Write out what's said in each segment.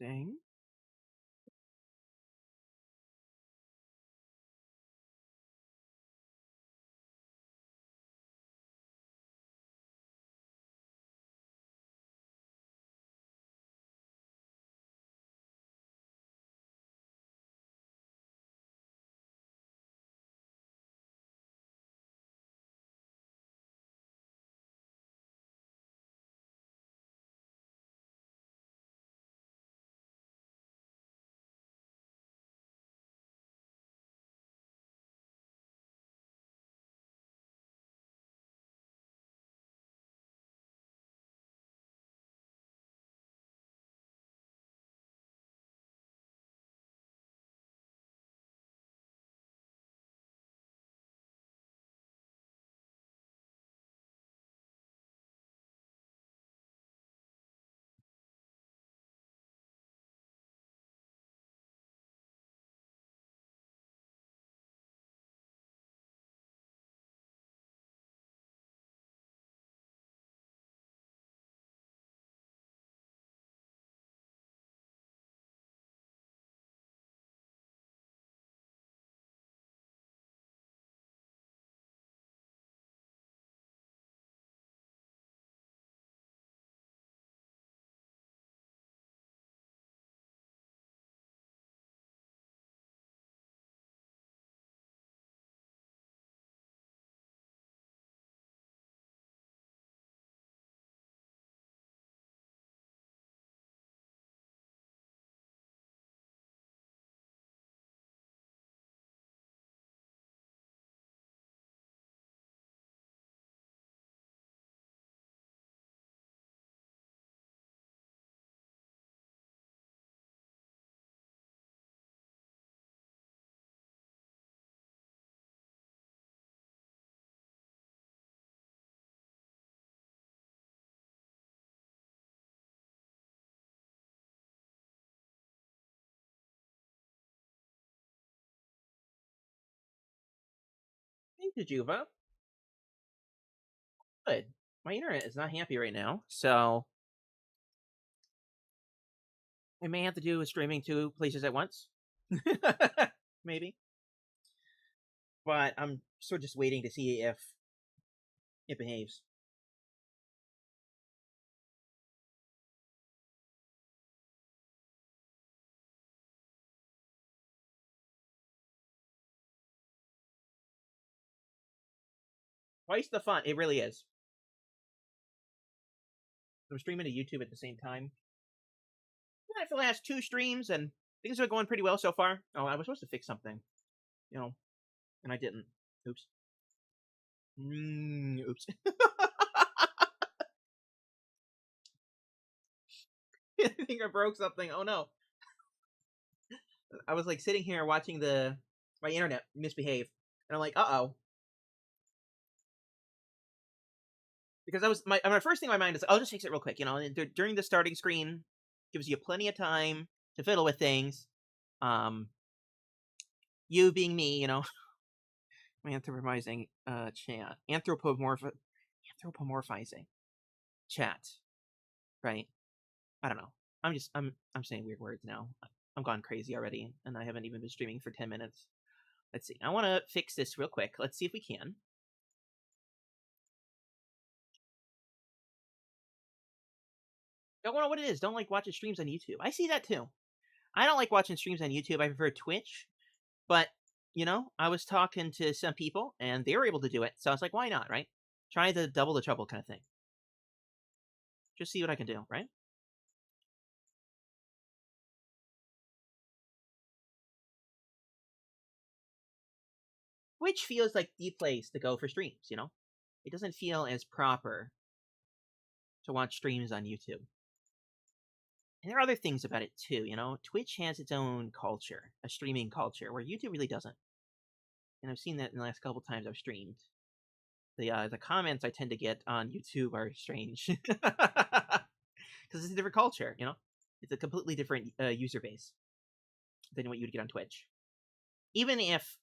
Interesting. Thank you, Juva. Good. My internet is not happy right now, so I may have to do a streaming 2 places at once. Maybe. But I'm sort of just waiting to see if it behaves. Twice the fun. It really is. I'm streaming to YouTube at the same time. Yeah, for the last 2 streams, and things are going pretty well so far. Oh, I was supposed to fix something. You know, and I didn't. Oops. Oops. I think I broke something. Oh no. I was like sitting here watching my internet misbehave, and I'm like, uh-oh. Because my first thing in my mind is, I'll just fix it real quick, you know. And during the starting screen, gives you plenty of time to fiddle with things. You being me, you know, anthropomorphizing chat, anthropomorphizing chat, right? I don't know. I'm saying weird words now. I'm gone crazy already, and I haven't even been streaming for 10 minutes. Let's see. I want to fix this real quick. Let's see if we can. Don't know what it is. Don't like watching streams on YouTube. I see that too. I don't like watching streams on YouTube. I prefer Twitch. But, you know, I was talking to some people, and they were able to do it. So I was like, why not, right? Try the double the trouble kind of thing. Just see what I can do, right? Which feels like the place to go for streams, you know? It doesn't feel as proper to watch streams on YouTube. And there are other things about it too, you know? Twitch has its own culture, a streaming culture, where YouTube really doesn't. And I've seen that in the last couple times I've streamed. The comments I tend to get on YouTube are strange. Because it's a different culture, you know? It's a completely different user base than what you'd get on Twitch. Even if,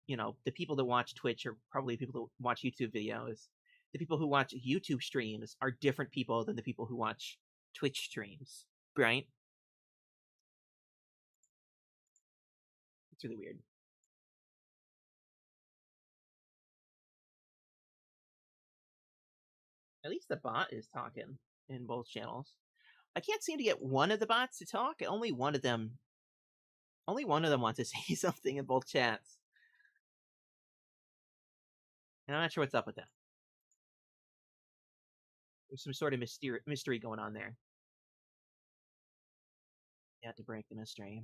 you know, the people that watch Twitch are probably people that watch YouTube videos, the people who watch YouTube streams are different people than the people who watch Twitch streams. right? It's really weird. At least the bot is talking in both channels. I can't seem to get one of the bots to talk. Only one of them wants to say something in both chats. And I'm not sure what's up with that. There's some sort of mystery going on there. You have to break the mystery.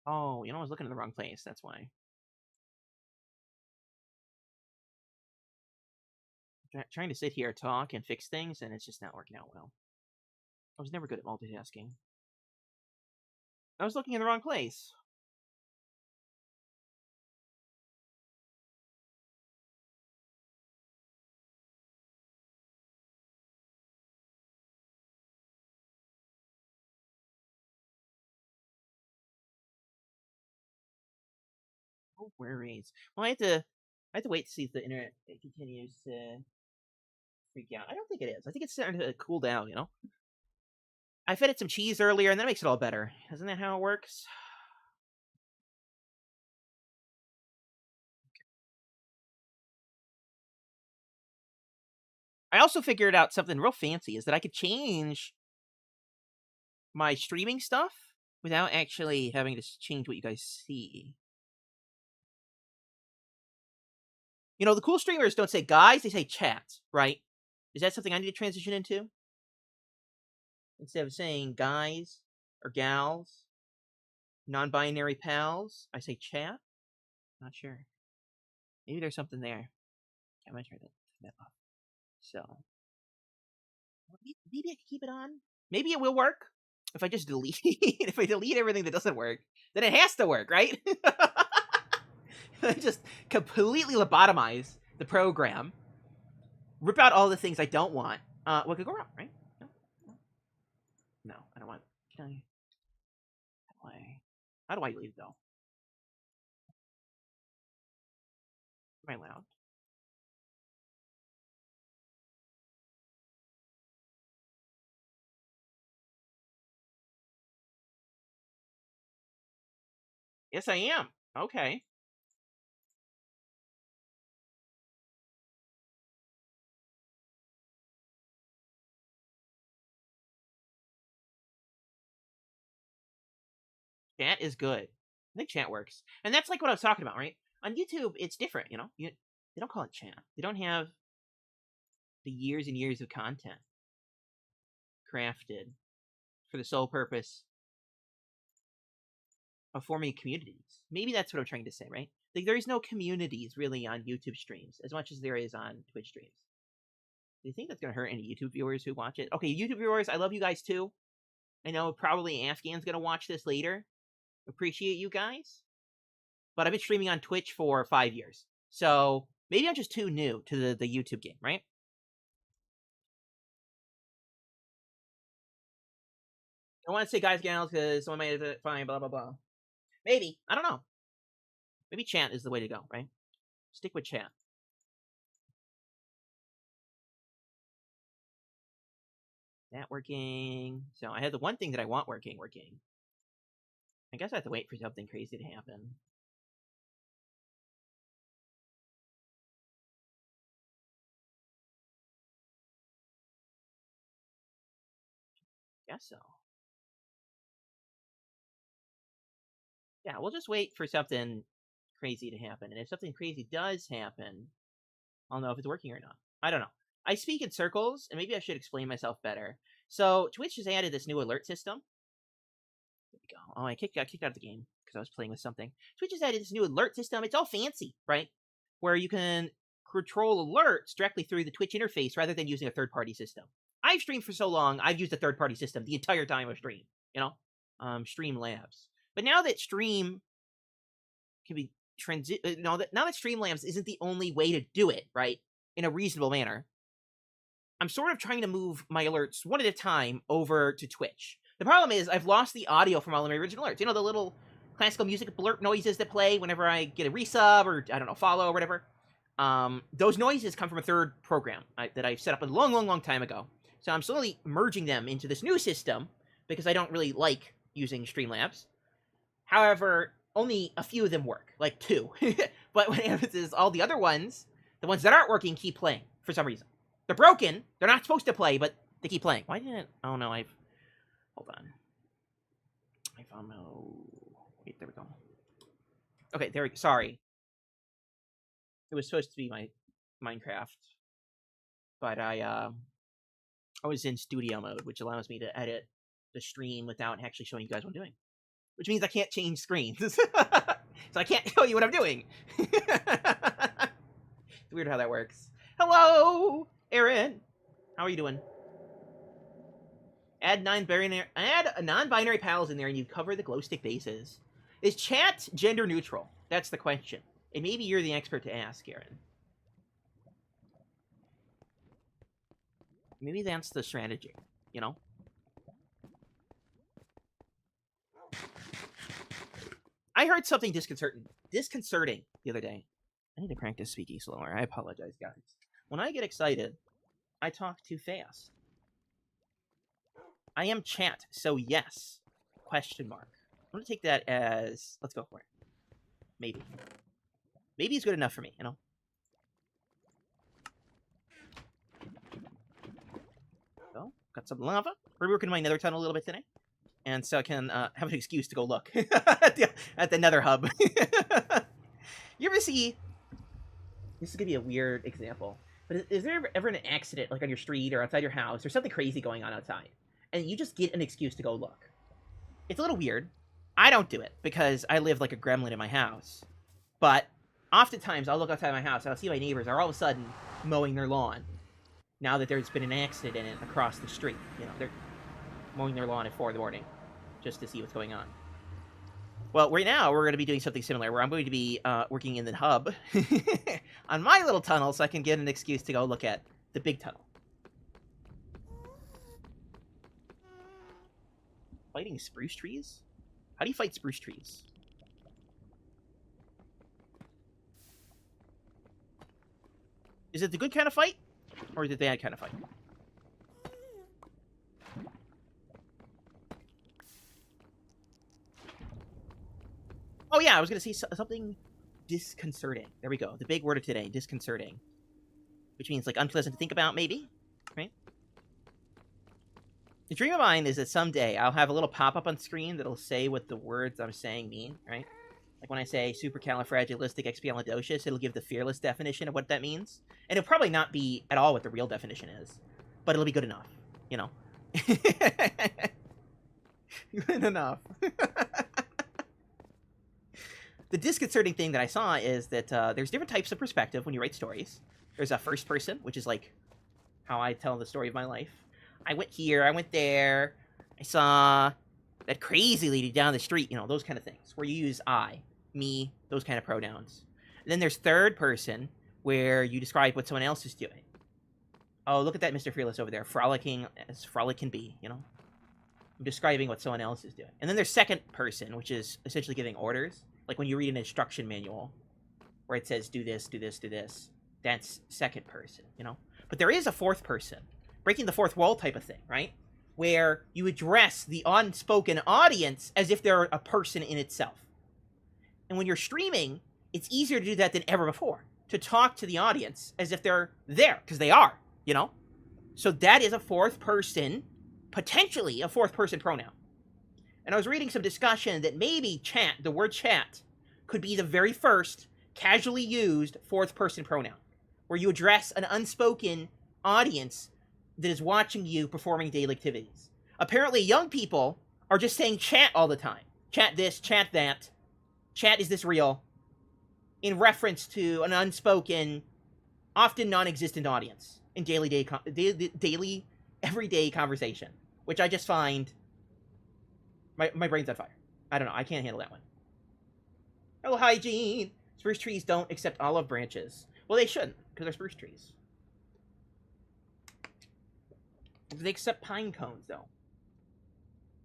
Oh, I was looking in the wrong place. That's why. Trying to sit here, talk, and fix things, and it's just not working out well. I was never good at multitasking. I was looking in the wrong place. No worries. Well, I have to wait to see if the internet continues to freak out. I don't think it is. I think it's starting to cool down, I fed it some cheese earlier, and that makes it all better. Isn't that how it works? I also figured out something real fancy, is that I could change my streaming stuff without actually having to change what you guys see. The cool streamers don't say guys, they say chat, right? Is that something I need to transition into? Instead of saying guys or gals, non-binary pals, I say chat? Not sure. Maybe there's something there. I might try that off. So, maybe I can keep it on. Maybe it will work if I just delete. If I delete everything that doesn't work, then it has to work, right? I just completely lobotomize the program, rip out all the things I don't want. What could go wrong, right? No, I don't want. Can I? How do I leave though? Am I loud? Yes, I am. Okay. Chat is good. I think chat works. And that's like what I was talking about, right? On YouTube, it's different, they don't call it chat. They don't have the years and years of content crafted for the sole purpose of forming communities. Maybe that's what I'm trying to say, right? Like, there is no communities really on YouTube streams as much as there is on Twitch streams. Do you think that's going to hurt any YouTube viewers who watch it? Okay, YouTube viewers, I love you guys too. I know probably Afghan's going to watch this later. Appreciate you guys. But I've been streaming on Twitch for 5 years. So maybe I'm just too new to the YouTube game, right? I want to say guys, gals, because someone made it fine, blah, blah, blah. Maybe. I don't know. Maybe chat is the way to go, right? Stick with chat. That working. So I have the one thing that I want working. I guess I have to wait for something crazy to happen. Guess so. Yeah, we'll just wait for something crazy to happen. And if something crazy does happen, I'll know if it's working or not. I don't know. I speak in circles, and maybe I should explain myself better. So Twitch has added this new alert system. There we go. Oh, I got kicked out of the game because I was playing with something. Twitch has added this new alert system. It's all fancy, right? Where you can control alerts directly through the Twitch interface rather than using a third-party system. I've streamed for so long, I've used a third-party system the entire time I've streamed, Streamlabs. But now that Stream can be now that Streamlabs isn't the only way to do it, right, in a reasonable manner, I'm sort of trying to move my alerts one at a time over to Twitch. The problem is I've lost the audio from all of my original alerts. You know, the little classical music blurp noises that play whenever I get a resub or, I don't know, follow or whatever. Those noises come from a third program that I've set up a long time ago. So I'm slowly merging them into this new system because I don't really like using Streamlabs. However, only a few of them work, like 2. But what happens is all the other ones, the ones that aren't working, keep playing for some reason. They're broken. They're not supposed to play, but they keep playing. Why didn't... Oh, no, Hold on. I found no... Wait, there we go. Okay, there we go. Sorry. It was supposed to be my Minecraft. But I was in studio mode, which allows me to edit the stream without actually showing you guys what I'm doing. Which means I can't change screens. So I can't show you what I'm doing. It's weird how that works. Hello, Aaron. How are you doing? Add non-binary pals in there and you cover the glow stick bases. Is chat gender neutral? That's the question. And maybe you're the expert to ask, Aaron. Maybe that's the strategy, you know? I heard something disconcerting the other day. I need to practice speaking slower. I apologize, guys. When I get excited, I talk too fast. I am chat, so yes. Question mark. I'm going to take that as... Let's go for it. Maybe. Maybe it's good enough for me, you know? So, got some lava. We're working my nether tunnel a little bit today. And so I can have an excuse to go look at the nether hub. You ever see... This is going to be a weird example. But is there ever an accident, like on your street or outside your house, or something crazy going on outside? And you just get an excuse to go look. It's a little weird. I don't do it because I live like a gremlin in my house. But oftentimes I'll look outside my house and I'll see my neighbors are all of a sudden mowing their lawn. Now that there's been an accident in it across the street. You know, they're mowing their lawn at 4 in the morning just to see what's going on. Well, right now we're going to be doing something similar where I'm going to be working in the hub on my little tunnel so I can get an excuse to go look at the big tunnel. Fighting spruce trees? How do you fight spruce trees? Is it the good kind of fight? Or the bad kind of fight? Oh yeah, I was going to say something disconcerting. There we go. The big word of today, disconcerting. Which means like unpleasant to think about, maybe? Right? The dream of mine is that someday I'll have a little pop-up on screen that'll say what the words I'm saying mean, right? Like when I say supercalifragilisticexpialidocious, it'll give the fearless definition of what that means. And it'll probably not be at all what the real definition is. But it'll be good enough, you know? Good enough. The disconcerting thing that I saw is that there's different types of perspective when you write stories. There's a first person, which is like how I tell the story of my life. I went here, I went there, I saw that crazy lady down the street, you know, those kind of things, where you use I, me, those kind of pronouns. And then there's third person, where you describe what someone else is doing. Oh, look at that Mr. Fearless over there, frolicking as frolic can be, you know? I'm describing what someone else is doing. And then there's second person, which is essentially giving orders. Like when you read an instruction manual, where it says, do this, do this, do this. That's second person, you know? But there is a fourth person. Breaking the fourth wall type of thing, right? Where you address the unspoken audience as if they're a person in itself. And when you're streaming, it's easier to do that than ever before. To talk to the audience as if they're there, because they are, you know? So that is a fourth person, potentially a fourth person pronoun. And I was reading some discussion that maybe chat, the word chat, could be the very first casually used fourth person pronoun. Where you address an unspoken audience that is watching you performing daily activities. Apparently, young people are just saying chat all the time. Chat this, chat that. Chat, is this real? In reference to an unspoken, often non-existent audience in daily, everyday conversation. Which I just find... My brain's on fire. I don't know. I can't handle that one. Hello, hygiene! Spruce trees don't accept olive branches. Well, they shouldn't, because they're spruce trees. They accept pine cones, though.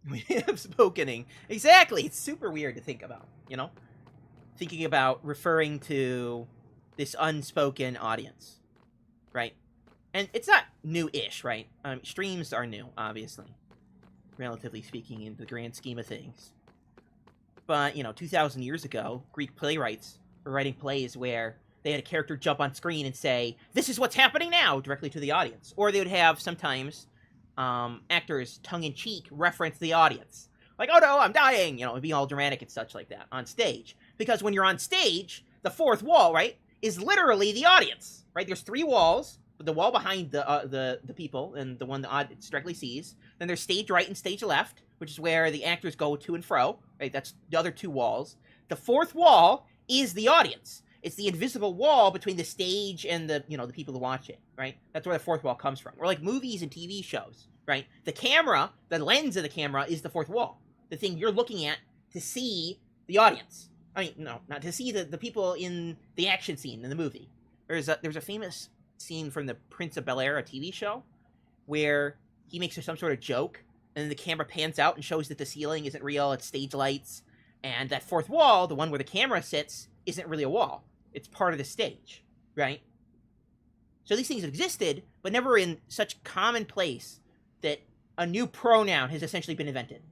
We have spokening. Exactly. It's super weird to think about, you know? Thinking about referring to this unspoken audience, right? And it's not new-ish, right? Streams are new, obviously. Relatively speaking, in the grand scheme of things. But, 2,000 years ago, Greek playwrights were writing plays where they had a character jump on screen and say, "This is what's happening now," directly to the audience. Or they would have, sometimes, actors, tongue-in-cheek, reference the audience. Like, "Oh no, I'm dying," and be all dramatic and such like that on stage. Because when you're on stage, the fourth wall, right, is literally the audience, right? There's 3 walls. The wall behind the people and the one the audience directly sees. Then there's stage right and stage left, which is where the actors go to and fro, right? That's the other 2 walls. The fourth wall is the audience. It's the invisible wall between the stage and the people who watch it, right? That's where the fourth wall comes from. Or like movies and TV shows, right? The camera, the lens of the camera is the fourth wall. The thing you're looking at to see the audience. I mean, no, not to see the people in the action scene in the movie. There's a famous scene from the Prince of Bel-Air, a TV show, where he makes some sort of joke, and then the camera pans out and shows that the ceiling isn't real, it's stage lights, and that fourth wall, the one where the camera sits, isn't really a wall. It's part of the stage, right? So these things have existed, but never in such commonplace that a new pronoun has essentially been invented.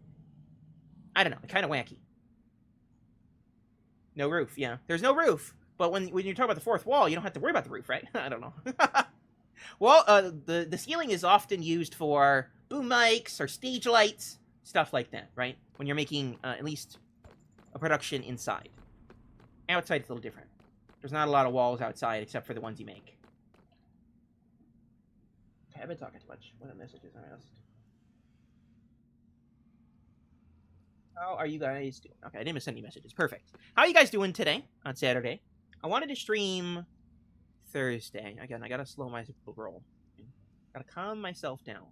I don't know, kind of wacky. No roof, yeah. There's no roof. But when you talk about the fourth wall, you don't have to worry about the roof, right? I don't know. Well, the ceiling is often used for boom mics or stage lights, stuff like that, right? When you're making at least a production inside. Outside, it's a little different. There's not a lot of walls outside except for the ones you make. Okay, I've been talking too much. What are messages I asked? How are you guys doing? Okay, I didn't miss any messages. Perfect. How are you guys doing today on Saturday? I wanted to stream Thursday. Again, I gotta slow my roll. Gotta calm myself down.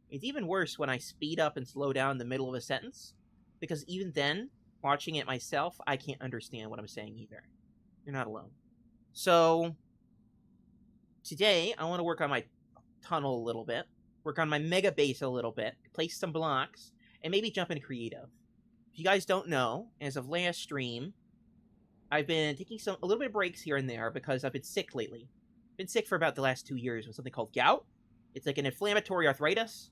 It's even worse when I speed up and slow down the middle of a sentence, because even then, watching it myself, I can't understand what I'm saying either. You're not alone. So, today, I want to work on my tunnel a little bit, work on my mega base a little bit, place some blocks, and maybe jump into creative. If you guys don't know, as of last stream, I've been taking a little bit of breaks here and there because I've been sick lately. Been sick for about the last 2 years with something called gout. It's like an inflammatory arthritis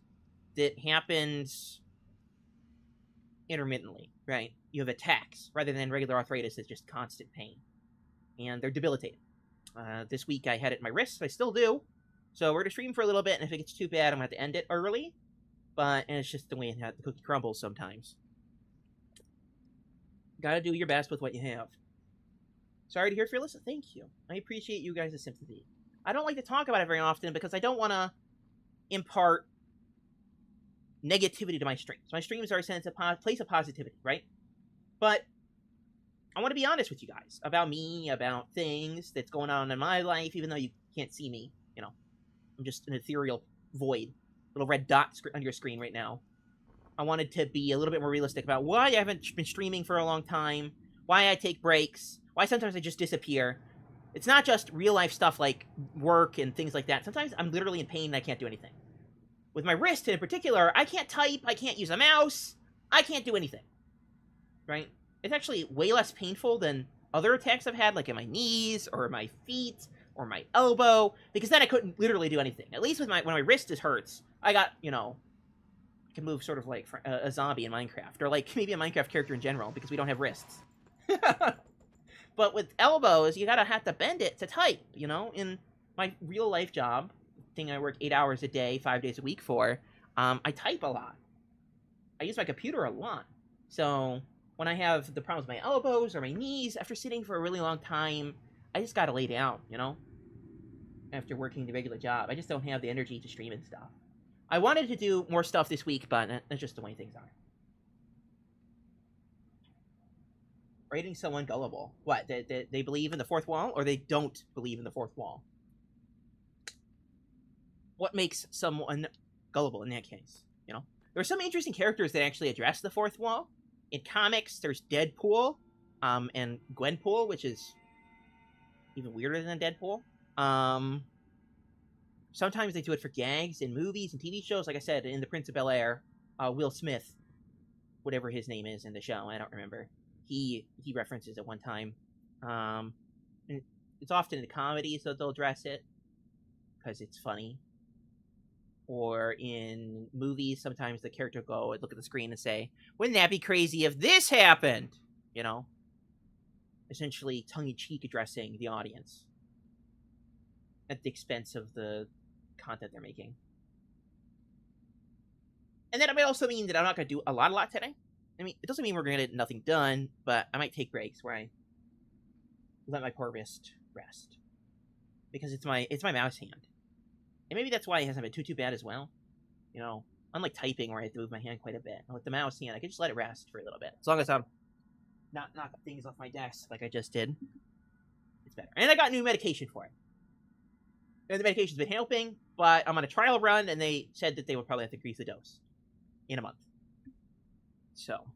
that happens intermittently, right? You have attacks rather than regular arthritis that's just constant pain. And they're debilitating. This week I had it in my wrist. I still do. So we're going to stream for a little bit, and if it gets too bad, I'm going to have to end it early. And it's just the way the cookie crumbles sometimes. Gotta do your best with what you have. Sorry to hear, Fearless. Thank you. I appreciate you guys' sympathy. I don't like to talk about it very often because I don't want to impart negativity to my streams. My streams are a sense of place of positivity, right? But I want to be honest with you guys about me, about things that's going on in my life, even though you can't see me. I'm just an ethereal void, little red dot on your screen right now. I wanted to be a little bit more realistic about why I haven't been streaming for a long time, why I take breaks, why sometimes I just disappear. It's not just real life stuff like work and things like that. Sometimes I'm literally in pain and I can't do anything. With my wrist in particular, I can't type, I can't use a mouse, I can't do anything. Right? It's actually way less painful than other attacks I've had, like in my knees or my feet or my elbow, because then I couldn't literally do anything. At least with when my wrist hurts, I got, I can move sort of like a zombie in Minecraft, or like maybe a Minecraft character in general, because we don't have wrists. But with elbows, you gotta have to bend it to type, In my real life job, thing I work 8 hours a day, 5 days a week for, I type a lot. I use my computer a lot. So when I have the problems with my elbows or my knees, after sitting for a really long time, I just gotta lay down, After working the regular job. I just don't have the energy to stream and stuff. I wanted to do more stuff this week, but that's just the way things are. Rating someone gullible. What? They believe in the fourth wall, or they don't believe in the fourth wall? What makes someone gullible in that case? There are some interesting characters that actually address the fourth wall. In comics, there's Deadpool, and Gwenpool, which is even weirder than Deadpool. Sometimes they do it for gags in movies and TV shows. Like I said, in The Prince of Bel-Air, Will Smith whatever his name is in the show, I don't remember. He references it one time. And it's often in comedies that they'll dress it because it's funny. Or in movies, sometimes the character will go and look at the screen and say, "Wouldn't that be crazy if this happened?" You know, essentially tongue-in-cheek addressing the audience at the expense of the content they're making. And then it might also mean that I'm not going to do a lot today. I mean, it doesn't mean we're going to get nothing done, but I might take breaks where I let my poor wrist rest. Because it's my mouse hand. And maybe that's why it hasn't been too bad as well. You know, unlike typing where I have to move my hand quite a bit. With the mouse hand, I can just let it rest for a little bit. As long as I'm not knocking things off my desk like I just did. It's better. And I got new medication for it. And the medication's been helping, but I'm on a trial run, and they said that they would probably have to increase the dose in a month. So,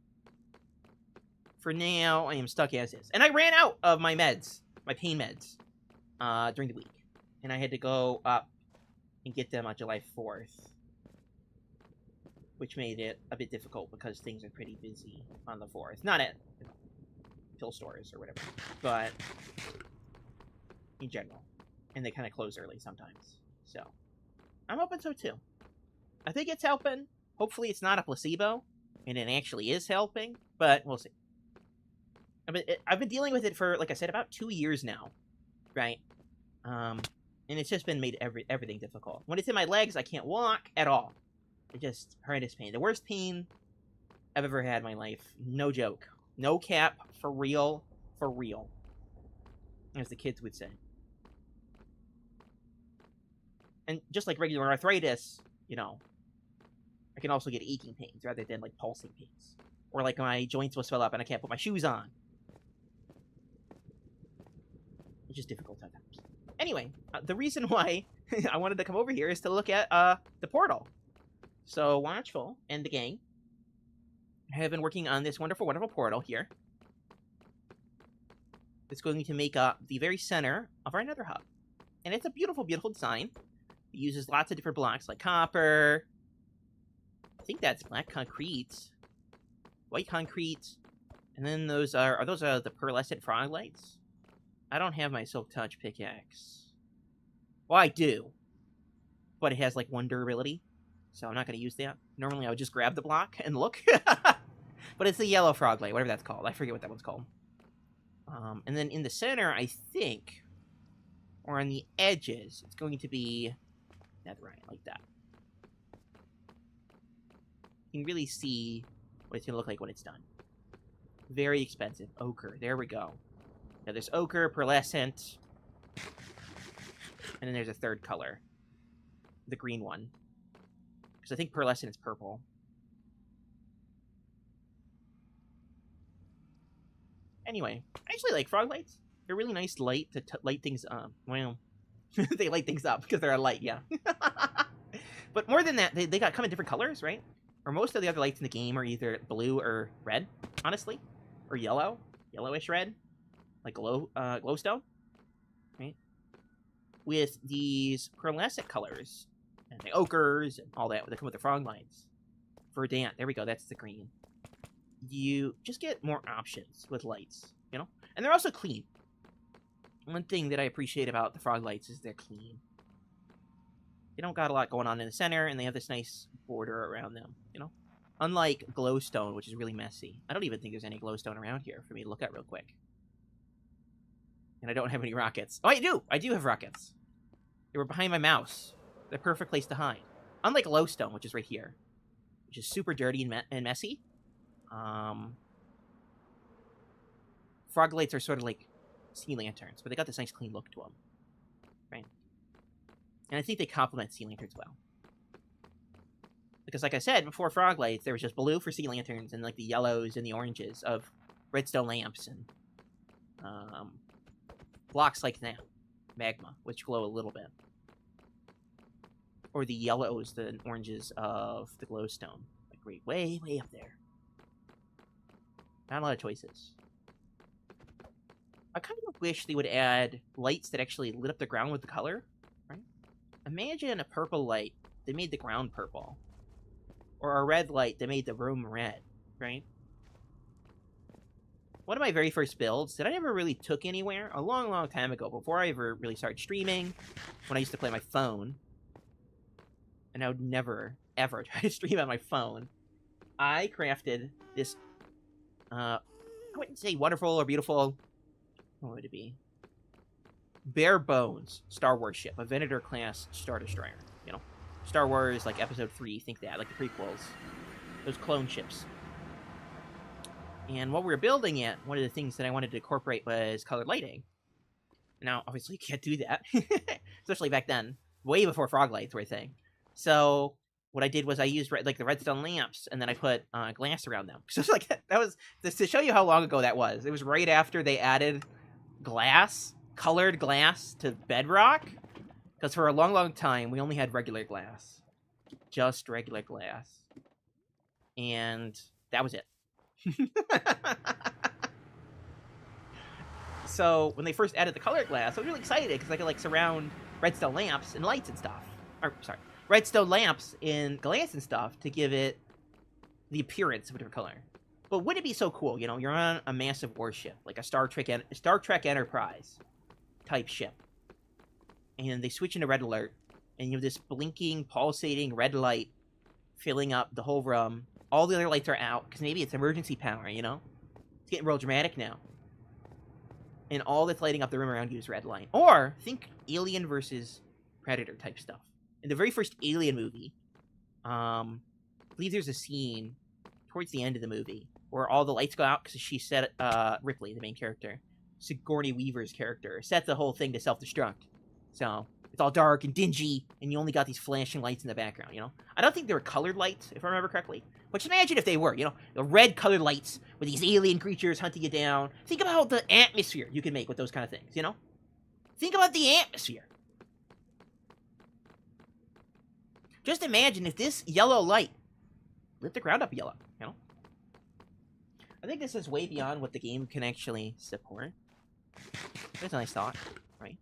for now, I am stuck as is. And I ran out of my meds, my pain meds, during the week. And I had to go up and get them on July 4th. Which made it a bit difficult because things are pretty busy on the 4th. Not at pill stores or whatever, but in general. And they kind of close early sometimes. So, I'm hoping so too. I think it's helping. Hopefully it's not a placebo, and it actually is helping, but we'll see. I've been dealing with it for, like I said, about 2 years now, right? And it's just been made everything difficult. When it's in my legs, I can't walk at all. It's just horrendous pain. The worst pain I've ever had in my life. No joke. No cap. For real. For real. As the kids would say. And just like regular arthritis, you know, I can also get aching pains rather than, like, pulsing pains. Or, like, my joints will swell up and I can't put my shoes on. It's just difficult sometimes. Anyway, the reason why I wanted to come over here is to look at the portal. So, Watchful and the gang have been working on this wonderful, wonderful portal here. It's going to make up the very center of our nether hub. And it's a beautiful, beautiful design. It uses lots of different blocks like copper. I think that's black concrete. White concrete. And then those are those the pearlescent frog lights? I don't have my Silk Touch pickaxe. Well, I do. But it has, like, 1 durability. So I'm not going to use that. Normally I would just grab the block and look. But it's the yellow frog light, whatever that's called. I forget what that one's called. And then in the center, I think, or on the edges, it's going to be netherite, like that. You can really see what it's going to look like when it's done. Very expensive. Ochre. There we go. Now there's ochre, pearlescent, and then there's a third color. The green one. Because I think pearlescent is purple. Anyway, I actually like frog lights. They're really nice light to light things up. Well, they light things up because they're a light, yeah. But more than that, they come in different colors, right? Or most of the other lights in the game are either blue or red, honestly. Or yellow. Yellowish red. Like glowstone. Right? With these pearlescent colors, and the ochres, and all that, that come with the frog lights. Verdant, there we go, that's the green. You just get more options with lights, you know? And they're also clean. One thing that I appreciate about the frog lights is they're clean. They don't got a lot going on in the center, and they have this nice border around them, you know? Unlike glowstone, which is really messy. I don't even think there's any glowstone around here for me to look at real quick. And I don't have any rockets. Oh, I do! I do have rockets. They were behind my mouse. The perfect place to hide. Unlike glowstone, which is right here. Which is super dirty and messy. Frog lights are sort of like sea lanterns, but they got this nice clean look to them. Right? And I think they complement sea lanterns well. Because like I said, before frog lights, there was just blue for sea lanterns and like the yellows and the oranges of redstone lamps and blocks like that. Magma, which glow a little bit. Or the yellows, the oranges of the glowstone. Like way, way up there. Not a lot of choices. I kind of wish they would add lights that actually lit up the ground with the color. Right? Imagine a purple light that made the ground purple. Or a red light that made the room red. right? One of my very first builds that I never really took anywhere, a long, long time ago, before I ever really started streaming, when I used to play my phone, and I would never, ever try to stream on my phone, I crafted this, I wouldn't say wonderful or beautiful, what would it be? Bare bones Star Wars ship, a Venator class Star Destroyer, you know? Star Wars, like Episode 3, think that, like the prequels. Those clone ships. And while we were building it, one of the things that I wanted to incorporate was colored lighting. Now, obviously, you can't do that. Especially back then. Way before frog lights were a thing. So, what I did was I used, like, the redstone lamps, and then I put glass around them. So, it's like, that was, to show you how long ago that was. It was right after they added glass, colored glass, to Bedrock. Because for a long, long time, we only had regular glass. Just regular glass. And that was it. So when they first added the colored glass, I was really excited because I could like surround redstone lamps and lights and stuff. Or sorry, redstone lamps and glass and stuff to give it the appearance of a different color. But wouldn't it be so cool? You know, you're on a massive warship, like a Star Trek Enterprise type ship, and they switch into red alert, and you have this blinking, pulsating red light filling up the whole room. All the other lights are out, because maybe it's emergency power, you know? It's getting real dramatic now. And all that's lighting up the room around you is red light. Or, think Alien versus Predator type stuff. In the very first Alien movie, I believe there's a scene towards the end of the movie where all the lights go out because she set, Ripley, the main character, Sigourney Weaver's character, set the whole thing to self-destruct. So, it's all dark and dingy, and you only got these flashing lights in the background, you know? I don't think they were colored lights, if I remember correctly. But just imagine if they were, you know? The red colored lights with these alien creatures hunting you down. Think about the atmosphere you can make with those kind of things, you know? Think about the atmosphere. Just imagine if this yellow light lit the ground up yellow, you know? I think this is way beyond what the game can actually support. That's a nice thought, right?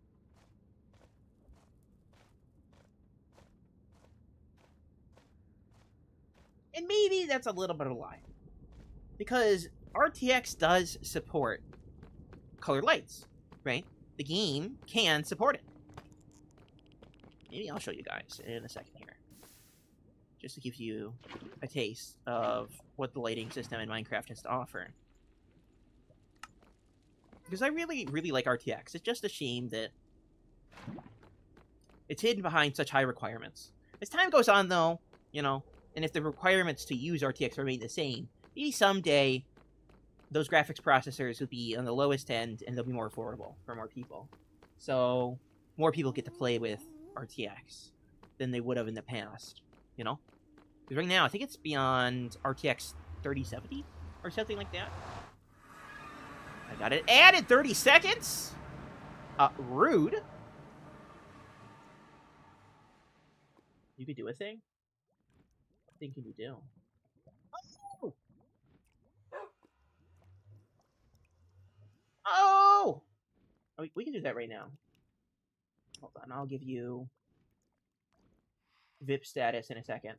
And maybe that's a little bit of a lie. Because RTX does support colored lights, right? The game can support it. Maybe I'll show you guys in a second here. Just to give you a taste of what the lighting system in Minecraft has to offer. Because I really, really like RTX. It's just a shame that it's hidden behind such high requirements. As time goes on, though, you know, and if the requirements to use RTX remain the same, maybe someday those graphics processors will be on the lowest end and they'll be more affordable for more people. So more people get to play with RTX than they would have in the past, you know? Because right now, I think it's beyond RTX 3070 or something like that. I got it added 30 seconds? Rude. You could do a thing? What thing can you do? Oh! Oh! We can do that right now. Hold on, I'll give you VIP status in a second.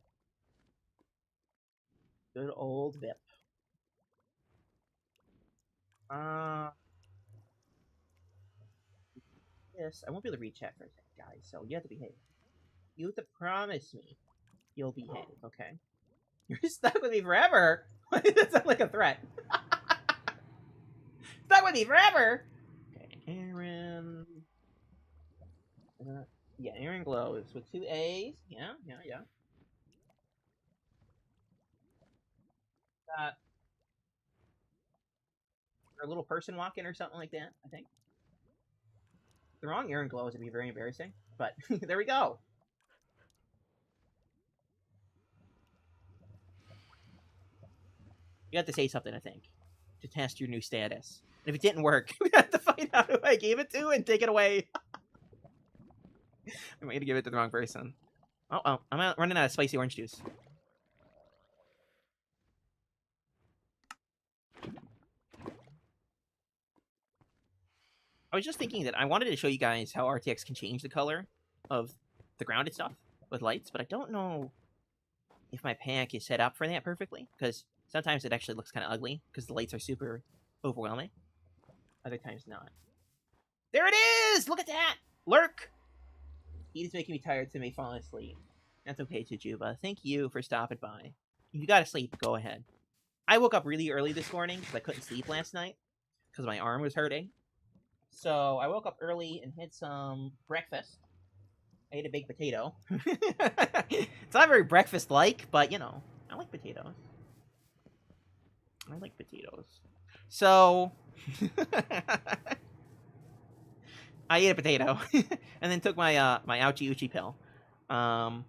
Good old VIP. Yes, I won't be able to read chat for a second, guys, so you have to behave. You have to promise me you'll behave, okay? You're stuck with me forever? That sounds like a threat. Stuck with me forever? Okay, Aaron... yeah, Aaron Glows with 2 A's. Yeah. Or a little person walking or something like that, I think. The wrong Aaron Glows would be very embarrassing, but there we go. You have to say something, I think, to test your new status. And if it didn't work, we have to find out who I gave it to and take it away. I'm going to give it to the wrong person. Oh, I'm running out of spicy orange juice. I was just thinking that I wanted to show you guys how RTX can change the color of the grounded stuff with lights, but I don't know if my pack is set up for that perfectly, because Sometimes it actually looks kind of ugly because the lights are super overwhelming. Other times not. There it is! Look at that! Lurk! He's making me tired, so I may fall asleep. That's okay, Jujuba. Thank you for stopping by. If you gotta sleep, go ahead. I woke up really early this morning because I couldn't sleep last night because my arm was hurting. So I woke up early and had some breakfast. I ate a baked potato. It's not very breakfast-like, but, you know, I like potatoes. I like potatoes. So... I ate a potato, and then took my my ouchie oochie pill. And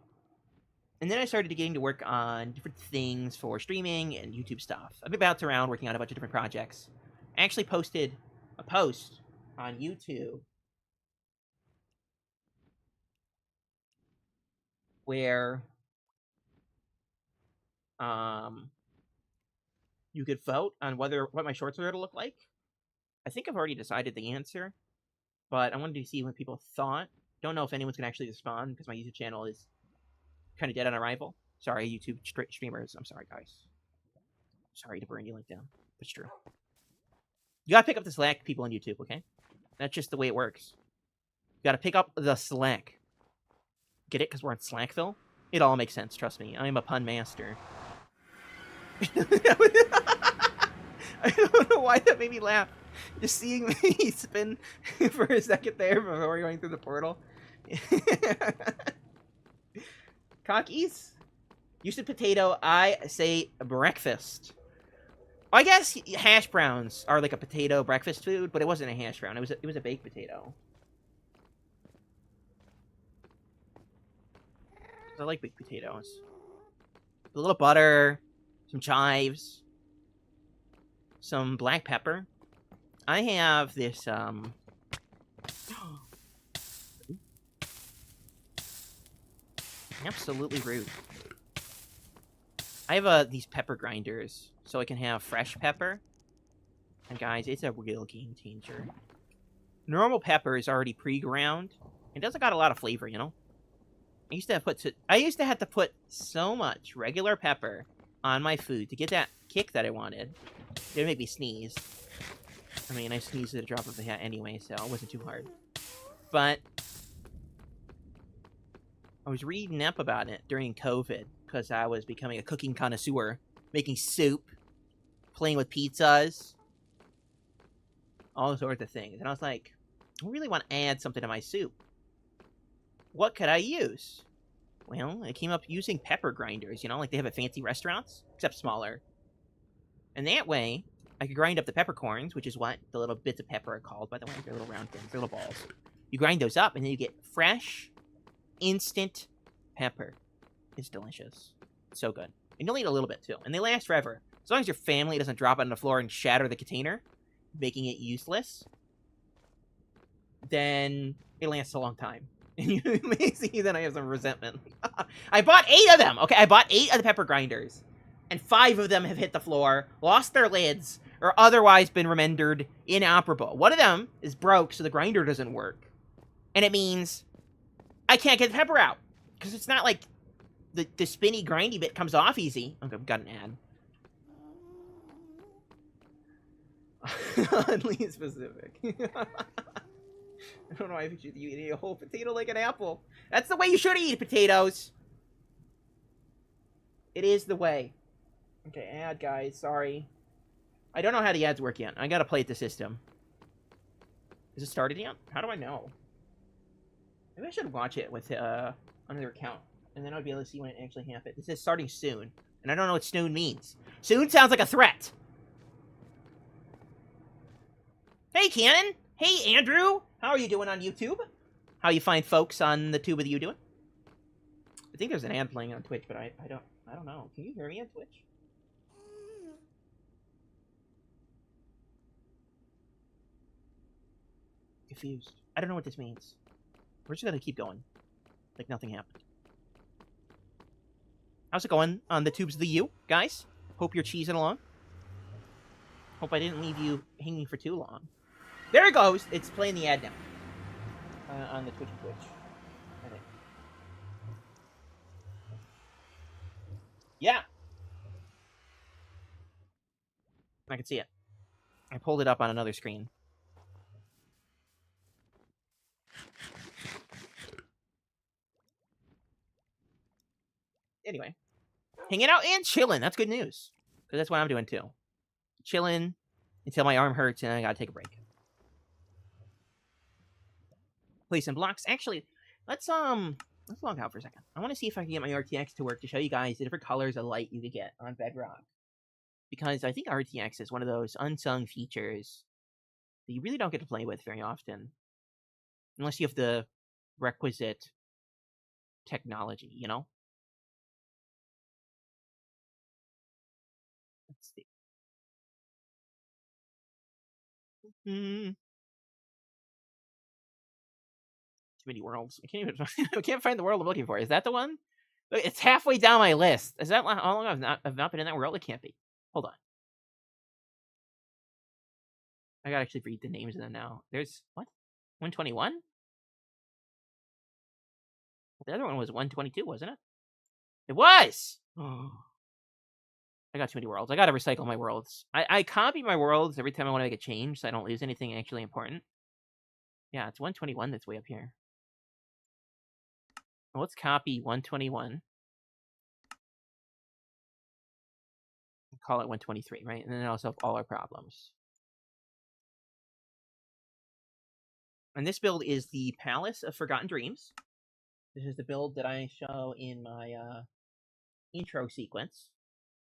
then I started getting to work on different things for streaming and YouTube stuff. I've been bouncing around working on a bunch of different projects. I actually posted a post on YouTube where you could vote on what my shorts are going to look like. I think I've already decided the answer, but I wanted to see what people thought. Don't know if anyone's going to actually respond because my YouTube channel is kind of dead on arrival. Sorry, YouTube streamers. I'm sorry, guys. Sorry to burn you like down. It's true. You gotta pick up the slack, people on YouTube, okay? That's just the way it works. You gotta pick up the slack. Get it? Because we're on SlackVille? It all makes sense, trust me. I am a pun master. I don't know why that made me laugh. Just seeing me spin for a second there before going through the portal. Cockies? You said potato, I say breakfast. I guess hash browns are like a potato breakfast food, but it wasn't a hash brown. It was a baked potato. I like baked potatoes. A little butter, some chives, some black pepper. I have this absolutely rude. I have these pepper grinders, so I can have fresh pepper. And guys, it's a real game changer. Normal pepper is already pre-ground. It doesn't got a lot of flavor, you know? I used to have to put so much regular pepper on my food to get that kick that I wanted. It would make me sneeze. I mean, I sneezed at a drop of a hat anyway, so it wasn't too hard. But I was reading up about it during COVID because I was becoming a cooking connoisseur, making soup, playing with pizzas, all sorts of things. And I was like, I really want to add something to my soup. What could I use? Well, I came up using pepper grinders, you know, like they have at fancy restaurants, except smaller. And that way, I could grind up the peppercorns, which is what the little bits of pepper are called, by the way. They're little round things, they're little balls. You grind those up, and then you get fresh, instant pepper. It's delicious. It's so good. And you'll eat a little bit, too. And they last forever. As long as your family doesn't drop it on the floor and shatter the container, making it useless, then it lasts a long time. And you may see that I have some resentment. I bought 8 of them! Okay, I bought 8 of the pepper grinders. And 5 of them have hit the floor, lost their lids, or otherwise been rendered inoperable. One of them is broke, so the grinder doesn't work. And it means I can't get the pepper out. Because it's not like the spinny, grindy bit comes off easy. Okay, I've got an ad. Oddly specific. I don't know why you eat a whole potato like an apple. That's the way you should eat potatoes. It is the way. Okay, ad, guys. Sorry. I don't know how the ads work yet. I gotta play at the system. Is it started yet? How do I know? Maybe I should watch it with another account. And then I'll be able to see when it actually happens. It says starting soon. And I don't know what soon means. Soon sounds like a threat. Hey, Cannon. Hey, Andrew. How are you doing on YouTube? How you find folks on the tube with you doing? I think there's an ad playing on Twitch, but I don't know. Can you hear me on Twitch? Confused. I don't know what this means. We're just gonna keep going. Like nothing happened. How's it going on the tubes of the U, guys? Hope you're cheesing along. Hope I didn't leave you hanging for too long. There it goes! It's playing the ad now. On the Twitch. Okay. Yeah. I can see it. I pulled it up on another screen. Anyway. Hanging out and chilling. That's good news. Because that's what I'm doing too. Chilling until my arm hurts and I gotta take a break. Place some blocks. Actually, let's log out for a second. I want to see if I can get my RTX to work to show you guys the different colors of light you can get on Bedrock. Because I think RTX is one of those unsung features that you really don't get to play with very often. Unless you have the requisite technology, you know? Let's see. Too many worlds. I can't even. I can't find the world I'm looking for. Is that the one? It's halfway down my list. Is that how long I've not been in that world? It can't be. Hold on. I gotta actually read the names of them now. There's what? 121? The other one was 122, wasn't it? It was! Oh. I got too many worlds. I gotta recycle my worlds. I copy my worlds every time I want to make a change so I don't lose anything actually important. Yeah, it's 121 that's way up here. Well, let's copy 121. Call it 123, right? And then it'll solve all our problems. And this build is the Palace of Forgotten Dreams. This is the build that I show in my intro sequence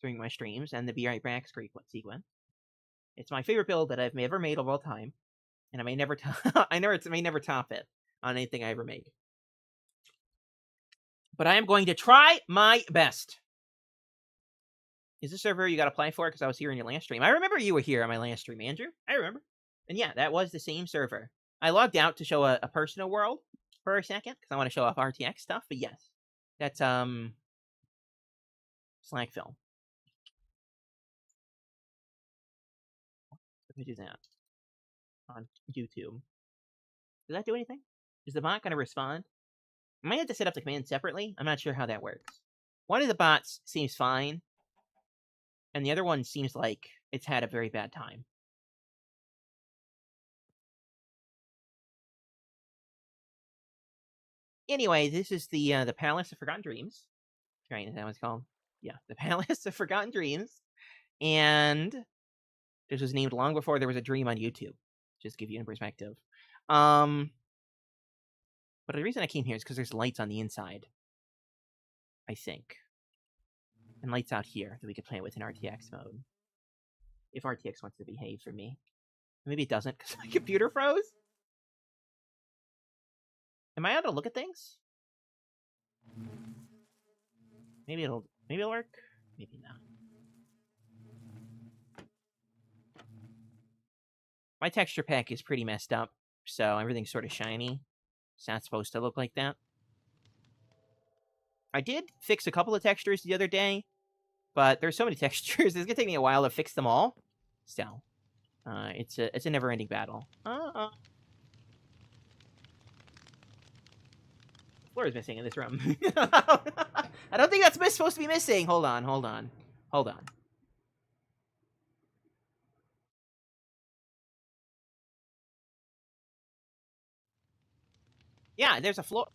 during my streams and the Be Right Back sequence. It's my favorite build that I've ever made of all time, and I may never may never top it on anything I ever make. But I am going to try my best. Is this server you got to apply for? Because I was here in your last stream. I remember you were here on my last stream, Andrew. I remember. And yeah, that was the same server. I logged out to show a personal world for a second because I want to show off RTX stuff. But yes, that's SlackVille. Let me do that on YouTube. Does that do anything? Is the bot going to respond? I might have to set up the command separately. I'm not sure how that works. One of the bots seems fine, and the other one seems like it's had a very bad time. Anyway, this is the Palace of Forgotten Dreams. Right, is that what it's called? Yeah, the Palace of Forgotten Dreams. And this was named long before there was a dream on YouTube. Just to give you a perspective. But the reason I came here is because there's lights on the inside. I think. And lights out here that we could play with in RTX mode. If RTX wants to behave for me. Maybe it doesn't because my computer froze. Am I able to look at things? Maybe it'll work. Maybe not. My texture pack is pretty messed up, so everything's sort of shiny. It's not supposed to look like that. I did fix a couple of textures the other day, but there's so many textures, it's gonna take me a while to fix them all. So, it's a never-ending battle. Floor is missing in this room. I don't think that's supposed to be missing. Hold on. Yeah, there's a floor.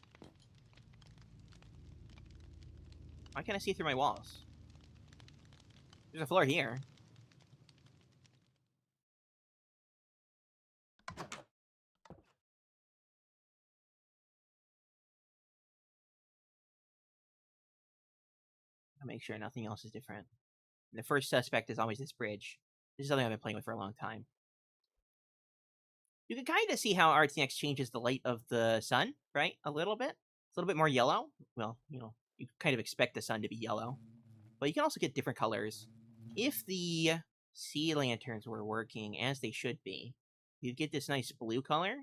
Why can't I see through my walls? There's a floor here. I'll make sure nothing else is different. The first suspect is always this bridge. This is something I've been playing with for a long time. You can kind of see how RTX changes the light of the sun, right? A little bit. It's a little bit more yellow. Well, you know, you kind of expect the sun to be yellow. But you can also get different colors. If the sea lanterns were working as they should be, you'd get this nice blue color.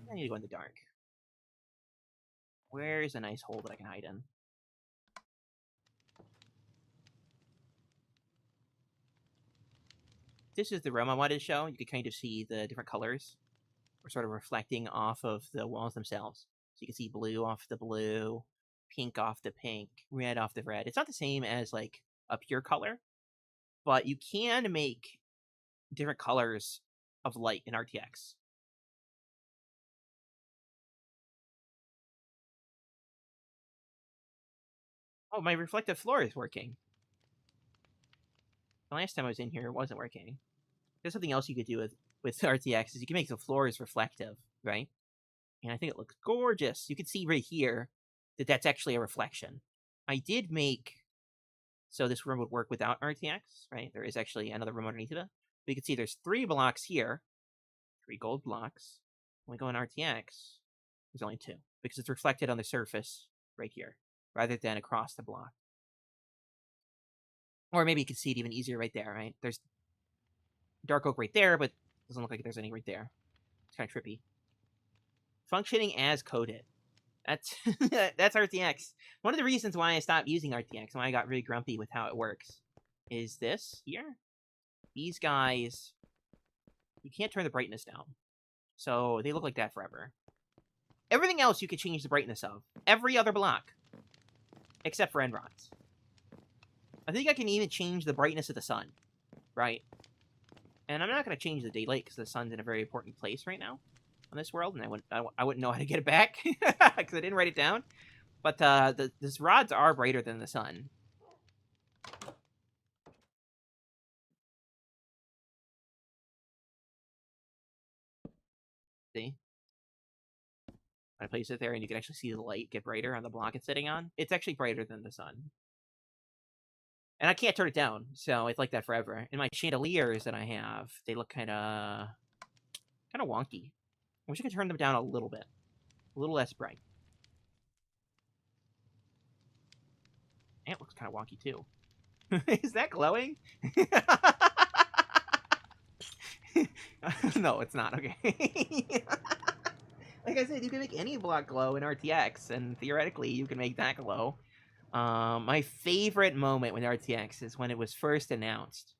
I need to go in the dark. Where is a nice hole that I can hide in? This is the room I wanted to show. You could kind of see the different colors. We're sort of reflecting off of the walls themselves. So you can see blue off the blue, pink off the pink, red off the red. It's not the same as, like, a pure color, but you can make different colors of light in RTX. Oh, my reflective floor is working. The last time I was in here, it wasn't working. There's something else you could do with RTX, is you can make the floors reflective, right? And I think it looks gorgeous. You can see right here that that's actually a reflection. I did make... So this room would work without RTX, right? There is actually another room underneath of it. But you can see there's 3 blocks here. 3 gold blocks. When we go in RTX, there's only 2. Because it's reflected on the surface right here, rather than across the block. Or maybe you can see it even easier right there, right? There's dark oak right there, but it doesn't look like there's any right there. It's kind of trippy. Functioning as coded. That's that's RTX. One of the reasons why I stopped using RTX and why I got really grumpy with how it works is this here. These guys, you can't turn the brightness down. So they look like that forever. Everything else you can change the brightness of. Every other block. Except for end rods. I think I can even change the brightness of the sun. Right? And I'm not going to change the daylight because the sun's in a very important place right now on this world, and I wouldn't know how to get it back because I didn't write it down. But these rods are brighter than the sun. See? I place it there, and you can actually see the light get brighter on the block it's sitting on. It's actually brighter than the sun. And I can't turn it down, so it's like that forever. And my chandeliers that I have, they look kind of wonky. I wish I could turn them down a little bit. A little less bright. And it looks kind of wonky, too. Is that glowing? No, it's not. Okay. Like I said, you can make any block glow in RTX, and theoretically, you can make that glow. My favorite moment with RTX is when it was first announced,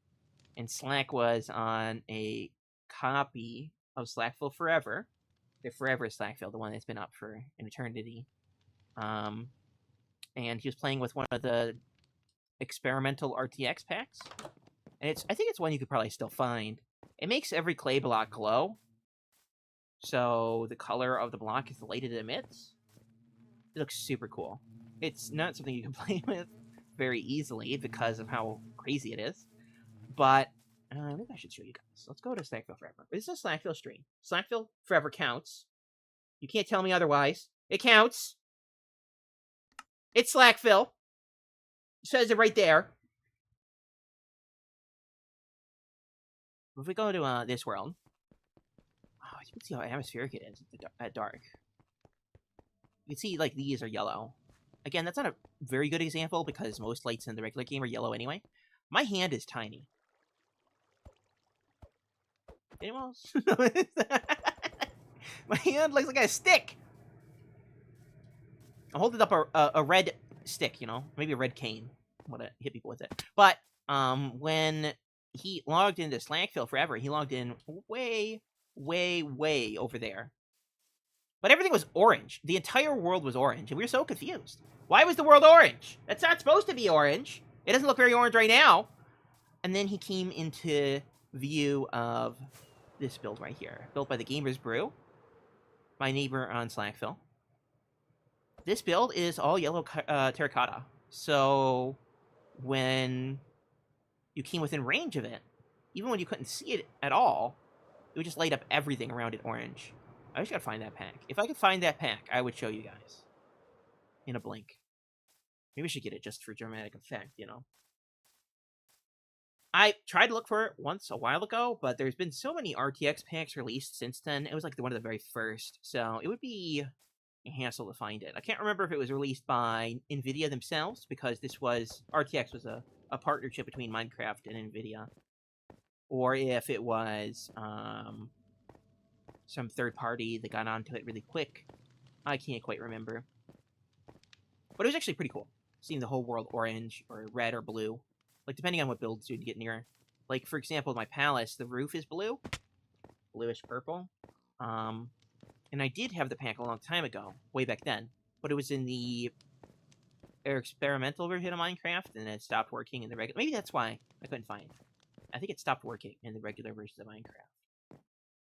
and Slack was on a copy of SlackVille Forever. The Forever SlackVille, the one that's been up for an eternity. And he was playing with one of the experimental RTX packs. And I think it's one you could probably still find. It makes every clay block glow. So the color of the block is the light it emits. It looks super cool. It's not something you can play with very easily because of how crazy it is. But maybe I should show you guys. Let's go to SlackVille Forever. This is a SlackVille stream. SlackVille Forever counts. You can't tell me otherwise. It counts. It's SlackVille. It says it right there. If we go to this world, you can see how atmospheric it is at dark. You can see, like, these are yellow. Again, that's not a very good example because most lights in the regular game are yellow anyway. My hand is tiny. Anyone else? My hand looks like a stick. I'm holding up a red stick, you know? Maybe a red cane. I want to hit people with it. But when he logged into SlackVille Forever, he logged in way, way, way over there. But everything was orange. The entire world was orange, and we were so confused. Why was the world orange? That's not supposed to be orange. It doesn't look very orange right now. And then he came into view of this build right here, built by the Gamer's Brew, my neighbor on SlackVille. This build is all yellow terracotta. So when you came within range of it, even when you couldn't see it at all, it would just light up everything around it orange. I just gotta find that pack. If I could find that pack, I would show you guys. In a blink. Maybe we should get it just for dramatic effect, you know? I tried to look for it once a while ago, but there's been so many RTX packs released since then. It was like one of the very first, so it would be a hassle to find it. I can't remember if it was released by NVIDIA themselves, because RTX was a partnership between Minecraft and NVIDIA, or if it was some third party that got onto it really quick. I can't quite remember. But it was actually pretty cool, seeing the whole world orange, or red, or blue. Like, depending on what builds you'd get near. Like, for example, my palace, the roof is blue. Bluish purple. And I did have the pack a long time ago, way back then. But it was in the experimental version of Minecraft, and it stopped working in the regular. Maybe that's why I couldn't find it. I think it stopped working in the regular version of Minecraft.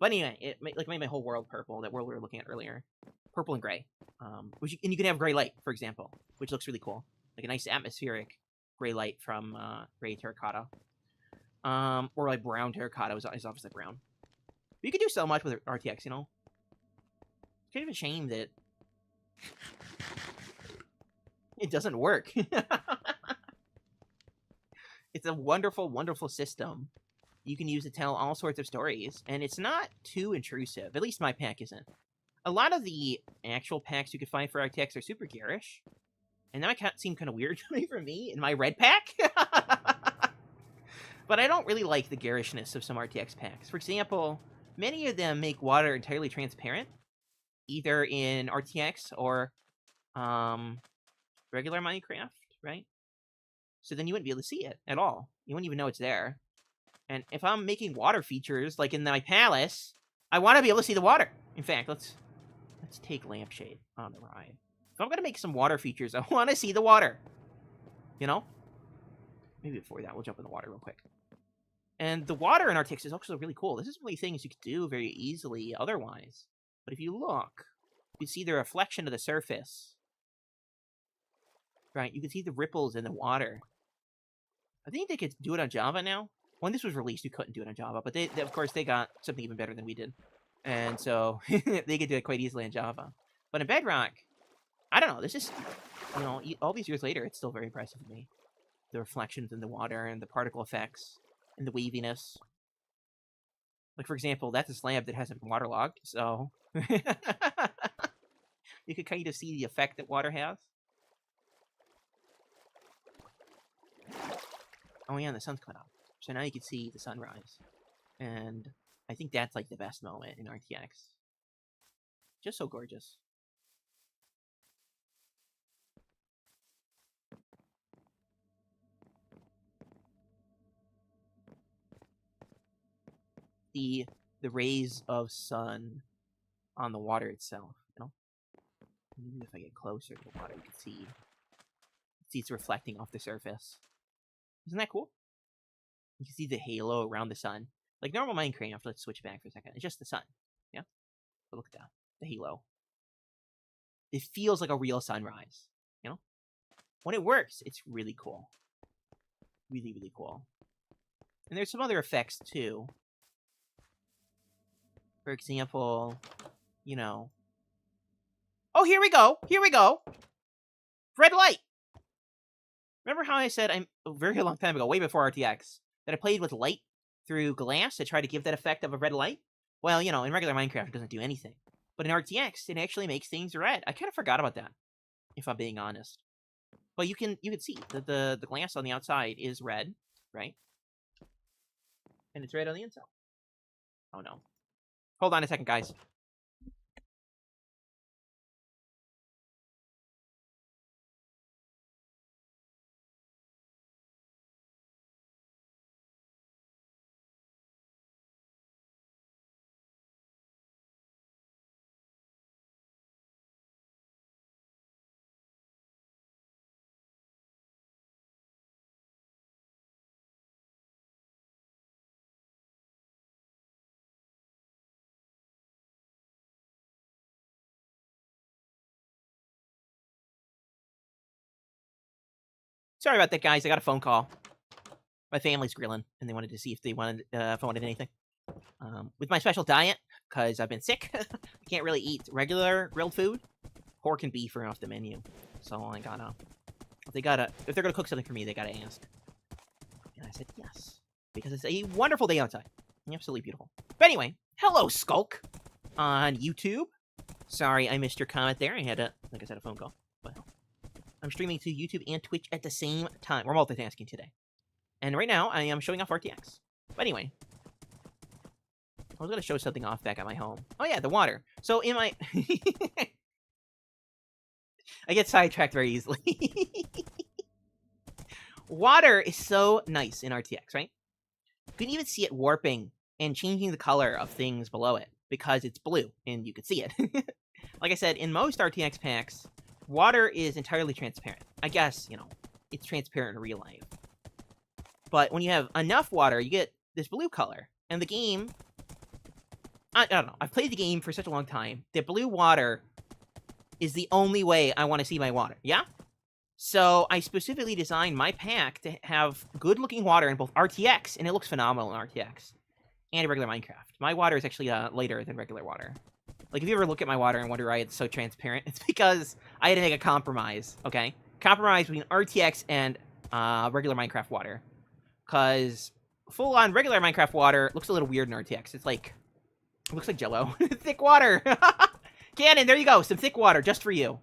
But anyway, it made my whole world purple. That world we were looking at earlier, purple and gray. And you can have gray light, for example, which looks really cool, like a nice atmospheric gray light from gray terracotta, or like brown terracotta is obviously brown. But you can do so much with RTX, you know. It's kind of a shame that it doesn't work. It's a wonderful, wonderful system. You can use to tell all sorts of stories, and it's not too intrusive. At least my pack isn't. A lot of the actual packs you can find for RTX are super garish, and that might seem kind of weird coming from me in my red pack. But I don't really like the garishness of some RTX packs. For example, many of them make water entirely transparent, either in RTX or regular Minecraft, right? So then you wouldn't be able to see it at all. You wouldn't even know it's there. And if I'm making water features, like in my palace, I want to be able to see the water. In fact, let's take Lampshade on the ride. If I'm going to make some water features, I want to see the water. You know? Maybe before that, we'll jump in the water real quick. And the water in RTX is also really cool. This is really things you could do very easily otherwise. But if you look, you see the reflection of the surface. Right? You can see the ripples in the water. I think they could do it on Java now. When this was released, you couldn't do it on Java, but they of course, they got something even better than we did. And so, they could do it quite easily in Java. But in Bedrock, I don't know, this is, you know, all these years later, it's still very impressive to me. The reflections in the water, and the particle effects, and the waviness. Like, for example, that's a slab that hasn't been waterlogged, so... you could kind of see the effect that water has. Oh yeah, the sun's coming up. So now you can see the sunrise. And I think that's like the best moment in RTX. Just so gorgeous. The rays of sun on the water itself, you know? Even if I get closer to the water, you can see it's reflecting off the surface. Isn't that cool? You can see the halo around the sun. Like normal Minecraft, let's switch back for a second. It's just the sun. Yeah? But look at that. The halo. It feels like a real sunrise. You know? When it works, it's really cool. Really, really cool. And there's some other effects, too. For example, you know... Oh, here we go! Here we go! Red light! Remember how I said a very long time ago, way before RTX, that I played with light through glass to try to give that effect of a red light? Well, you know, in regular Minecraft, it doesn't do anything. But in RTX, it actually makes things red. I kind of forgot about that, if I'm being honest. But you can see that the glass on the outside is red, right? And it's red on the inside. Oh, no. Hold on a second, guys. Sorry about that, guys. I got a phone call. My family's grilling, and they wanted to see if I wanted anything. With my special diet, because I've been sick, I can't really eat regular grilled food. Pork and beef are off the menu, so I gotta. If they're gonna cook something for me, they gotta ask. And I said yes, because it's a wonderful day outside, absolutely beautiful. But anyway, hello, Skulk, on YouTube. Sorry, I missed your comment there. I had a phone call. But I'm streaming to YouTube and Twitch at the same time. We're multitasking today. And right now, I am showing off RTX. But anyway, I was going to show something off back at my home. Oh yeah, the water. So in my... I get sidetracked very easily. Water is so nice in RTX, right? You can even see it warping and changing the color of things below it because it's blue and you can see it. Like I said, in most RTX packs, water is entirely transparent. I guess, you know, it's transparent in real life. But when you have enough water, you get this blue color. And the game, I don't know. I've played the game for such a long time. The blue water is the only way I want to see my water. Yeah? So I specifically designed my pack to have good-looking water in both RTX, and it looks phenomenal in RTX, and regular Minecraft. My water is actually lighter than regular water. Like, if you ever look at my water and wonder why it's so transparent, it's because I had to make a compromise, okay? Compromise between RTX and regular Minecraft water. Because full-on regular Minecraft water looks a little weird in RTX. It's like, it looks like Jell-O. Thick water! Cannon, there you go. Some thick water just for you.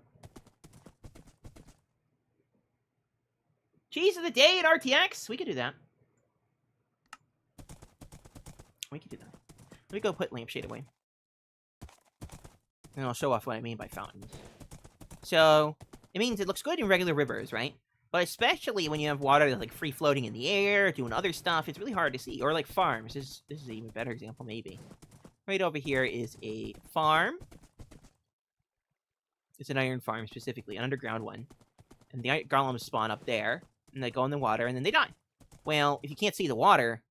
Cheese of the day at RTX? We could do that. We could do that. Let me go put lampshade away. And I'll show off what I mean by fountains. So, it means it looks good in regular rivers, right? But especially when you have water that's like free floating in the air, doing other stuff, it's really hard to see. Or like farms. This is an even better example, maybe. Right over here is a farm. It's an iron farm, specifically, an underground one. And the golems spawn up there, and they go in the water, and then they die. Well, if you can't see the water,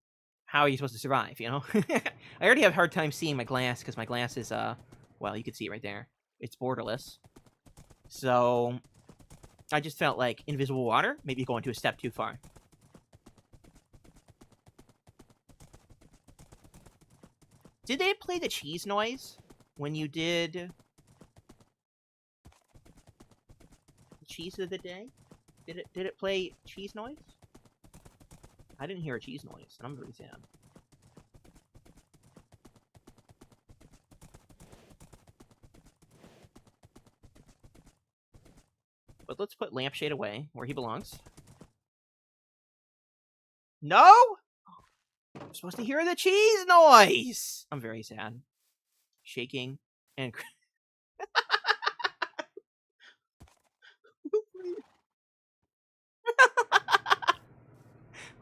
how are you supposed to survive, you know? I already have a hard time seeing my glass, because my glass is, well, you can see it right there. It's borderless. So, I just felt like invisible water, maybe going to a step too far. Did they play the cheese noise when you did the cheese of the day? Did it play cheese noise? I didn't hear a cheese noise, and I'm very sad. But let's put Lampshade away, where he belongs. No? I'm supposed to hear the cheese noise! I'm very sad. Shaking and...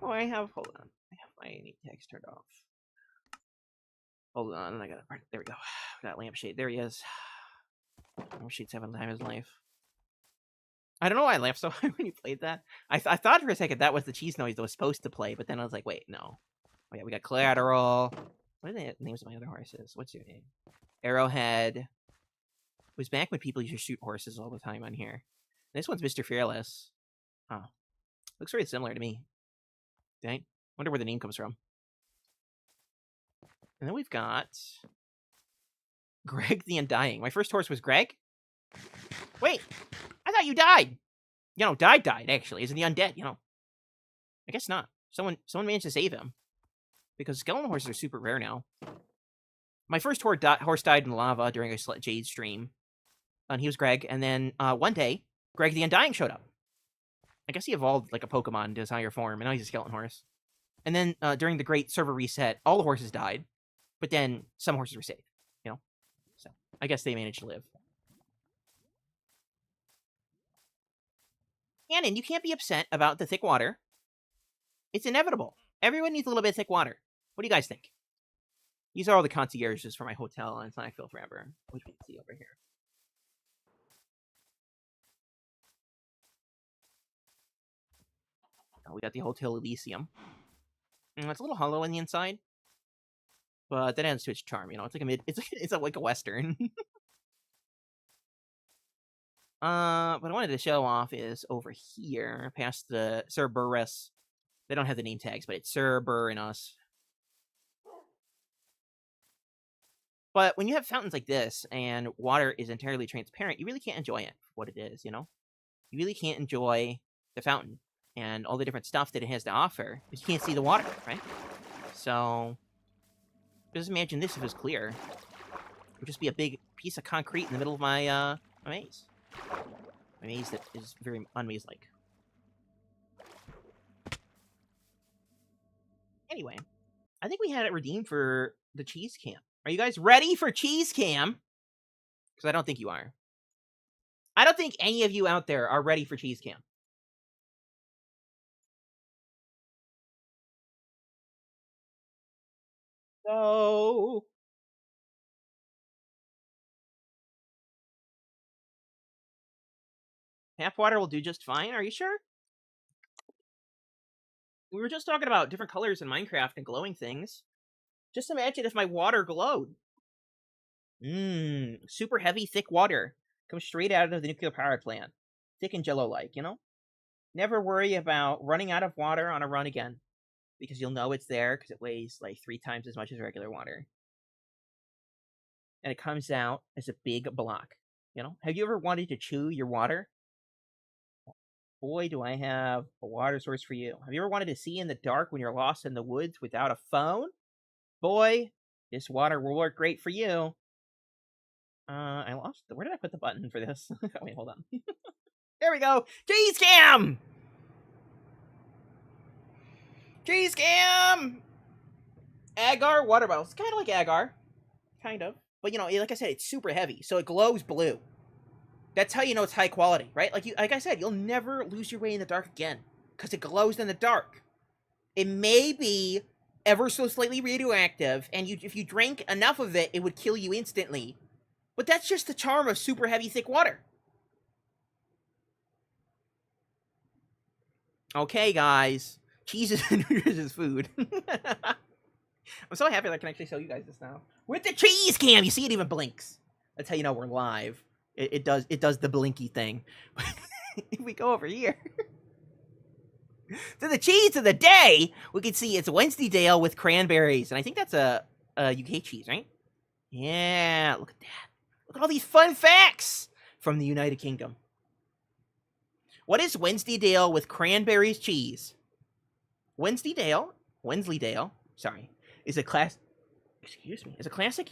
Oh, hold on. I have my neat text turned off. Hold on, I gotta, there we go. Got Lampshade, there he is. Lampshade's having the time of his life. I don't know why I laughed so hard when you played that. I thought for a second that was the cheese noise that was supposed to play, but then I was like, wait, no. Oh yeah, we got Collateral. What are the names of my other horses? What's your name? Arrowhead. It was back when people used to shoot horses all the time on here. This one's Mr. Fearless. Oh. Looks very similar to me. Dang. Wonder where the name comes from. And then we've got Greg the Undying. My first horse was Greg? Wait! I thought you died! You know, died, actually. Isn't he undead, you know? I guess not. Someone managed to save him. Because skeleton horses are super rare now. My first horse died in lava during a Jade stream. And he was Greg. And then one day, Greg the Undying showed up. I guess he evolved like a Pokemon into his higher form, and now he's a skeleton horse. And then during the great server reset, all the horses died. But then some horses were saved, you know? So, I guess they managed to live. Cannon, you can't be upset about the thick water. It's inevitable. Everyone needs a little bit of thick water. What do you guys think? These are all the concierges for my hotel in SlackVille forever, which we can see over here. Oh, we got the Hotel Elysium. It's a little hollow on the inside, but that adds to its charm. You know, it's like like a western. What I wanted to show off is over here, past the Cerberus. They don't have the name tags, but it's Cerberus. But when you have fountains like this, and water is entirely transparent, you really can't enjoy it for what it is, you know? You really can't enjoy the fountain and all the different stuff that it has to offer, because you can't see the water, right? So, just imagine this if it was clear. It would just be a big piece of concrete in the middle of my, my maze. My maze that is very unmaze-like. Anyway, I think we had it redeemed for the cheese cam. Are you guys ready for cheese cam? Because I don't think you are. I don't think any of you out there are ready for cheese cam. So... Tap water will do just fine. Are you sure? We were just talking about different colors in Minecraft and glowing things. Just imagine if my water glowed. Super heavy, thick water. Comes straight out of the nuclear power plant. Thick and jello-like, you know? Never worry about running out of water on a run again. Because you'll know it's there because it weighs like 3 times as much as regular water. And it comes out as a big block. You know? Have you ever wanted to chew your water? Boy, do I have a water source for you. Have you ever wanted to see in the dark when you're lost in the woods without a phone? Boy, this water will work great for you. I lost. Where did I put the button for this? Wait, hold on. There we go. Cheese cam. Cheese cam. Agar water bottles. Kind of like agar, kind of. But you know, like I said, it's super heavy, so it glows blue. That's how you know it's high quality, right? Like I said, you'll never lose your way in the dark again because it glows in the dark. It may be ever so slightly radioactive, and if you drank enough of it, it would kill you instantly. But that's just the charm of super heavy, thick water. Okay, guys. Cheese is nutritious food. I'm so happy that I can actually show you guys this now. With the cheese cam! You see it even blinks. That's how you know we're live. It does the blinky thing. If we go over here to the cheese of the day, we can see it's Wednesdaydale with cranberries. And I think that's a UK cheese, right? Yeah, look at that. Look at all these fun facts from the United Kingdom. What is Wednesdaydale with cranberries cheese? Wensleydale, is a classic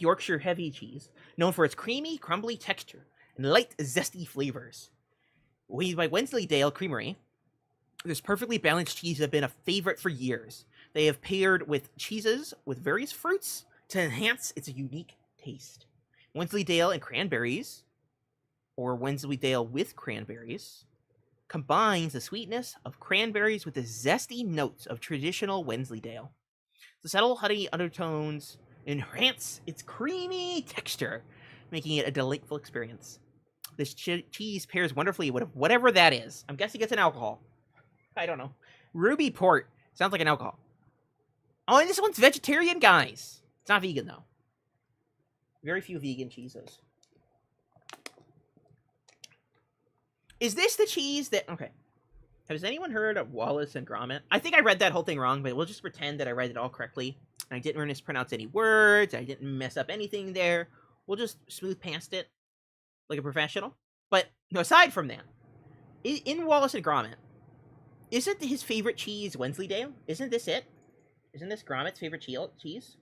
Yorkshire heavy cheese known for its creamy, crumbly texture and light, zesty flavors. Made by Wensleydale Creamery, this perfectly balanced cheese have been a favorite for years. They have paired with cheeses with various fruits to enhance its unique taste. Wensleydale and cranberries, or Wensleydale with cranberries, combines the sweetness of cranberries with the zesty notes of traditional Wensleydale. The subtle honey undertones enhance its creamy texture, making it a delightful experience. This cheese pairs wonderfully with whatever that is. I'm guessing it's an alcohol. I don't know. Ruby Port. Sounds like an alcohol. Oh, and this one's vegetarian, guys. It's not vegan, though. Very few vegan cheeses. Is this the cheese that... Okay. Has anyone heard of Wallace and Gromit? I think I read that whole thing wrong, but we'll just pretend that I read it all correctly. And I didn't mispronounce any words. I didn't mess up anything there. We'll just smooth past it like a professional. But aside from that, in Wallace and Gromit, isn't his favorite cheese Wensleydale? Isn't this it? Isn't this Gromit's favorite cheese?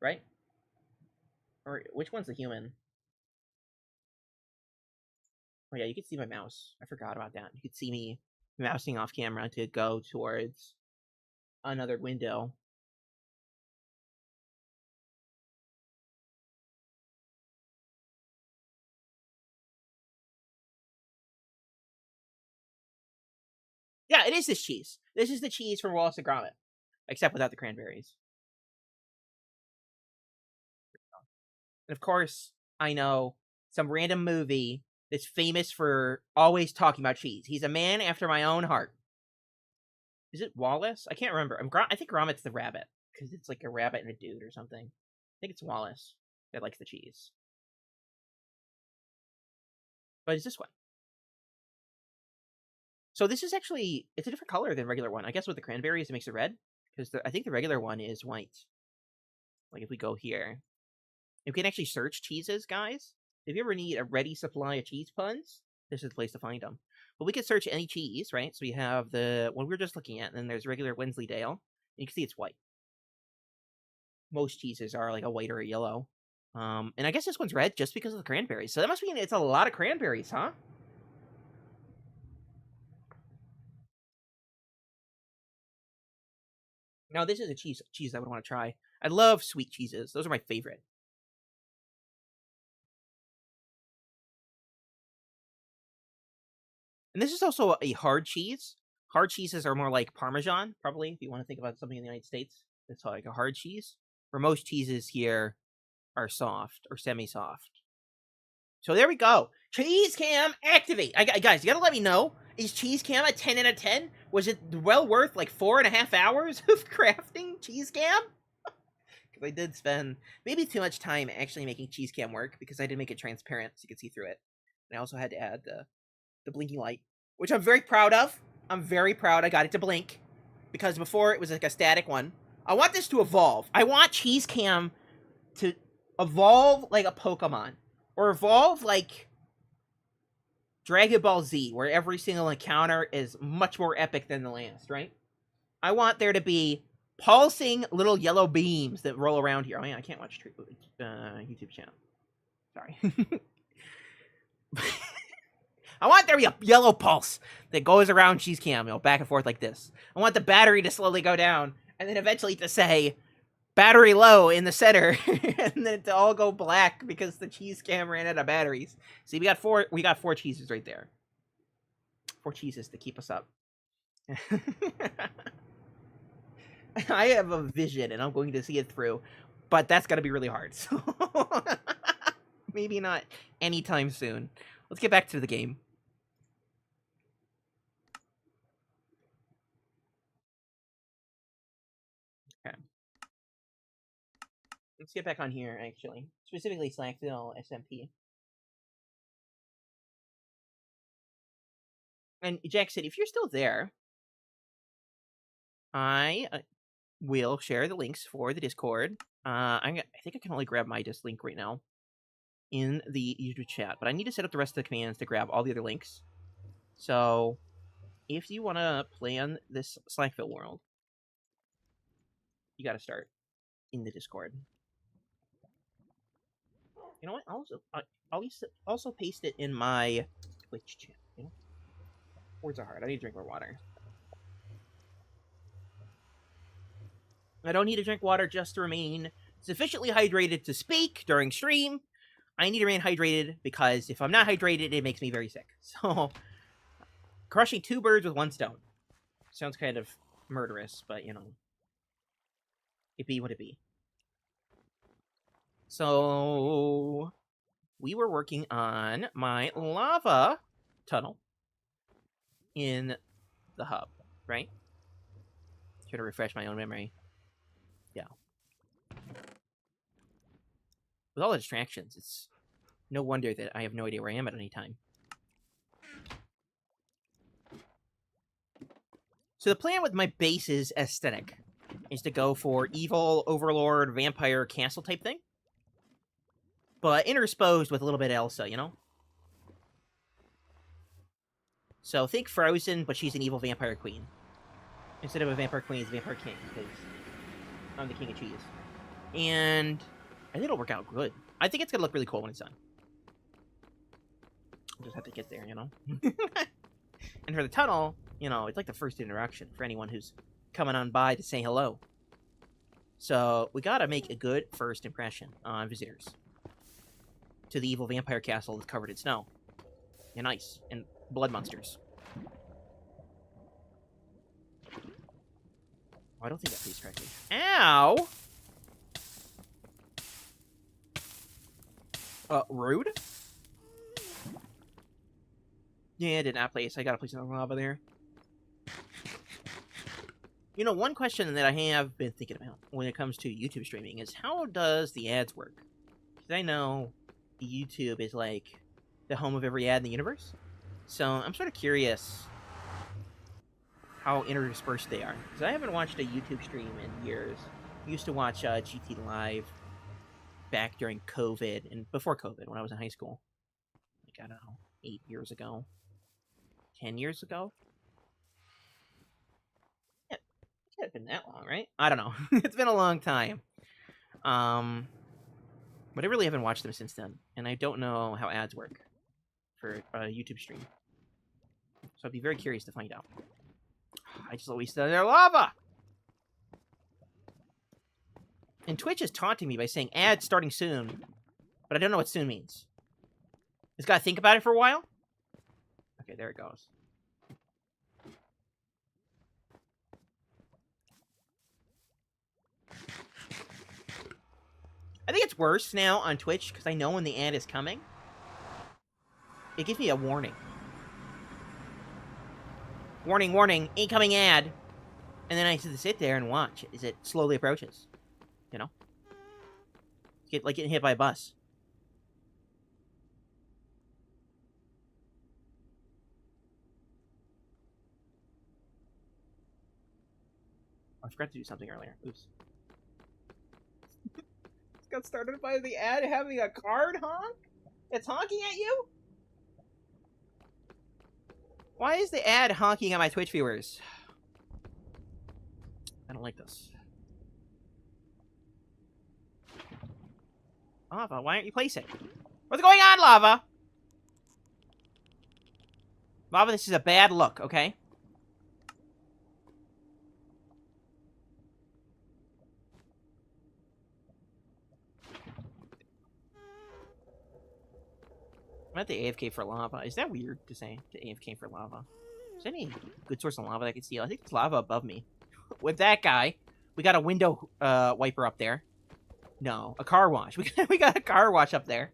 Right? Or which one's the human? Oh yeah, you can see my mouse. I forgot about that. You could see me mousing off camera to go towards another window. Yeah, it is this cheese. This is the cheese from Wallace and Gromit, except without the cranberries. And of course, I know some random movie that's famous for always talking about cheese. He's a man after my own heart. Is it Wallace? I can't remember. I think Gromit's the rabbit, because it's like a rabbit and a dude or something. I think it's Wallace that likes the cheese. But it's this one. So this is actually, it's a different color than regular one. I guess with the cranberries, it makes it red. Because I think the regular one is white. Like if we go here. You can actually search cheeses, guys. If you ever need a ready supply of cheese puns, this is the place to find them. But we can search any cheese, right? So we have the one we were just looking at, and then there's regular Wensleydale. And you can see it's white. Most cheeses are like a white or a yellow. And I guess this one's red just because of the cranberries. So that must mean it's a lot of cranberries, huh? Now this is a cheese I would want to try. I love sweet cheeses. Those are my favorite. And this is also a hard cheese. Hard cheeses are more like Parmesan, probably, if you want to think about something in the United States. It's like a hard cheese. Where most cheeses here are soft or semi-soft. So there we go. Cheese cam activate. Guys, you gotta let me know. Is cheese cam a 10 out of 10? Was it well worth like 4.5 hours of crafting cheese cam? Because I did spend maybe too much time actually making cheese cam work, because I did make it transparent so you could see through it. And I also had to add the blinking light, which I'm very proud of. I'm very proud I got it to blink, because before it was like a static one. I want this to evolve. I want cheese cam to evolve like a Pokemon, or evolve like Dragon Ball Z, where every single encounter is much more epic than the last, right? I want there to be pulsing little yellow beams that roll around here. Oh yeah, I can't watch YouTube channel. Sorry. I want there to be a yellow pulse that goes around cheese cam, back and forth like this. I want the battery to slowly go down, and then eventually to say, battery low in the center, and then to all go black because the cheese cam ran out of batteries. See, we got four cheeses right there. 4 cheeses to keep us up. I have a vision, and I'm going to see it through, but that's gotta be really hard. So maybe not anytime soon. Let's get back to the game. Okay. Let's get back on here, actually. Specifically, SlackVille SMP. And Jackson, if you're still there, I will share the links for the Discord. I think I can only grab my Disc link right now in the YouTube chat, but I need to set up the rest of the commands to grab all the other links. So, if you want to play on this SlackVille world, you got to start in the Discord. You know what? I'll also paste it in my Twitch chat. You know? Words are hard. I need to drink more water. I don't need to drink water just to remain sufficiently hydrated to speak during stream. I need to remain hydrated because if I'm not hydrated, it makes me very sick. So, crushing 2 birds with 1 stone. Sounds kind of murderous, but, it be what it be. So, we were working on my lava tunnel in the hub, right? Try to refresh my own memory. Yeah. With all the distractions, it's no wonder that I have no idea where I am at any time. So the plan with my base's aesthetic is to go for evil, overlord, vampire, castle type thing. But intersposed with a little bit of Elsa, So think Frozen, but she's an evil vampire queen. Instead of a vampire queen, it's a vampire king, because I'm the king of cheese. And I think it'll work out good. I think it's going to look really cool when it's done. I'll just have to get there, And for the tunnel, it's like the first interaction for anyone who's coming on by to say hello. So we got to make a good first impression on visitors to the evil vampire castle that's covered in snow and ice and blood monsters. Oh, I don't think that plays correctly. Ow! Rude? Yeah, I did not place. I gotta place another lava there. One question that I have been thinking about when it comes to YouTube streaming is how does the ads work? Because I know YouTube is like the home of every ad in the universe. So I'm sort of curious how interspersed they are. Because I haven't watched a YouTube stream in years. I used to watch GT Live back during COVID and before COVID when I was in high school. Like, I don't know, 8 years ago. 10 years ago? Yeah, it can't have been that long, right? I don't know. It's been a long time. But I really haven't watched them since then. And I don't know how ads work for a YouTube stream. So I'd be very curious to find out. I just always said they're lava! And Twitch is taunting me by saying ads starting soon. But I don't know what soon means. Just gotta think about it for a while? Okay, there it goes. I think it's worse now on Twitch because I know when the ad is coming. it gives me a warning. Warning, warning, incoming ad. And then I sit there and watch as it slowly approaches. You know? Like getting hit by a bus. I forgot to do something earlier. Oops. Got started by the ad having a card honk? It's honking at you? Why is the ad honking at my Twitch viewers? I don't like this. Lava, why aren't you placing? What's going on, Lava? Lava, this is a bad look, okay? I'm at the AFK for lava. Is that weird to say? The AFK for lava. Is there any good source of lava that I can steal? I think it's lava above me. With that guy, we got a window wiper up there. No, a car wash. We got a car wash up there.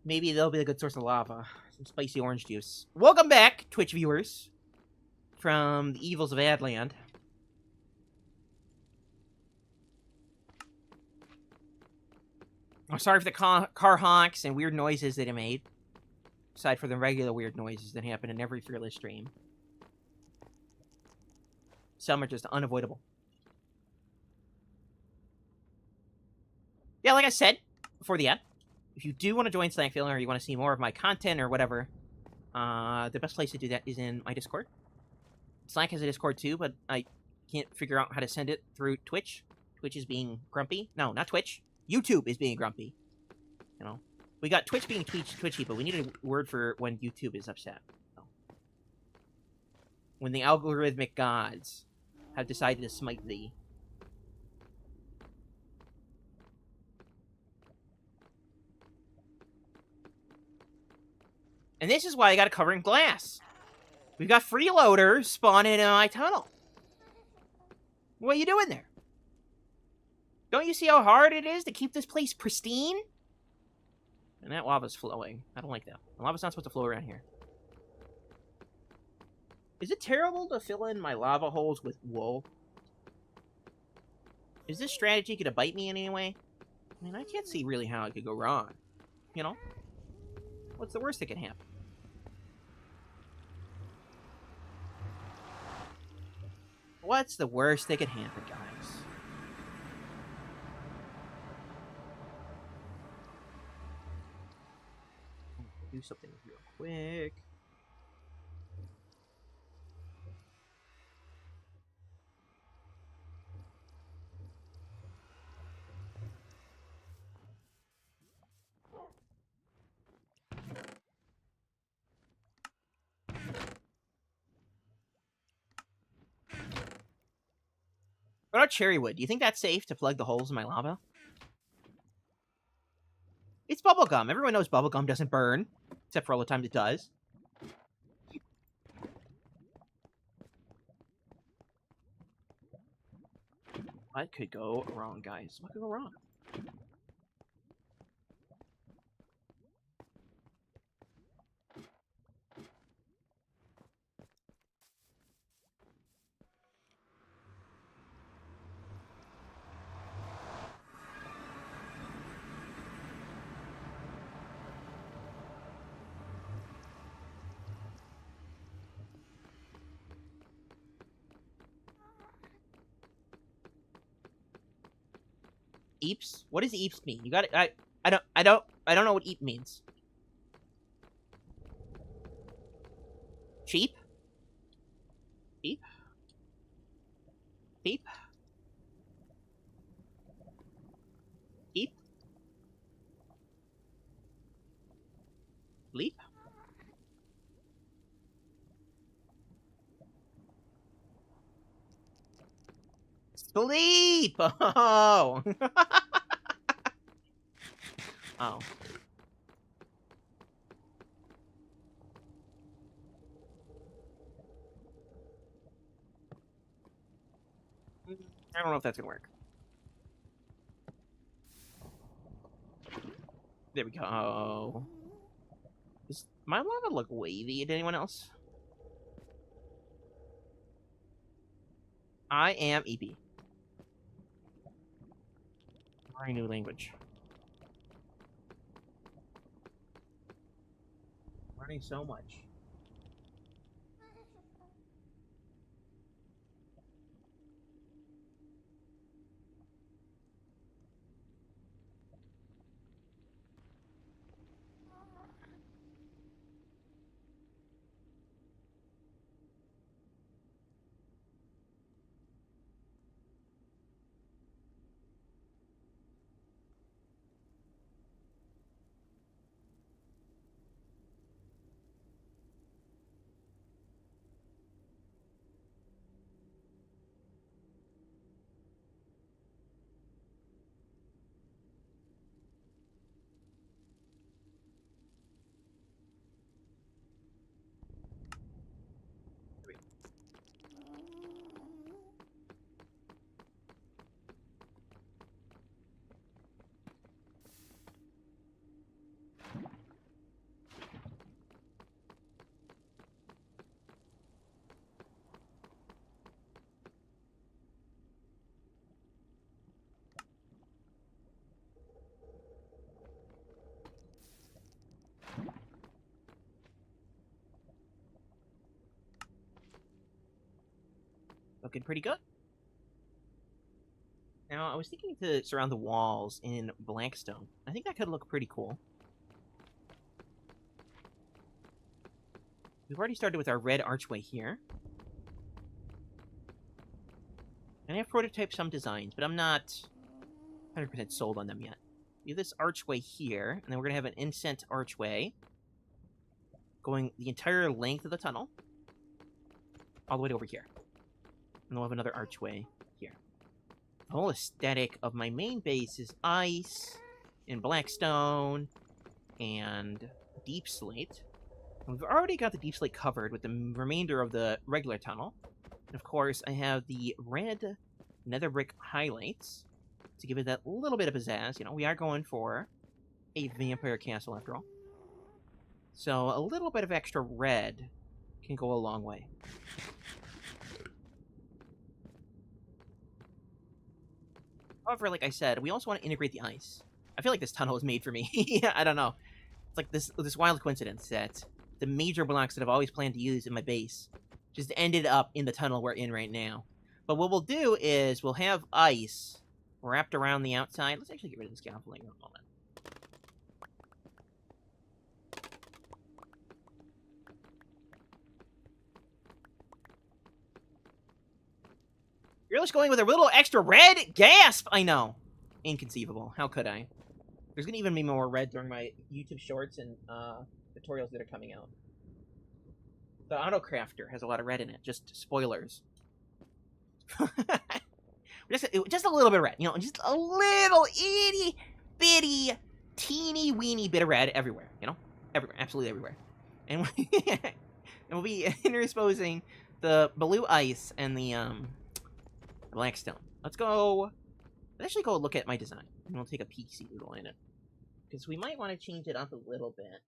Maybe they'll be a good source of lava. Some spicy orange juice. Welcome back, Twitch viewers, from the evils of Adland. I'm sorry for the car honks and weird noises that it made. Aside from the regular weird noises that happen in every Fearless stream. Some are just unavoidable. Yeah, like I said before the ad, if you do want to join SlackVille or you want to see more of my content or whatever, the best place to do that is in my Discord. Slack has a Discord too, but I can't figure out how to send it through Twitch. Twitch is being grumpy. No, not Twitch. YouTube is being grumpy. You know, we got Twitch being twitchy, but we need a word for when YouTube is upset. So, when the algorithmic gods have decided to smite thee. And this is why I got to cover in glass. We've got freeloaders spawning in my tunnel. What are you doing there? Don't you see how hard it is to keep this place pristine? And that lava's flowing. I don't like that. The lava's not supposed to flow around here. Is it terrible to fill in my lava holes with wool? Is this strategy going to bite me in any way? I mean, I can't see really how it could go wrong. You know? What's the worst that can happen? What's the worst that could happen, guys? Do something real quick. What about cherry wood? Do you think that's safe to plug the holes in my lava? It's bubblegum. Everyone knows bubblegum doesn't burn. Except for all the times it does. What could go wrong, guys? What could go wrong? Eeps? What does eeps mean? You got it. I don't know what eep means. Cheap? Beep? Beep? Beep? Bleep? Sleep! Oh! Oh. I don't know if that's gonna work. There we go. My lava look wavy to anyone else? I am EP. Learning new language. Learning so much. Looking pretty good. Now, I was thinking to surround the walls in blackstone. I think that could look pretty cool. We've already started with our red archway here. And I have prototyped some designs, but I'm not 100% sold on them yet. We have this archway here, and then we're going to have an inset archway going the entire length of the tunnel, all the way to over here. And we'll have another archway here. The whole aesthetic of my main base is ice, and blackstone, and deep slate. And we've already got the deep slate covered with the remainder of the regular tunnel. And of course, I have the red nether brick highlights to give it that little bit of pizzazz. You know, we are going for a vampire castle after all. So a little bit of extra red can go a long way. However, like I said, we also want to integrate the ice. I feel like this tunnel is made for me. I don't know. It's like this wild coincidence that the major blocks that I've always planned to use in my base just ended up in the tunnel we're in right now. But what we'll do is we'll have ice wrapped around the outside. Let's actually get rid of the scaffolding for a moment. You're just going with a little extra red? Gasp! I know. Inconceivable. How could I? There's gonna even be more red during my YouTube shorts and tutorials that are coming out. The AutoCrafter has a lot of red in it. Just spoilers. just a little bit of red. You know, just a little itty bitty teeny weeny bit of red everywhere. You know? Everywhere. Absolutely everywhere. And we'll be intersposing the blue ice and the blackstone. Let's actually go look at my design. And we'll take a peek, see what's in it. Because we might want to change it up a little bit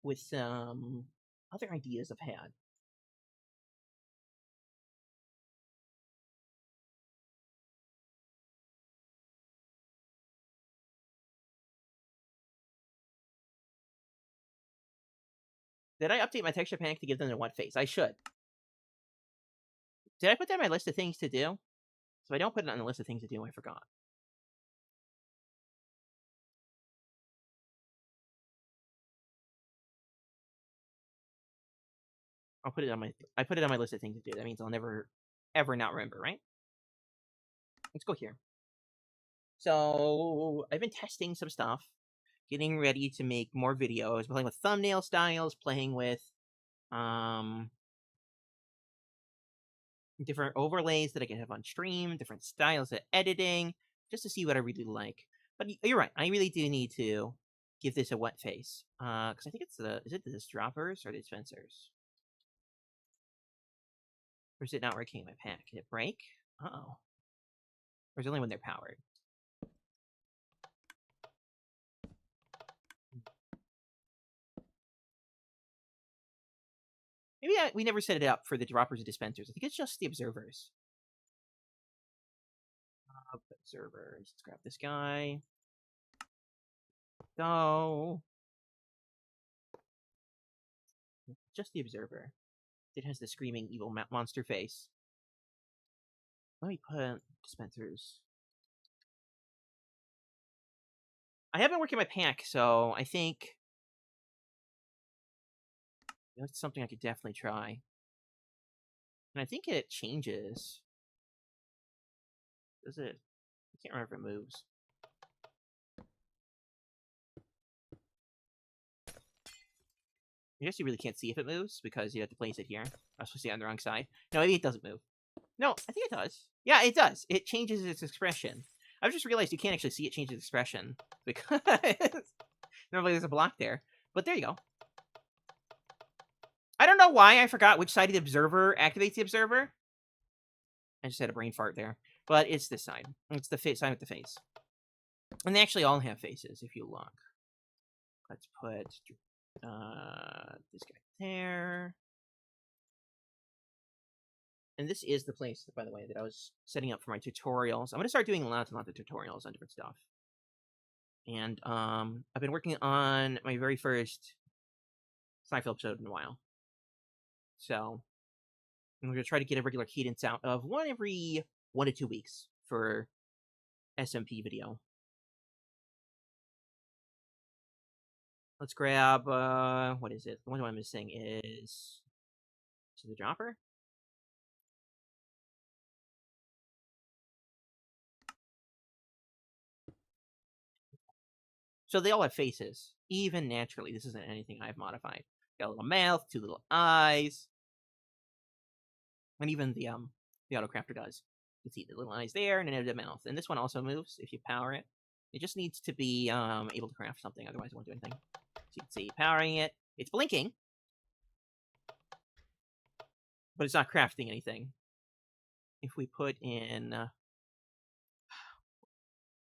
with some other ideas I've had. Did I update my texture pack to give them a what face? I should. Did I put that on my list of things to do? So if I don't put it on the list of things to do, I forgot. I put it on my list of things to do. That means I'll never, ever not remember, right? Let's go here. So I've been testing some stuff, getting ready to make more videos, playing with thumbnail styles, playing with different overlays that I can have on stream, different styles of editing, just to see what I really like. But you're right, I really do need to give this a wet face. Because I think it's is it the droppers or the dispensers? Or is it not working in my pack? Did it break? Uh-oh. Or is it only when they're powered? maybe we never set it up for the droppers and dispensers. I think it's just the observers. Observers. Let's grab this guy. Go. Just the observer. It has the screaming evil monster face. Let me put dispensers. I have been working my pack, so I think that's something I could definitely try. And I think it changes. Does it? I can't remember if it moves. I guess you really can't see if it moves because you have to place it here. I was supposed to see it on the wrong side. No, maybe it doesn't move. No, I think it does. Yeah, it does. It changes its expression. I've just realized you can't actually see it change its expression because normally there's a block there. But there you go. I don't know why I forgot which side of the observer activates the observer. I just had a brain fart there. But it's this side. It's the side with the face. And they actually all have faces if you look. Let's put this guy there. And this is the place, by the way, that I was setting up for my tutorials. I'm going to start doing lots and lots of tutorials on different stuff. And I've been working on my very first SlackVille episode in a while. So I'm going to try to get a regular cadence out of one every 1 to 2 weeks for SMP video. Let's grab, what is it? The one I'm missing is the dropper? So they all have faces, even naturally. This isn't anything I've modified. Got a little mouth, 2 little eyes. And even the AutoCrafter does. You can see the little eyes there and then the mouth. And this one also moves if you power it. It just needs to be able to craft something, otherwise it won't do anything. So you can see powering it. It's blinking. But it's not crafting anything. If we put in...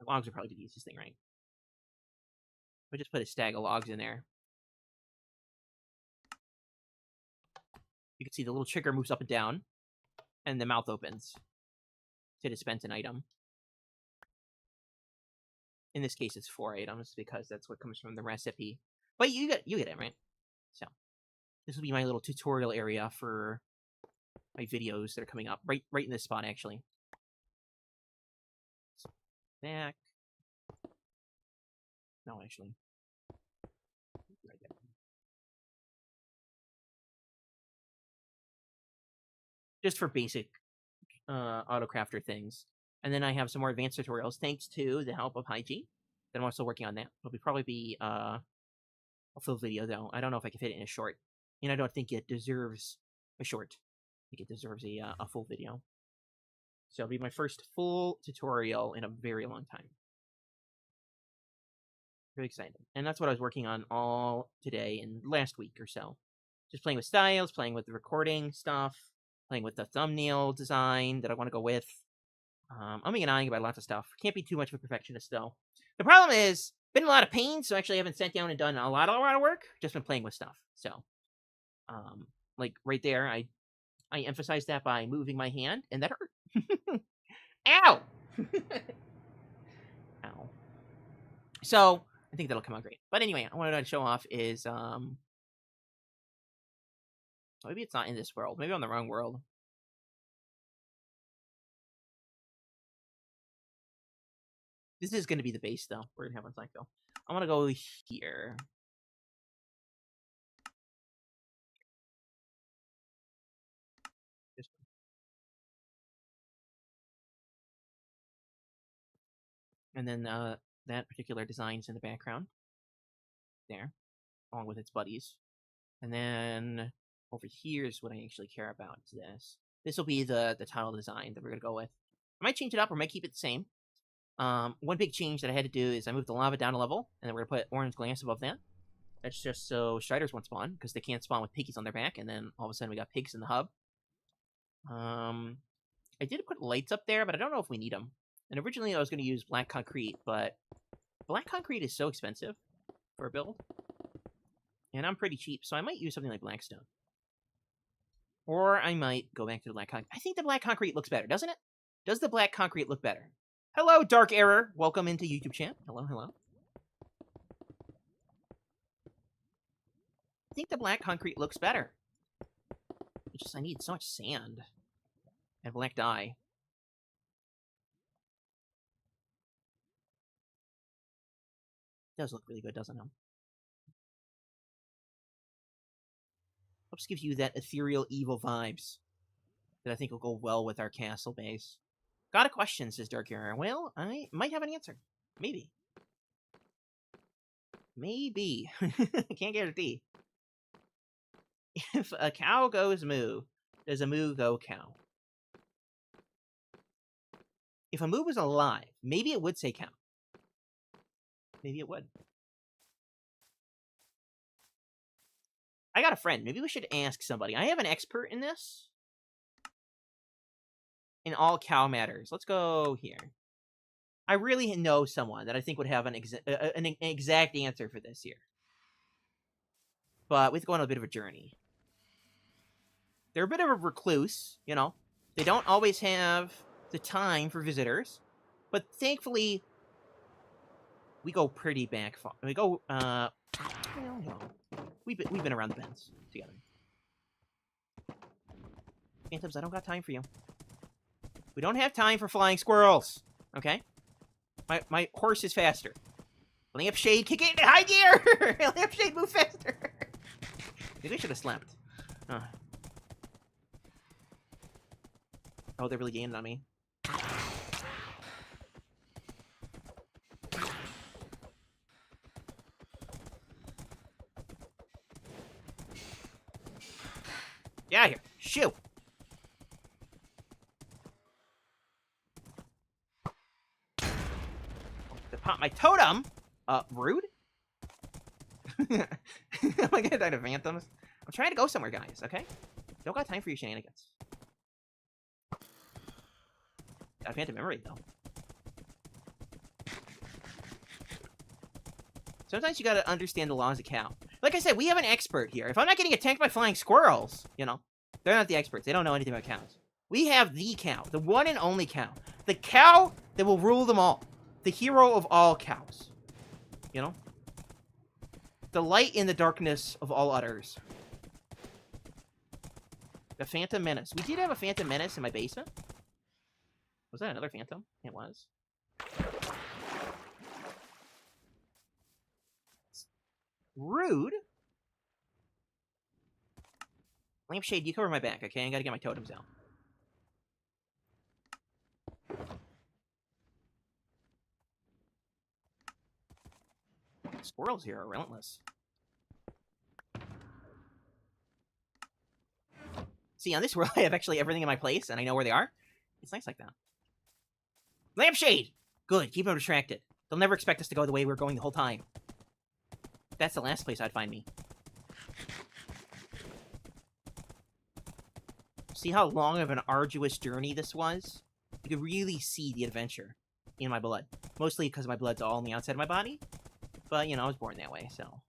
logs would probably be the easiest thing, right? We just put a stack of logs in there. You can see the little trigger moves up and down. And the mouth opens to dispense an item. In this case, it's 4 items because that's what comes from the recipe. But you get it, right? So this will be my little tutorial area for my videos that are coming up. Right in this spot, actually. Back. No, actually. Right there. Just for basic AutoCrafter things. And then I have some more advanced tutorials thanks to the help of Hygiene. Then I'm also working on that. It'll probably be a full video, though. I don't know if I can fit it in a short. And I don't think it deserves a short. I think it deserves a full video. So it'll be my first full tutorial in a very long time. Really excited. And that's what I was working on all today and last week or so. Just playing with styles, playing with the recording stuff, playing with the thumbnail design that I want to go with. I'm and eyeing about lots of stuff. Can't be too much of a perfectionist, though. The problem is, been a lot of pain, so actually I haven't sat down and done a lot of work. Just been playing with stuff. So, like right there, I emphasized that by moving my hand, and that hurt. Ow! Ow. So, I think that'll come out great. But anyway, I wanted to show off is, maybe it's not in this world. Maybe I'm on the wrong world. This is going to be the base, though. We're going to have on SlackVille. I'm going to go here. And then that particular design's in the background. There. Along with its buddies. And then over here is what I actually care about. Is this. This will be the title design that we're going to go with. I might change it up or might keep it the same. One big change that I had to do is I moved the lava down a level, and then we're going to put orange glass above that. That's just so Striders won't spawn, because they can't spawn with piggies on their back, and then all of a sudden we got pigs in the hub. I did put lights up there, but I don't know if we need them. And originally I was going to use black concrete, but black concrete is so expensive for a build. And I'm pretty cheap, so I might use something like blackstone. Or I might go back to the black concrete. I think the black concrete looks better, doesn't it? Does the black concrete look better? Hello, Dark Error. Welcome into YouTube chat. Hello, hello. I think the black concrete looks better. It's just I need so much sand and black dye. It does look really good, doesn't it? Helps give you that ethereal evil vibes that I think will go well with our castle base. Got a question, says Dark Error. Well, I might have an answer. Maybe. Maybe. Can't guarantee. If a cow goes moo, does a moo go cow? If a moo was alive, maybe it would say cow. Maybe it would. I got a friend. Maybe we should ask somebody. I have an expert in this. In all cow matters. Let's go here. I really know someone that I think would have an exact answer for this here. But we have to go on a bit of a journey. They're a bit of a recluse, you know. They don't always have the time for visitors. But thankfully, we go pretty back far. We go, we've been around the bends together. Phantoms, I don't got time for you. We don't have time for flying squirrels, okay? My horse is faster. Lampshade, kick it into high gear! Lampshade, move faster! Maybe I should have slept. Oh, they're really gaining on me. Get out of here. Shoot! To pop my totem? Rude? Am I gonna die to phantoms? I'm trying to go somewhere, guys, okay? Don't got time for your shenanigans. Got a phantom memory, though. Sometimes you gotta understand the laws of cow. Like I said, we have an expert here. If I'm not getting attacked by flying squirrels, you know, they're not the experts. They don't know anything about cows. We have the cow, the one and only cow. The cow that will rule them all. The hero of all cows. You know? The light in the darkness of all others. The Phantom Menace. We did have a Phantom Menace in my basement. Was that another Phantom? It was. Rude. Lampshade, you cover my back, okay? I gotta get my totems out. Squirrels here are relentless. See, on this world, I have actually everything in my place, and I know where they are. It's nice like that. Lampshade! Good, keep them distracted. They'll never expect us to go the way we're going the whole time. That's the last place I'd find me. See how long of an arduous journey this was? You could really see the adventure in my blood. Mostly because my blood's all on the outside of my body. But, you know, I was born that way, so...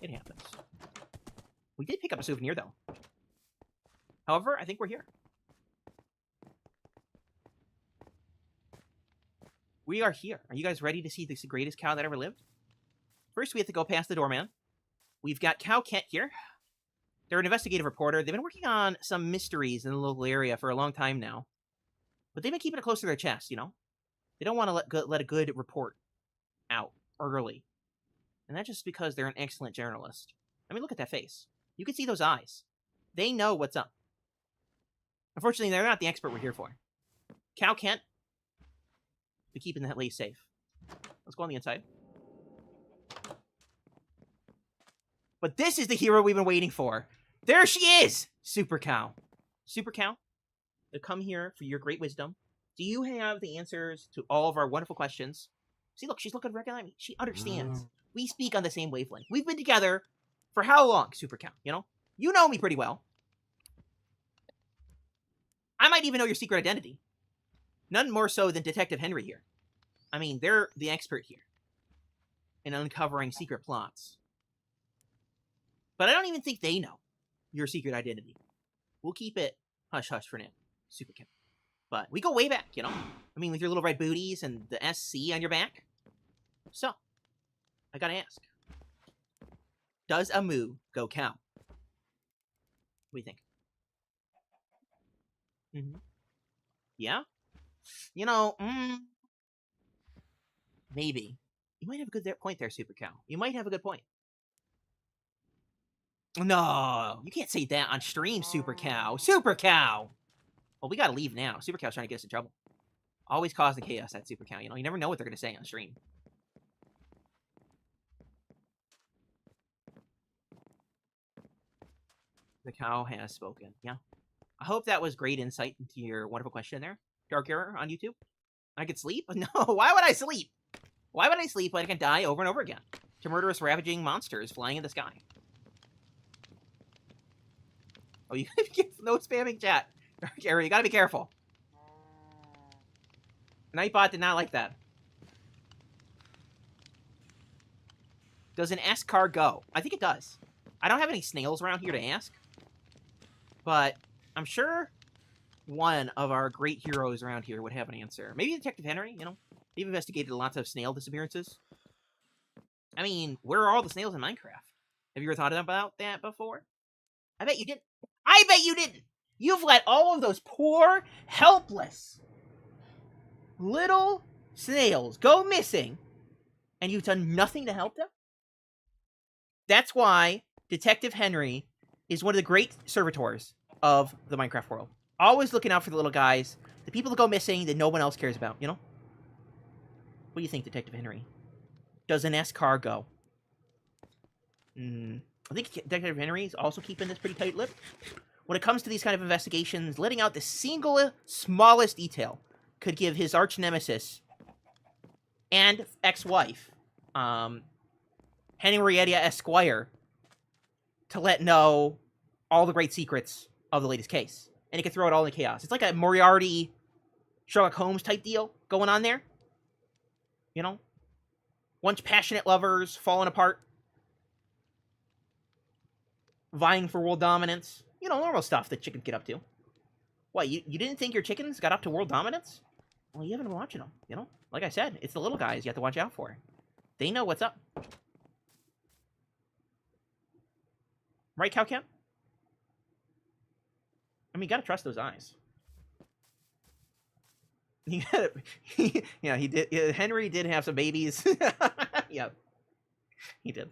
It happens. We did pick up a souvenir, though. However, I think we're here. We are here. Are you guys ready to see the greatest cow that ever lived? First, we have to go past the doorman. We've got Cow Kent here. They're an investigative reporter. They've been working on some mysteries in the local area for a long time now. But they've been keeping it close to their chest, you know? They don't want to let a good report out early. And that's just because they're an excellent journalist. I mean, look at that face. You can see those eyes. They know what's up. Unfortunately, they're not the expert we're here for. Cow Kent, be keeping that lady safe. Let's go on the inside. But this is the hero we've been waiting for. There she is! Super Cow. Super Cow, to come here for your great wisdom. Do you have the answers to all of our wonderful questions? See, look, she's looking right at me. She understands. We speak on the same wavelength. We've been together for how long, Super Cow, you know? You know me pretty well. I might even know your secret identity. None more so than Detective Henry here. I mean, they're the expert here in uncovering secret plots. But I don't even think they know your secret identity. We'll keep it hush-hush for now. Super Cow. But we go way back, you know? I mean, with your little red booties and the SC on your back. So, I gotta ask. Does a moo go cow? What do you think? Yeah? You know, maybe. You might have a good point there, Super Cow. You might have a good point. No, you can't say that on stream, Super Cow. Super Cow! Well, we gotta leave now. Super Cow's trying to get us in trouble. Always causing chaos, that Super Cow. You know, you never know what they're gonna say on stream. The cow has spoken. Yeah. I hope that was great insight into your wonderful question there, Dark Error on YouTube. I could sleep? No, why would I sleep? Why would I sleep when I can die over and over again to murderous, ravaging monsters flying in the sky? Oh, you gotta be careful. No spamming chat. Dark Error, you gotta be careful. Nightbot did not like that. Does an S car go? I think it does. I don't have any snails around here to ask. But I'm sure one of our great heroes around here would have an answer. Maybe Detective Henry, you know? They've investigated lots of snail disappearances. I mean, where are all the snails in Minecraft? Have you ever thought about that before? I bet you didn't. I bet you didn't! You've let all of those poor, helpless, little snails go missing, and you've done nothing to help them? That's why Detective Henry is one of the great servitors of the Minecraft world. Always looking out for the little guys, the people that go missing that no one else cares about, you know? What do you think, Detective Henry? Does an S car go? I think Detective Henry is also keeping this pretty tight-lipped. When it comes to these kind of investigations, letting out the single smallest detail could give his arch nemesis and ex-wife, Henrietta Esquire, to let know all the great secrets of the latest case. And he can throw it all in chaos. It's like a Moriarty, Sherlock Holmes type deal going on there. You know? Once passionate lovers falling apart. Vying for world dominance. You know, normal stuff that chickens get up to. What, you didn't think your chickens got up to world dominance? Well, you haven't been watching them, you know? Like I said, it's the little guys you have to watch out for. They know what's up. Right, Cowcat? I mean, you gotta trust those eyes. You gotta, yeah, he did. Henry did have some babies. Yeah, he did.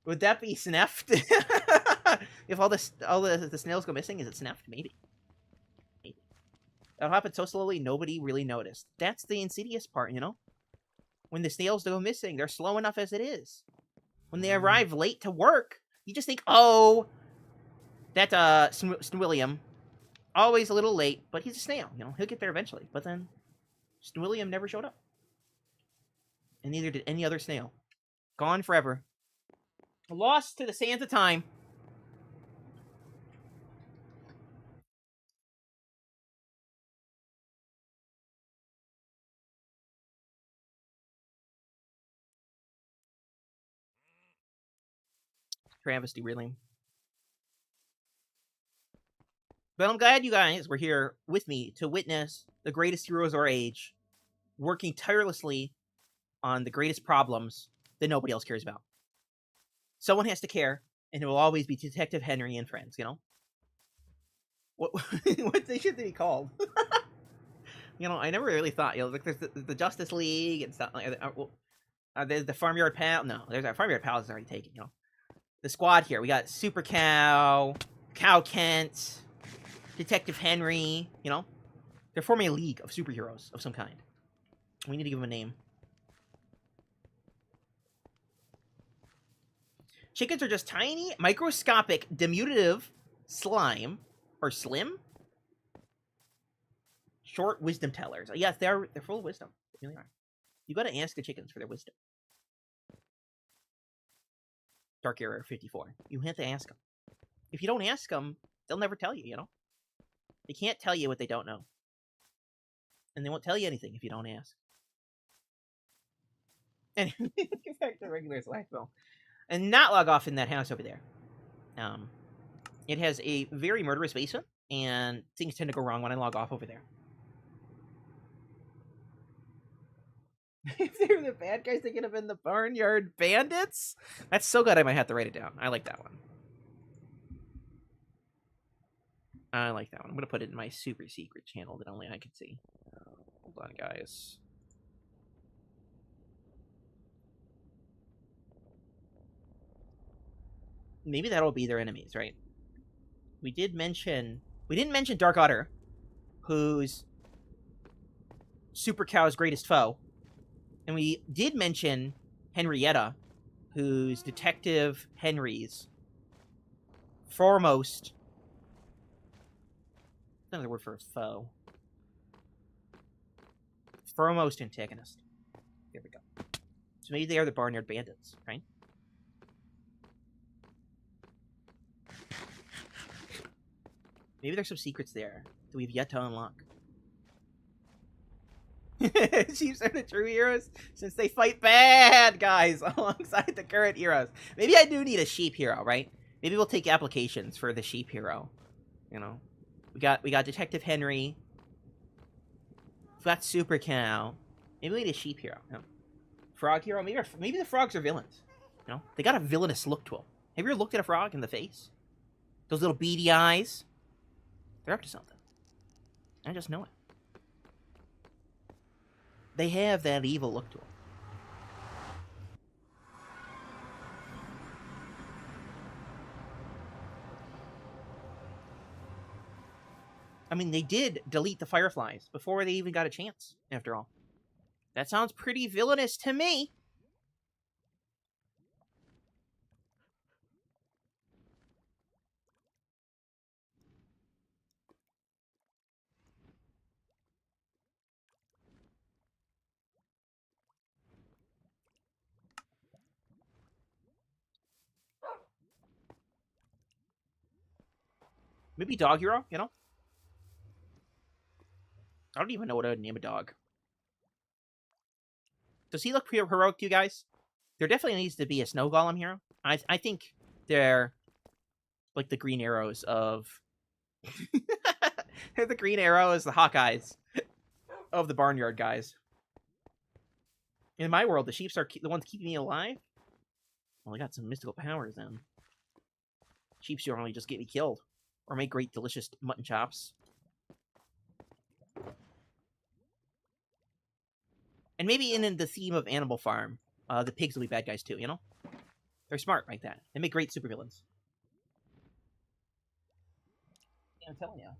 Would that be snuffed? If all the snails go missing, is it snuffed? Maybe. Maybe. That'll happen so slowly, nobody really noticed. That's the insidious part, you know? When the snails go missing, they're slow enough as it is. When they arrive late to work, you just think, oh, that's Snwilliam. Always a little late, but he's a snail, you know? He'll get there eventually. But then, Snwilliam never showed up. And neither did any other snail. Gone forever. Lost to the sands of time. Travesty, really. But I'm glad you guys were here with me to witness the greatest heroes of our age working tirelessly on the greatest problems that nobody else cares about. Someone has to care, and it will always be Detective Henry and friends, you know? What should they be called? You know, I never really thought, you know, like there's the Justice League and stuff like that. There's the Farmyard Pal. No, there's our Farmyard Pal is already taken, you know. The squad here, we got Super Cow, Cow Kent, Detective Henry, you know? They're forming a league of superheroes of some kind. We need to give them a name. Chickens are just tiny, microscopic, diminutive slime, or slim? Short wisdom tellers. Yes, they're full of wisdom. They really are. You gotta ask the chickens for their wisdom. Dark Error 54. You have to ask them. If you don't ask them, they'll never tell you, you know? They can't tell you what they don't know. And they won't tell you anything if you don't ask. And get back to regular SlackVille. And not log off in that house over there. It has a very murderous basement, and things tend to go wrong when I log off over there. If they're the bad guys, they could have been the Barnyard Bandits? That's so good, I might have to write it down. I like that one. I like that one. I'm going to put it in my super secret channel that only I can see. Hold on, guys. Maybe that'll be their enemies, right? We didn't mention Dark Otter, who's Super Cow's greatest foe. And we did mention Henrietta, who's Detective Henry's foremost... Another word for a foe. Foremost antagonist. There we go. So maybe they are the Barnyard Bandits, right? Maybe there's some secrets there that we've yet to unlock. Chiefs are the true heroes since they fight bad guys alongside the current heroes. Maybe I do need a sheep hero, right? Maybe we'll take applications for the sheep hero. You know, we got Detective Henry. We got Super Cow. Maybe we need a sheep hero. No. Frog hero. Maybe the frogs are villains. You know, they got a villainous look to them. Have you ever looked at a frog in the face? Those little beady eyes. They're up to something. I just know it. They have that evil look to them. I mean, they did delete the Fireflies before they even got a chance, after all. That sounds pretty villainous to me. Maybe dog hero, you know? I don't even know what I would name a dog. Does he look pretty heroic to you guys? There definitely needs to be a snow golem hero. I think they're like the green arrows of... They're the green arrows, the Hawkeyes of the Barnyard guys. In my world, the sheeps are the ones keeping me alive. Well, I got some mystical powers then. Sheeps normally just get me killed. Or make great, delicious mutton chops. And maybe in the theme of Animal Farm, the pigs will be bad guys too, you know? They're smart like that. They make great supervillains. Yeah, I'm telling you.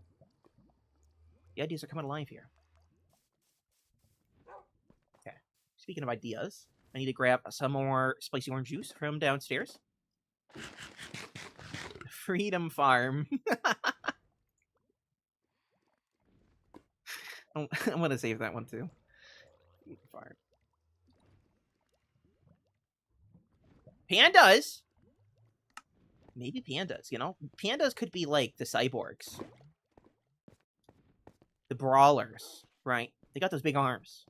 The ideas are coming alive here. Okay. Speaking of ideas, I need to grab some more spicy orange juice from downstairs. Freedom Farm. I'm going to save that one too. Freedom Farm. Pandas? Maybe pandas, you know? Pandas could be like the cyborgs. The brawlers, right? They got those big arms.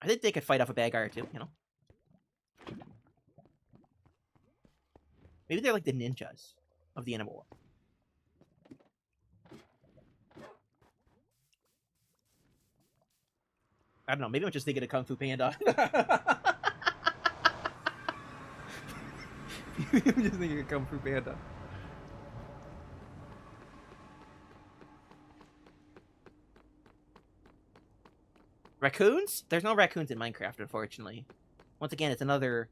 I think they could fight off a bad guy or two, you know? Maybe they're like the ninjas of the animal world. I don't know. Maybe I'm just thinking of Kung Fu Panda. I'm just thinking of Kung Fu Panda. Raccoons? There's no raccoons in Minecraft, unfortunately. Once again, it's another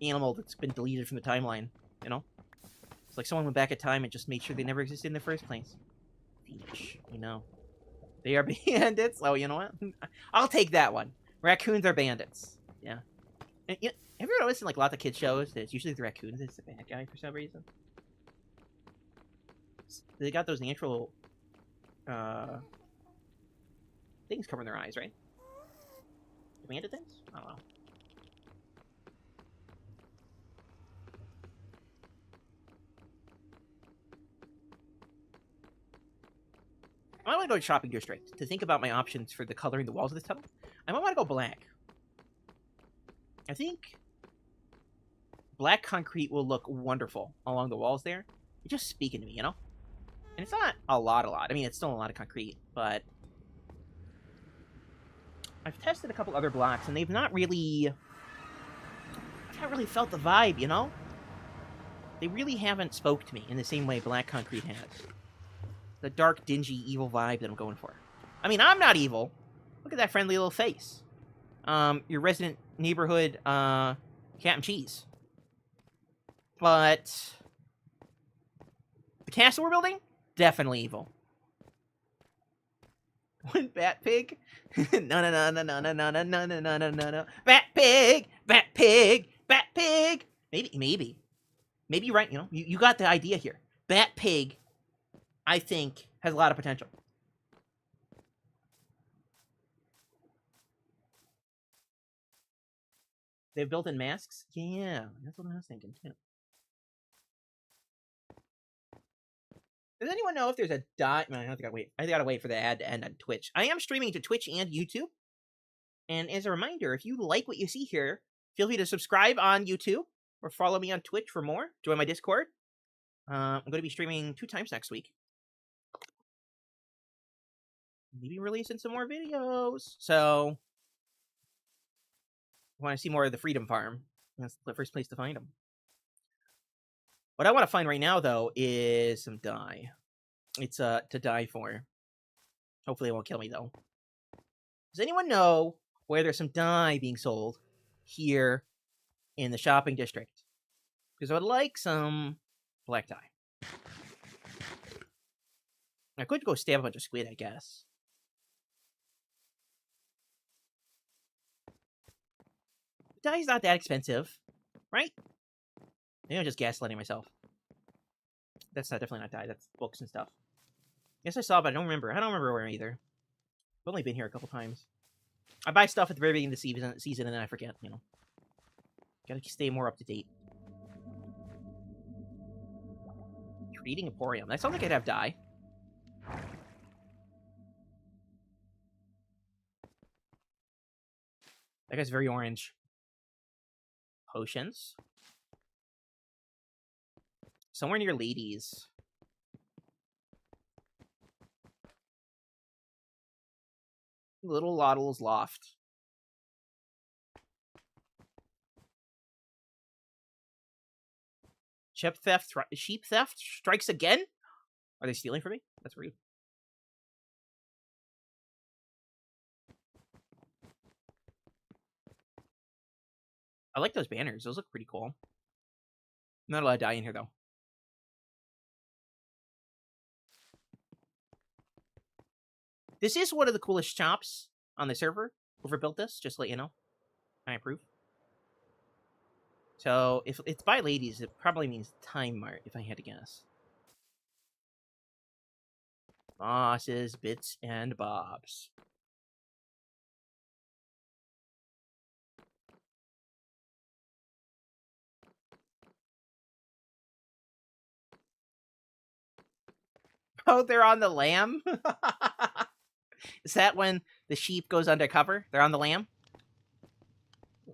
animal that's been deleted from the timeline, you know? It's like someone went back in time and just made sure they never existed in the first place. Peach, you know. They are bandits? Oh, you know what? I'll take that one. Raccoons are bandits. Yeah. And, you know, have you ever noticed in like lots of kids shows that it's usually the raccoons that's the bad guy for some reason? They got those natural things covering their eyes, right? The bandit things? I don't know. I might want to go to shopping district to think about my options for the coloring the walls of this tunnel. I might want to go black. I think black concrete will look wonderful along the walls there. It's just speaking to me, you know? And it's not a lot. I mean, it's still a lot of concrete, but I've tested a couple other blocks, and they've not really... I've not really felt the vibe, you know? They really haven't spoke to me in the same way black concrete has. The dark, dingy, evil vibe that I'm going for. I mean, I'm not evil. Look at that friendly little face. Your resident neighborhood, cat and cheese. But the castle we're building? Definitely evil. One bat pig? No. Bat pig! Bat pig! Bat pig! Maybe you're right, you know? You got the idea here. Bat pig, I think, has a lot of potential. They've built in masks? Yeah, that's what I was thinking, too. Does anyone know if there's a dot? I gotta wait for the ad to end on Twitch. I am streaming to Twitch and YouTube. And as a reminder, if you like what you see here, feel free to subscribe on YouTube or follow me on Twitch for more. Join my Discord. I'm going to be streaming 2 times next week. Maybe releasing some more videos. So, if you want to see more of the Freedom Farm, that's the first place to find them. What I want to find right now, though, is some dye. It's to dye for. Hopefully it won't kill me, though. Does anyone know where there's some dye being sold here in the shopping district? Because I would like some black dye. I could go stab a bunch of squid, I guess. Dye's not that expensive, right? Maybe I'm just gaslighting myself. That's definitely not dye. That's books and stuff. Yes, I saw, but I don't remember. I don't remember where either. I've only been here a couple times. I buy stuff at the very beginning of the season and then I forget, you know. Gotta stay more up to date. Trading Emporium. That sounds like I'd have dye. That guy's very orange. Potions. Somewhere near ladies. Little Lottle's Loft. Sheep theft strikes again? Are they stealing from me? That's rude. I like those banners. Those look pretty cool. Not allowed to die in here, though. This is one of the coolest shops on the server. Whoever built this, just to let you know. I approve. So, if it's by ladies, it probably means Time Mart, if I had to guess. Bosses, bits, and bobs. Oh, they're on the lamb? Is that when the sheep goes undercover? They're on the lamb?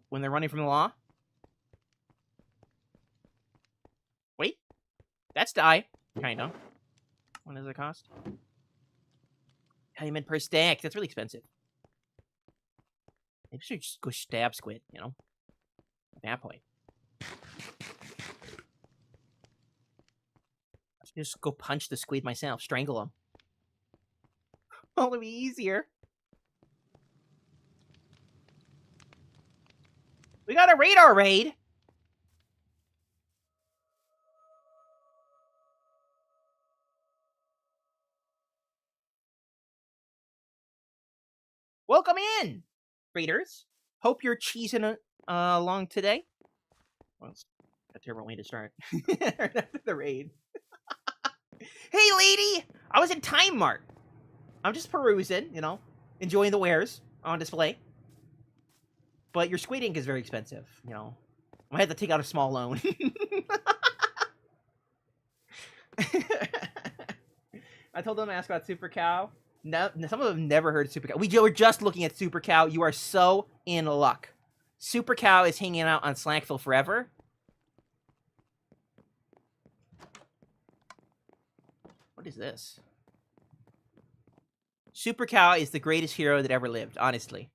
When they're running from the law? Wait. That's dye. Kinda. What does it cost? Diamond per stack. That's really expensive. Maybe I should just go stab squid, you know? At that point. Just go punch the squid myself. Strangle him. It'll be easier. We got a radar raid. Welcome in, raiders. Hope you're cheesing along today. Well, it's a terrible way to start. After the raid. Hey, lady! I was in Time Mart. I'm just perusing, you know, enjoying the wares on display. But your squid ink is very expensive, you know. I might have to take out a small loan. I told them to ask about Super Cow. No, some of them never heard of Super Cow. We were just looking at Super Cow. You are so in luck. Super Cow is hanging out on SlackVille forever. What is this? Super Cow is the greatest hero that ever lived, honestly.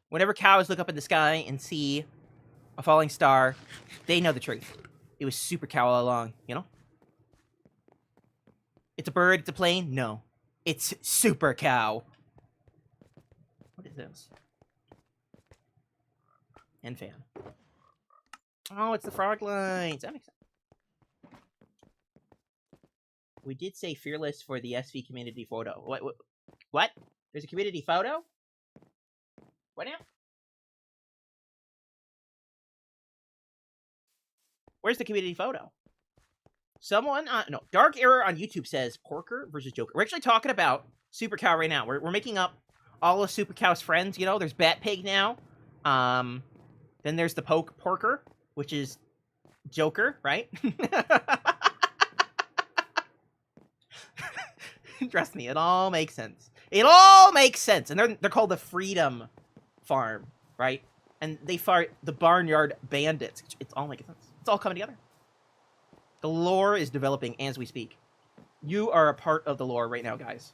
Whenever cows look up in the sky and see a falling star, they know the truth. It was Super Cow all along, you know? It's a bird, it's a plane? No. It's Super Cow. What is this? End fan. Oh, it's the frog lines. That makes sense. We did say fearless for the SV community photo. What? There's a community photo? What now? Where's the community photo? Someone, no, Dark Error on YouTube says Porker versus Joker. We're actually talking about Super Cow right now. We're making up all of Super Cow's friends, you know? There's Bat Pig now. Then there's the Porker, which is Joker, right? Trust me, it all makes sense. It all makes sense. And they're called the Freedom Farm, right? And they fight the Barnyard Bandits. It's all making sense. It's all coming together. The lore is developing as we speak. You are a part of the lore right now, guys.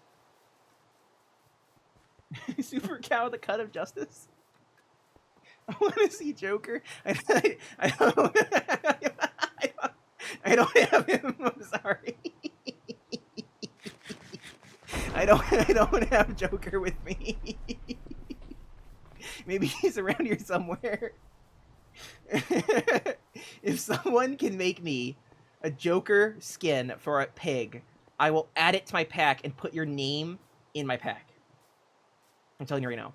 Super Cow, the cut of justice. I want to see Joker. I don't have him. I'm sorry. I don't have Joker with me. Maybe he's around here somewhere. If someone can make me a Joker skin for a pig, I will add it to my pack and put your name in my pack. I'm telling you right now.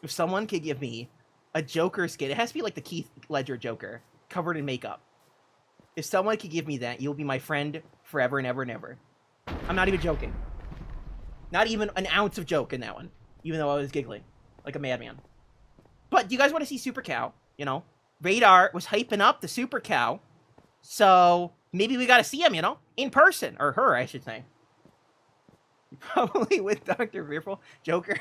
If someone could give me a Joker skin, it has to be like the Heath Ledger Joker, covered in makeup. If someone could give me that, you'll be my friend forever and ever and ever. I'm not even joking. Not even an ounce of joke in that one, even though I was giggling like a madman. But do you guys want to see Super Cow? You know, Radar was hyping up the Super Cow, so maybe we got to see him, you know, in person, or her, I should say. Probably with Dr. Fearful. Joker.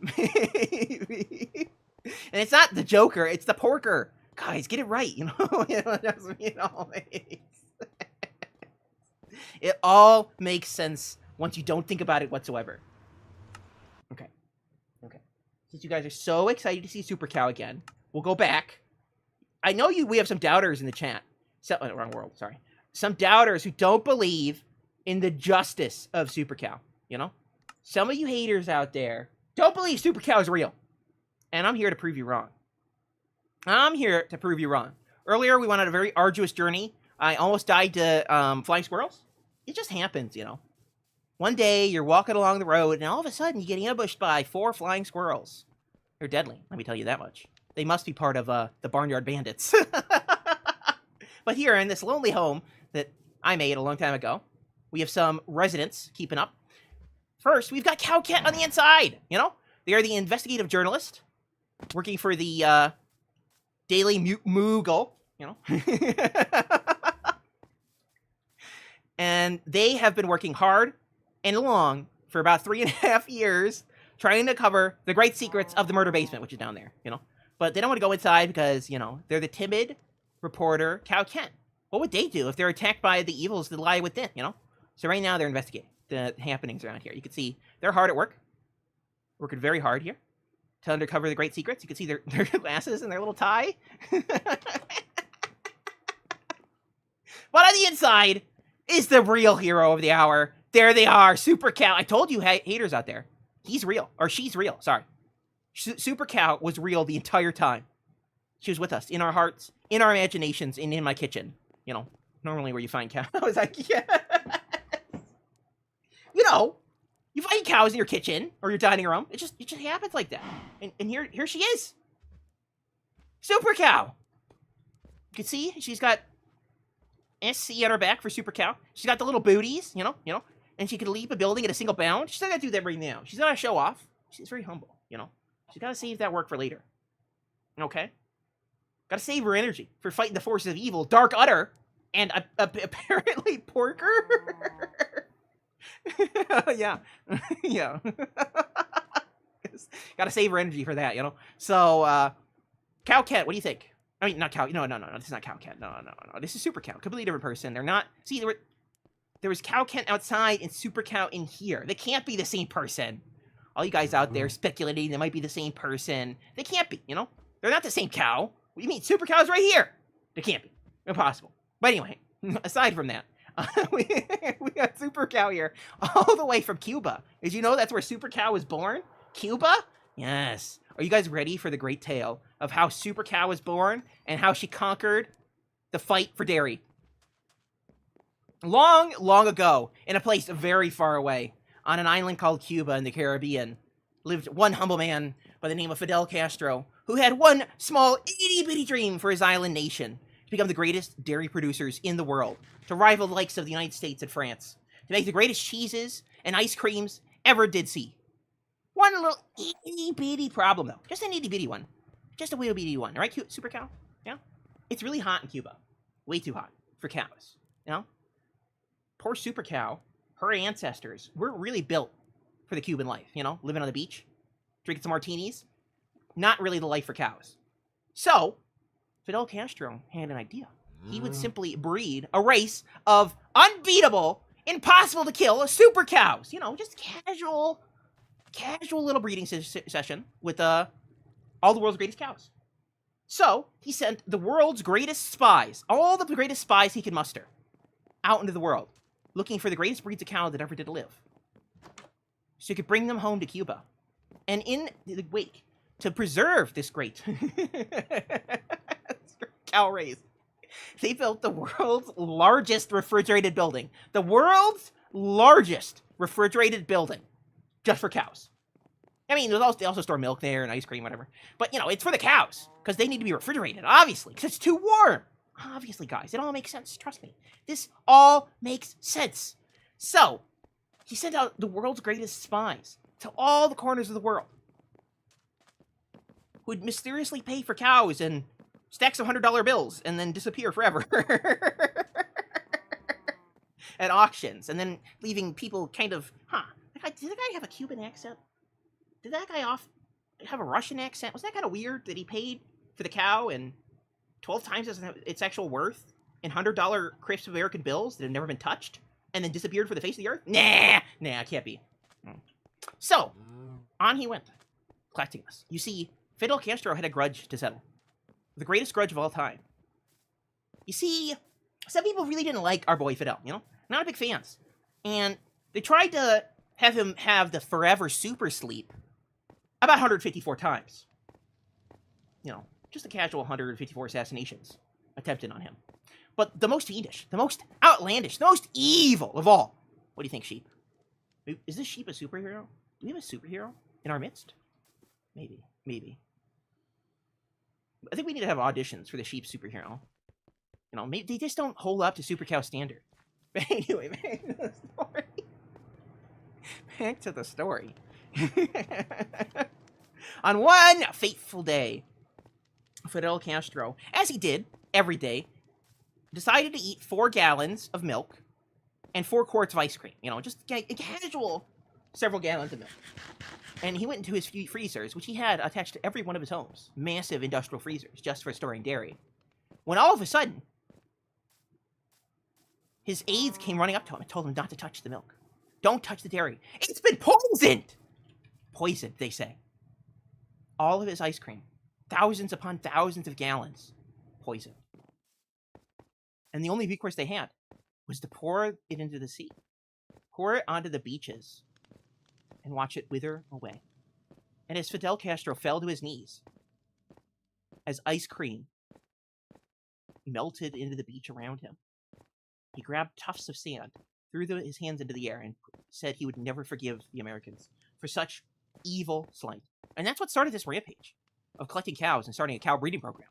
Maybe. And it's not the Joker, it's the Porker. Guys, get it right, you know? It all makes sense once you don't think about it whatsoever. Okay. Since you guys are so excited to see Super Cow again, we'll go back. I know we have some doubters in the chat. Wrong world, sorry. Some doubters who don't believe in the justice of Super Cow, you know? Some of you haters out there don't believe Super Cow is real. And I'm here to prove you wrong. Earlier, we went on a very arduous journey. I almost died to flying squirrels. It just happens, you know. One day, you're walking along the road, and all of a sudden, you get ambushed by 4 flying squirrels. They're deadly, let me tell you that much. They must be part of the Barnyard Bandits. But here, in this lonely home that I made a long time ago, we have some residents keeping up. First, we've got Cow Cat on the inside, you know? They are the investigative journalist working for the Daily Moogle, you know? And they have been working hard and long for about 3.5 years trying to cover the great secrets of the murder basement, which is down there, you know? But they don't want to go inside because, you know, they're the timid reporter Cow Cat. What would they do if they're attacked by the evils that lie within, you know? So right now they're investigating the happenings around here. You can see they're hard at work. Working very hard here to uncover the great secrets. You can see their glasses and their little tie. But on the inside is the real hero of the hour. There they are, Super Cow. I told you, haters out there, he's real, or she's real, sorry. Super Cow was real the entire time. She was with us, in our hearts, in our imaginations, and in my kitchen. You know, normally where you find cows. I was like, yes! You know, you find cows in your kitchen, or your dining room. It just happens like that. And here she is. Super Cow! You can see, she's got SC on her back for Super Cow. She's got the little booties, you know, and she can leap a building at a single bound. She's not gonna do that right now. She's not gonna show off. She's very humble, you know. She's gotta save that work for later. Okay? Gotta save her energy for fighting the forces of evil, Dark Udder, and apparently Porker. Yeah. Yeah. Gotta save her energy for that, you know? So, Cow Cat, what do you think? I mean, not Cow. No. This is not Cow Cat. No. This is Super Cow. Completely different person. They're not. See, there was Cow Cat outside and Super Cow in here. They can't be the same person. All you guys out there speculating they might be the same person. They can't be, you know? They're not the same cow. What do you mean? Super Cow's right here. They can't be. Impossible. But anyway, aside from that, we got Super Cow here all the way from Cuba. Did you know that's where Super Cow was born? Cuba? Yes. Are you guys ready for the great tale of how Super Cow was born and how she conquered the fight for dairy? Long, long ago, in a place very far away, on an island called Cuba in the Caribbean, lived one humble man by the name of Fidel Castro, who had one small itty-bitty dream for his island nation, to become the greatest dairy producers in the world, to rival the likes of the United States and France, to make the greatest cheeses and ice creams ever did see. One little itty-bitty problem, though. Just an itty-bitty one. Just a wee-bitty one. Right, Super Cow? Yeah? It's really hot in Cuba. Way too hot for cows, you know? Poor Super Cow, her ancestors were really built for the Cuban life, you know? Living on the beach, drinking some martinis. Not really the life for cows. So, Fidel Castro had an idea. He would simply breed a race of unbeatable, impossible to kill super cows. You know, just casual little breeding session with all the world's greatest cows. So, he sent the world's greatest spies, all the greatest spies he could muster, out into the world, looking for the greatest breeds of cow that ever did live. So he could bring them home to Cuba. And in the wake, to preserve this great cow race, they built the world's largest refrigerated building. The world's largest refrigerated building just for cows. I mean, they also store milk there and ice cream, whatever. But, you know, it's for the cows because they need to be refrigerated, obviously, because it's too warm. Obviously, guys, it all makes sense. Trust me. This all makes sense. So, he sent out the world's greatest spies to all the corners of the world who would mysteriously pay for cows and stacks of $100 bills and then disappear forever at auctions, and then leaving people kind of, did that guy have a Cuban accent? Did that guy have a Russian accent? Was that kind of weird that he paid for the cow and 12 times its actual worth in $100 crisp American bills that have never been touched and then disappeared from the face of the earth? Nah, it can't be. So, on he went, collecting us. You see, Fidel Castro had a grudge to settle. The greatest grudge of all time. You see, some people really didn't like our boy Fidel, you know? Not big fans. And they tried to have him have the forever super sleep about 154 times. You know, just a casual 154 assassinations attempted on him. But the most fiendish, the most outlandish, the most evil of all. What do you think, Sheep? Is this Sheep a superhero? Do we have a superhero in our midst? Maybe. I think we need to have auditions for the Sheep superhero. You know, maybe they just don't hold up to Super Cow standard. But anyway, back to the story. On one fateful day, Fidel Castro, as he did every day, decided to eat 4 gallons of milk and 4 quarts of ice cream. You know, just a casual several gallons of milk. And he went into his freezers, which he had attached to every one of his homes. Massive industrial freezers, just for storing dairy. When all of a sudden, his aides came running up to him and told him not to touch the milk. Don't touch the dairy. It's been poisoned! Poisoned, they say. All of his ice cream, thousands upon thousands of gallons, poisoned. And the only recourse they had was to pour it into the sea. Pour it onto the beaches and watch it wither away. And as Fidel Castro fell to his knees, as ice cream melted into the beach around him, he grabbed tufts of sand, threw his hands into the air, and said he would never forgive the Americans for such evil slight. And that's what started this rampage of collecting cows and starting a cow breeding program.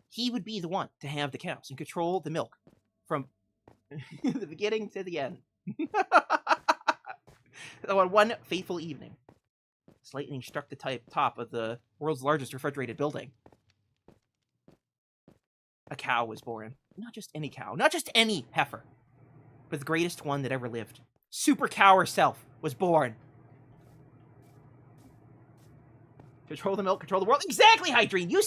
He would be the one to have the cows and control the milk from the beginning to the end. On one fateful evening, as lightning struck the top of the world's largest refrigerated building, a cow was born. Not just any cow, not just any heifer, but the greatest one that ever lived. Super Cow herself was born. Control the milk, control the world. Exactly, Hydrine. You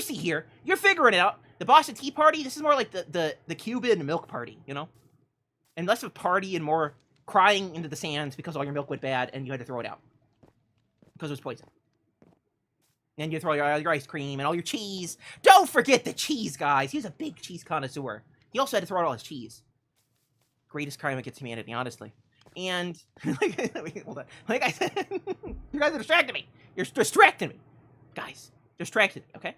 see here. You're figuring it out. The Boston Tea Party, this is more like the Cuban milk party, you know? And less of a party and more crying into the sands because all your milk went bad and you had to throw it out. Because it was poison. And you throw all your ice cream and all your cheese. Don't forget the cheese, guys. He was a big cheese connoisseur. He also had to throw out all his cheese. Greatest crime against humanity, honestly. And, hold on. Like I said, you guys are distracting me. You're distracting me. Guys, distracted me, okay?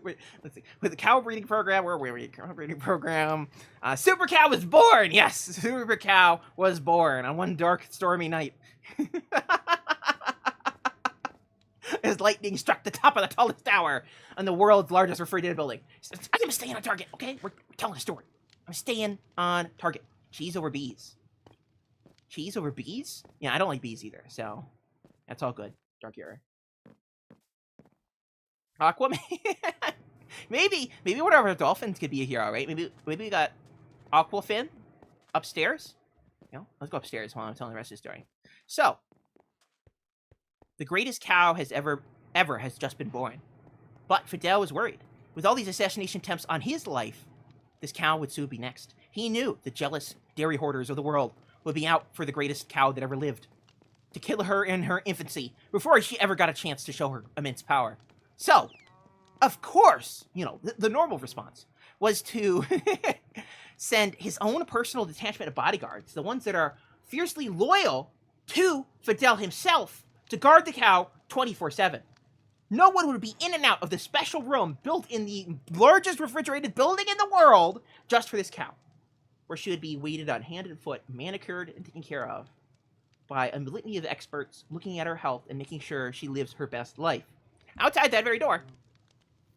Wait, let's see. With the cow breeding program, where were we? Cow breeding program. Super Cow was born! Yes, Super Cow was born on one dark, stormy night. As lightning struck the top of the tallest tower on the world's largest refrigerated building. I'm staying on target, okay? We're telling a story. I'm staying on target. Cheese over bees. Cheese over bees? Yeah, I don't like bees either, so that's all good. Dark error. Aquaman. maybe one of our dolphins could be a hero, right? Maybe we got Aquafin upstairs. You know, let's go upstairs while I'm telling the rest of the story. So, the greatest cow has ever has just been born. But Fidel was worried. With all these assassination attempts on his life, this cow would soon be next. He knew the jealous dairy hoarders of the world would be out for the greatest cow that ever lived, to kill her in her infancy before she ever got a chance to show her immense power. So, of course, you know, the normal response was to send his own personal detachment of bodyguards, the ones that are fiercely loyal to Fidel himself, to guard the cow 24/7. No one would be in and out of the special room built in the largest refrigerated building in the world just for this cow, where she would be waited on hand and foot, manicured and taken care of by a litany of experts looking at her health and making sure she lives her best life. Outside that very door,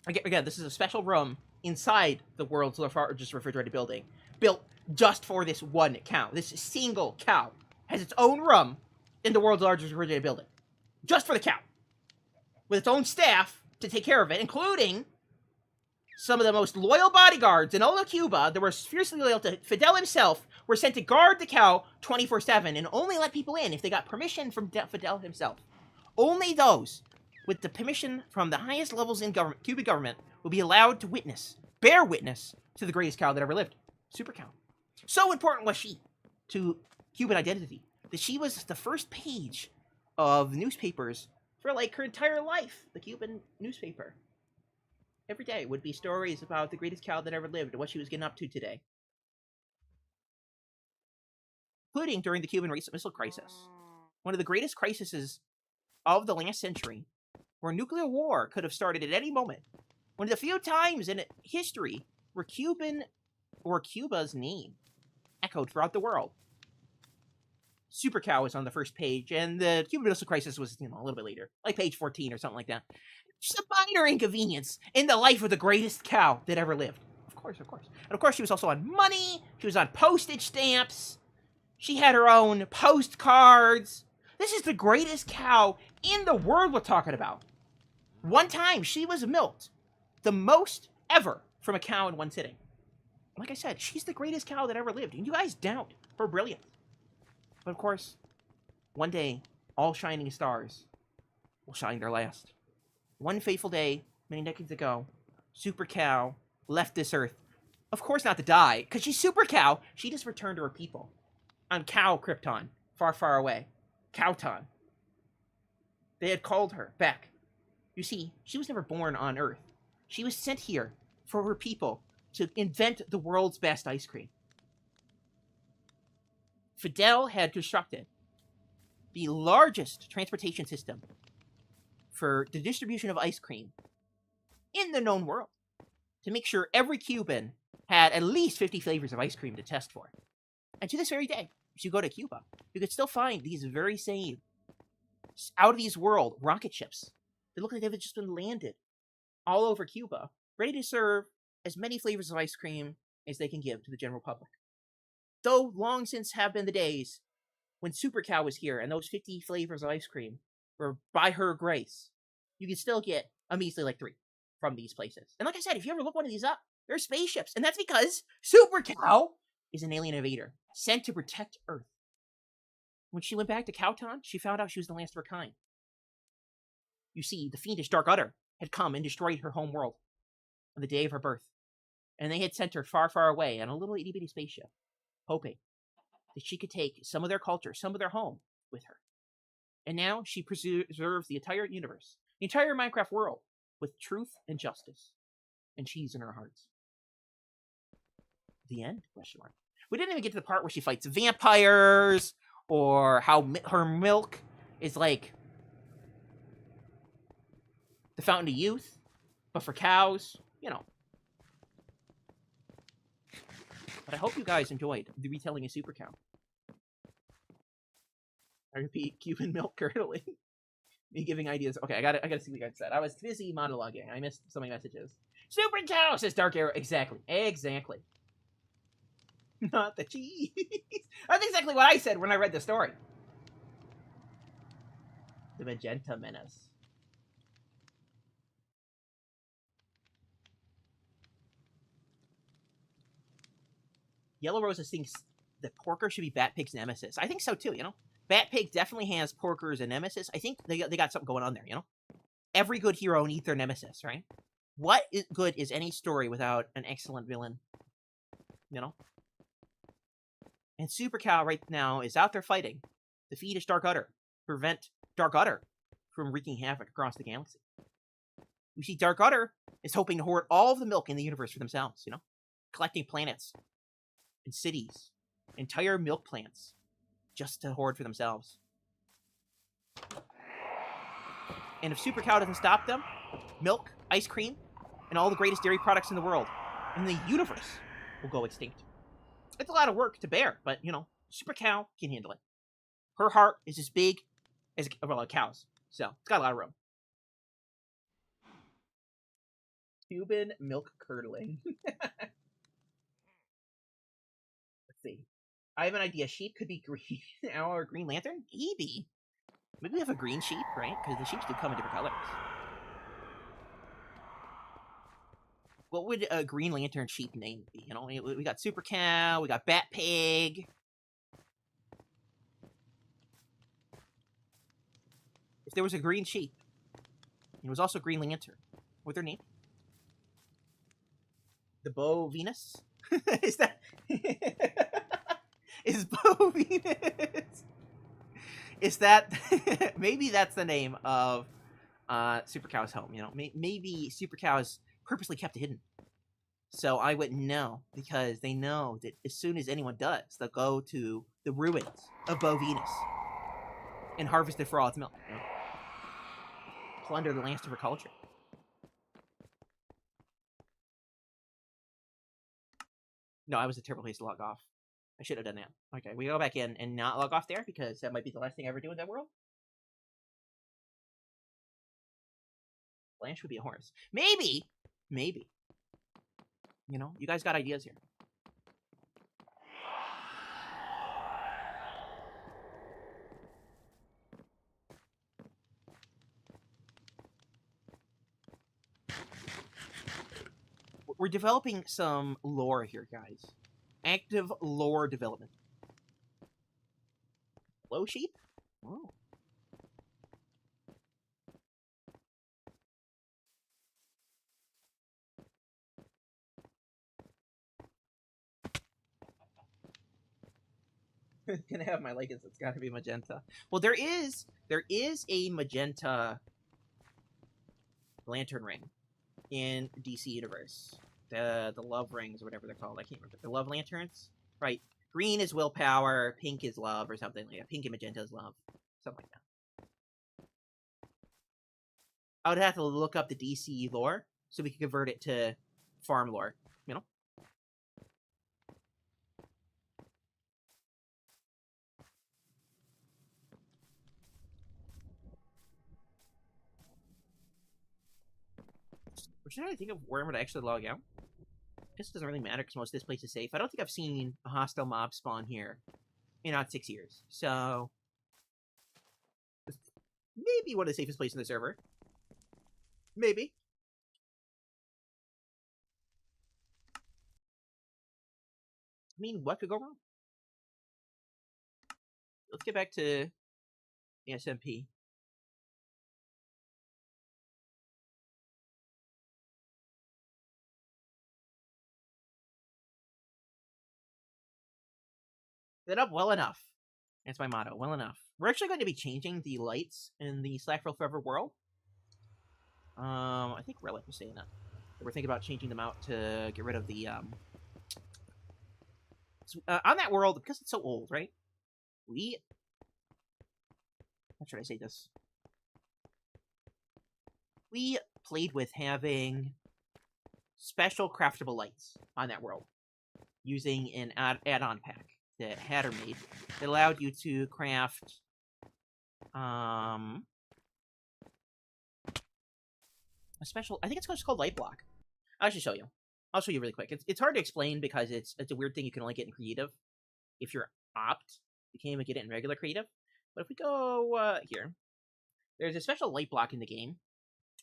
again, this is a special room inside the world's largest refrigerated building, built just for this one cow. This single cow has its own room in the world's largest refrigerated building, just for the cow, with its own staff to take care of it, including some of the most loyal bodyguards in all of Cuba that were fiercely loyal to Fidel himself, were sent to guard the cow 24/7 and only let people in if they got permission from Fidel himself. Only those with the permission from the highest levels in Cuban government will be allowed to bear witness to the greatest cow that ever lived, Super Cow. So important was she to Cuban identity that she was the first page of newspapers for like her entire life. The Cuban newspaper every day would be stories about the greatest cow that ever lived and what she was getting up to today, including during the Cuban Missile Crisis, one of the greatest crises of the last century, where nuclear war could have started at any moment. One of the few times in history where Cuba's name echoed throughout the world. Super Cow was on the first page, and the Cuban Missile Crisis was, you know, a little bit later, like page 14 or something like that. Just a minor inconvenience in the life of the greatest cow that ever lived. Of course. And of course, she was also on money. She was on postage stamps. She had her own postcards. This is the greatest cow in the world we're talking about. One time, she was milked the most ever from a cow in one sitting. Like I said, she's the greatest cow that ever lived, and you guys doubt her brilliance. But of course, one day, all shining stars will shine their last. One fateful day, many decades ago, Super Cow left this earth. Of course not to die, because she's Super Cow. She just returned to her people on Cow Krypton, far, far away. Cowton. They had called her back. You see, she was never born on Earth. She was sent here for her people to invent the world's best ice cream. Fidel had constructed the largest transportation system for the distribution of ice cream in the known world, to make sure every Cuban had at least 50 flavors of ice cream to test for. And to this very day, if you go to Cuba, you could still find these very same out-of-these-world rocket ships. They look like they've just been landed all over Cuba, ready to serve as many flavors of ice cream as they can give to the general public. Though long since have been the days when Super Cow was here and those 50 flavors of ice cream were by her grace, you can still get a measly like 3 from these places. And like I said, if you ever look one of these up, they're spaceships. And that's because Super Cow is an alien invader sent to protect Earth. When she went back to Cowtown, she found out she was the last of her kind. You see, the fiendish Dark Udder had come and destroyed her home world on the day of her birth. And they had sent her far, far away on a little itty-bitty spaceship, hoping that she could take some of their culture, some of their home with her. And now she preserves the entire universe, the entire Minecraft world, with truth and justice and cheese in her hearts. The end? Question mark. We didn't even get to the part where she fights vampires, or how her milk is like the fountain of youth, but for cows, you know. But I hope you guys enjoyed the retelling of Super Cow. I repeat, Cuban milk curdling. Me giving ideas. Okay, I gotta see what you guys said. I was busy monologuing. I missed so many messages. Super Cow, says Dark Arrow. Exactly. Not the cheese. That's exactly what I said when I read the story. The Magenta Menace. Yellow Roses thinks that Porker should be Batpig's nemesis. I think so too, you know? Batpig definitely has Porker as a nemesis. I think they got something going on there, you know? Every good hero needs their nemesis, right? What good is any story without an excellent villain? You know? And Super Cow right now is out there fighting the fiendish Dark Udder to prevent Dark Udder from wreaking havoc across the galaxy. We see Dark Udder is hoping to hoard all of the milk in the universe for themselves, you know? Collecting planets and cities, entire milk plants, just to hoard for themselves. And if Super Cow doesn't stop them, milk, ice cream, and all the greatest dairy products in the world, and the universe will go extinct. It's a lot of work to bear, but, you know, Super Cow can handle it. Her heart is as big as a cow's, so it's got a lot of room. Cuban milk curdling. See. I have an idea. Sheep could be green. Our Green Lantern? Maybe. Maybe we have a green sheep, right? Because the sheep do come in different colors. What would a Green Lantern sheep name be? You know, we got Super Cow, we got Bat Pig. If there was a green sheep, it was also Green Lantern. What's their name? The Bo Venus? Is that... Is Bo Venus? Is that... Maybe that's the name of Super Cow's home, you know? Maybe Super Cow is purposely kept hidden. So I wouldn't know, because they know that as soon as anyone does, they'll go to the ruins of Bo Venus and harvest it for all its milk, you know? Plunder the last of her culture. No, I was a terrible place to log off. I should have done that. Okay, we go back in and not log off there, because that might be the last thing I ever do in that world. Blanche would be a horse. Maybe. Maybe. You know, you guys got ideas here. We're developing some lore here, guys. Active lore development. Low sheep? Oh. Can I have my leggings? It's got to be magenta. Well, there is a magenta lantern ring in DC Universe. The love rings or whatever they're called. I can't remember. The love lanterns, right? Green is willpower, pink is love, or something like that. Pink and magenta is love, something like that. I would have to look up the DC lore so we can convert it to farm lore. You know. We're trying to think of where I'm going to actually log out. I guess it doesn't really matter because most of this place is safe. I don't think I've seen a hostile mob spawn here in about 6 years. So, maybe one of the safest places in the server. Maybe. mean, what could go wrong? Let's get back to the SMP. Set up well enough. That's my motto. Well enough. We're actually going to be changing the lights in the SlackVille Forever world. I think Relic was saying that. We're thinking about changing them out to get rid of the on that world, because it's so old, right? How should I say this? We played with having special craftable lights on that world using an add-on pack that Hatter made that allowed you to craft a special, I think it's just called Light Block. I should show you. I'll show you really quick. It's hard to explain because it's a weird thing you can only get in creative. If you're opt, you can't even get it in regular creative. But if we go here, there's a special light block in the game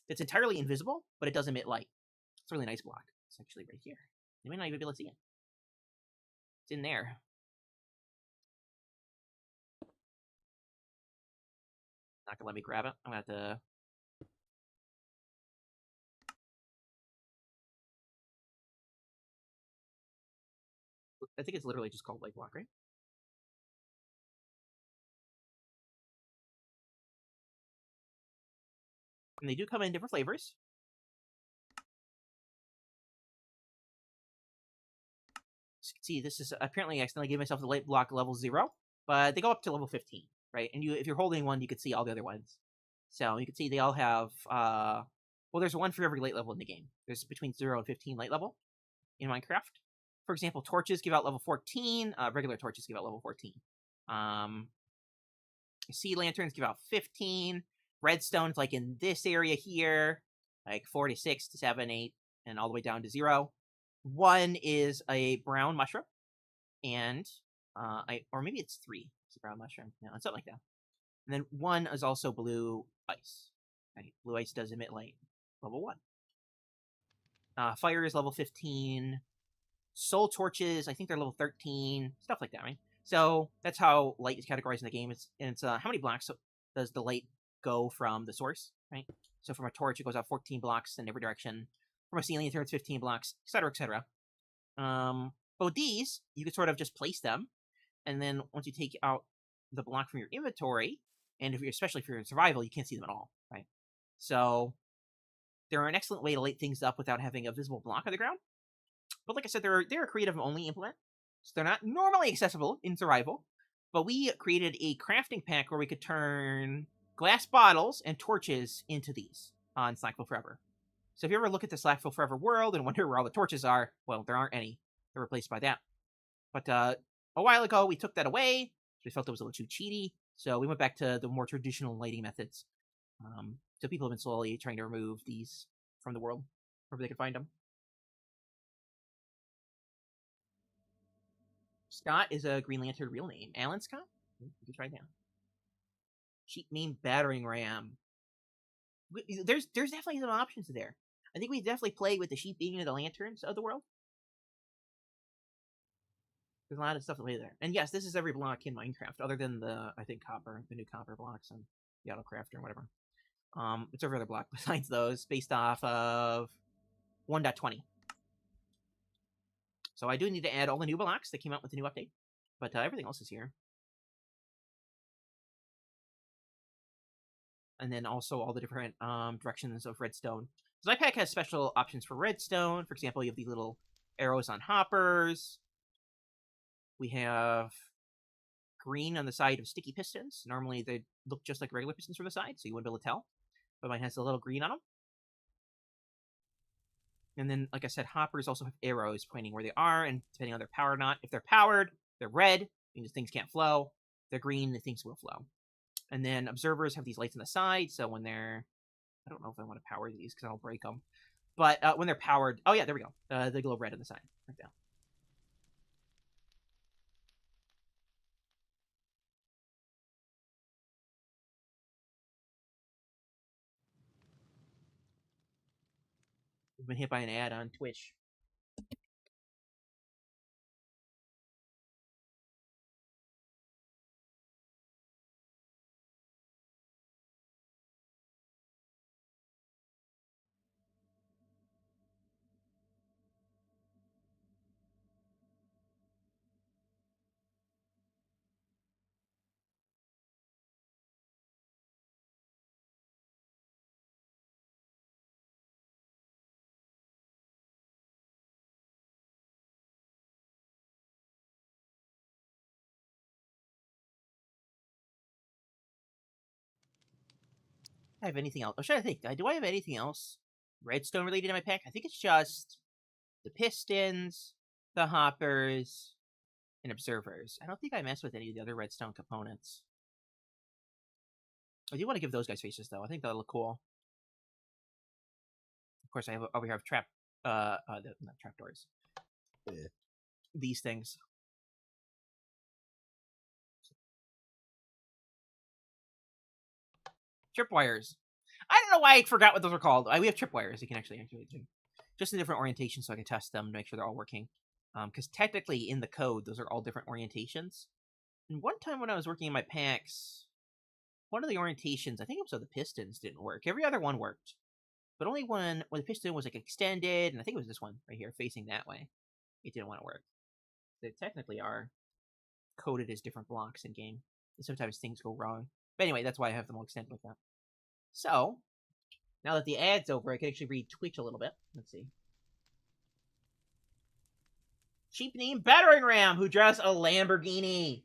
that's entirely invisible, but it does emit light. It's a really nice block. It's actually right here. You may not even be able to see it. It's in there. Not gonna let me grab it. I'm gonna have to. I think it's literally just called light block, right? And they do come in different flavors. As you can see, this is apparently I accidentally gave myself the light block level 0, but they go up to level 15, right? And if you're holding one, you can see all the other ones. So you can see they all have well, there's one for every light level in the game. There's between 0 and 15 light level in Minecraft. For example, torches give out level 14. Regular torches give out level 14. Sea lanterns give out 15. Redstone's like in this area here, like 4 to 6 to 7, 8, and all the way down to 0. 1 is a brown mushroom, and or maybe it's 3. It's a brown mushroom, no, something like that. And then 1 is also blue ice. Right, blue ice does emit light. Level 1. Fire is level 15. Soul torches, I think they're level 13. Stuff like that, right? So that's how light is categorized in the game. It's how many blocks does the light go from the source, right? So from a torch, it goes out 14 blocks in every direction. From a sea lantern, it's 15 blocks, etc., etc. But with these, you can sort of just place them, and then once you take out the block from your inventory, and especially if you're in survival, you can't see them at all, right? So they're an excellent way to light things up without having a visible block on the ground. But like I said, they're a creative-only implement, so they're not normally accessible in survival. But we created a crafting pack where we could turn glass bottles and torches into these on SlackVille Forever. So if you ever look at the SlackVille Forever world and wonder where all the torches are, well, there aren't any. They're replaced by that. But a while ago, we took that away. We felt it was a little too cheaty, so we went back to the more traditional lighting methods. So people have been slowly trying to remove these from the world, wherever they can find them. Scott is a Green Lantern real name. Alan Scott? You can try that. Cheap name battering ram. There's definitely some options there. I think we definitely play with the sheep being the lanterns of the world. There's a lot of stuff to play there. And yes, this is every block in Minecraft, other than the new copper blocks and the AutoCrafter and whatever. It's every other block besides those, based off of 1.20. So I do need to add all the new blocks that came out with the new update, but everything else is here. And then also all the different directions of redstone. So my pack has special options for redstone. For example, you have these little arrows on hoppers. We have green on the side of sticky pistons. Normally they look just like regular pistons from the side, so you wouldn't be able to tell. But mine has a little green on them. And then, like I said, hoppers also have arrows pointing where they are, and depending on their power or not. If they're powered, they're red, means things can't flow. If they're green, the things will flow. And then observers have these lights on the side, so when they're... I don't know if I want to power these, because I'll break them. But when they're powered... Oh yeah, there we go. They glow red on the side, like that. We've been hit by an ad on Twitch. I have anything else? I'm trying to think. Do I have anything else redstone related in my pack? I think it's just the pistons, the hoppers, and observers. I don't think I mess with any of the other redstone components. I do want to give those guys faces, though. I think that'll look cool. Of course, I have over here. I have not trapdoors. These things. Tripwires. I don't know why I forgot what those were called. We have tripwires. You can actually do just in different orientations, so I can test them to make sure they're all working. Because technically, in the code, those are all different orientations. And one time when I was working in my packs, one of the orientations, I think it was of the pistons, didn't work. Every other one worked. But only when the piston was like extended, and I think it was this one right here, facing that way, it didn't want to work. They technically are coded as different blocks in game. And sometimes things go wrong. But anyway, that's why I have them all extended like that. So, now that the ad's over, I can actually read Twitch a little bit. Let's see. Cheap name Battering Ram, who drives a Lamborghini.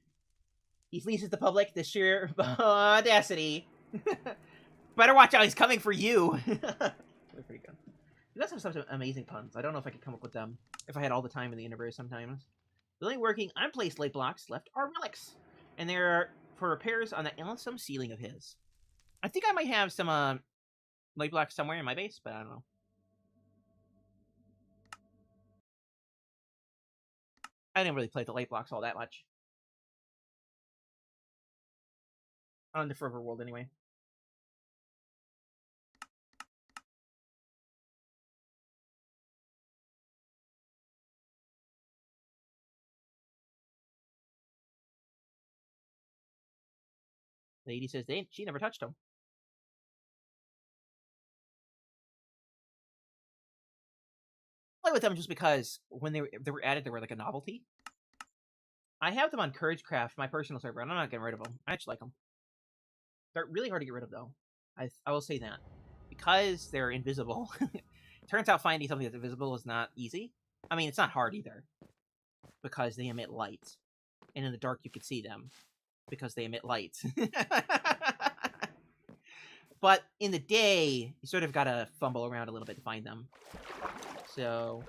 He fleeces the public, the sheer audacity. Better watch out, he's coming for you. They're pretty good. He does have some amazing puns. I don't know if I could come up with them if I had all the time in the universe sometimes. The only working unplaced light blocks left are relics. And they're for repairs on the awesome ceiling of his. I think I might have some light blocks somewhere in my base, but I don't know. I didn't really play the light blocks all that much. On the Forever World, anyway. The lady says she never touched them. Play with them just because when they were added, they were like a novelty. I have them on CourageCraft, my personal server, and I'm not getting rid of them. I actually like them. They're really hard to get rid of, though. I will say that. Because they're invisible. Turns out finding something that's invisible is not easy. I mean, it's not hard either. Because they emit light. And in the dark, you can see them. Because they emit light. But in the day, you sort of gotta fumble around a little bit to find them. So,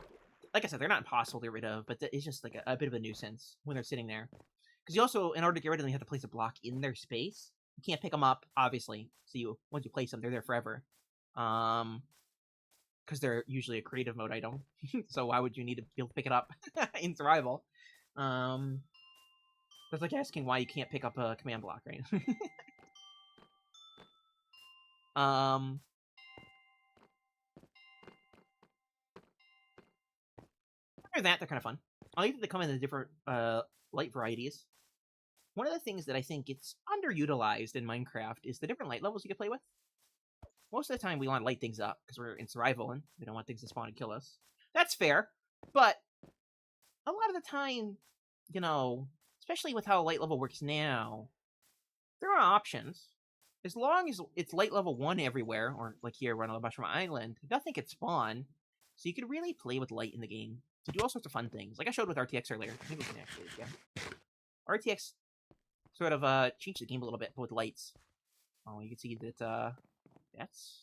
like I said, they're not impossible to get rid of, but it's just like a bit of a nuisance when they're sitting there. Because you also, in order to get rid of them, you have to place a block in their space. You can't pick them up, obviously. So once you place them, they're there forever. Because they're usually a creative mode item. So why would you need to be able to pick it up in survival? That's like asking why you can't pick up a command block, right? Other than that, they're kind of fun. I like that they come in the different light varieties. One of the things that I think it's underutilized in Minecraft is the different light levels you can play with. Most of the time, we want to light things up because we're in survival and we don't want things to spawn and kill us. That's fair, but a lot of the time, you know, especially with how light level works now, there are options. As long as it's light level 1 everywhere, or like here, we're on the Mushroom Island, nothing can spawn, so you can really play with light in the game to do all sorts of fun things. Like I showed with RTX earlier. I think we can actually, yeah. RTX sort of changed the game a little bit with lights. Oh, you can see that that's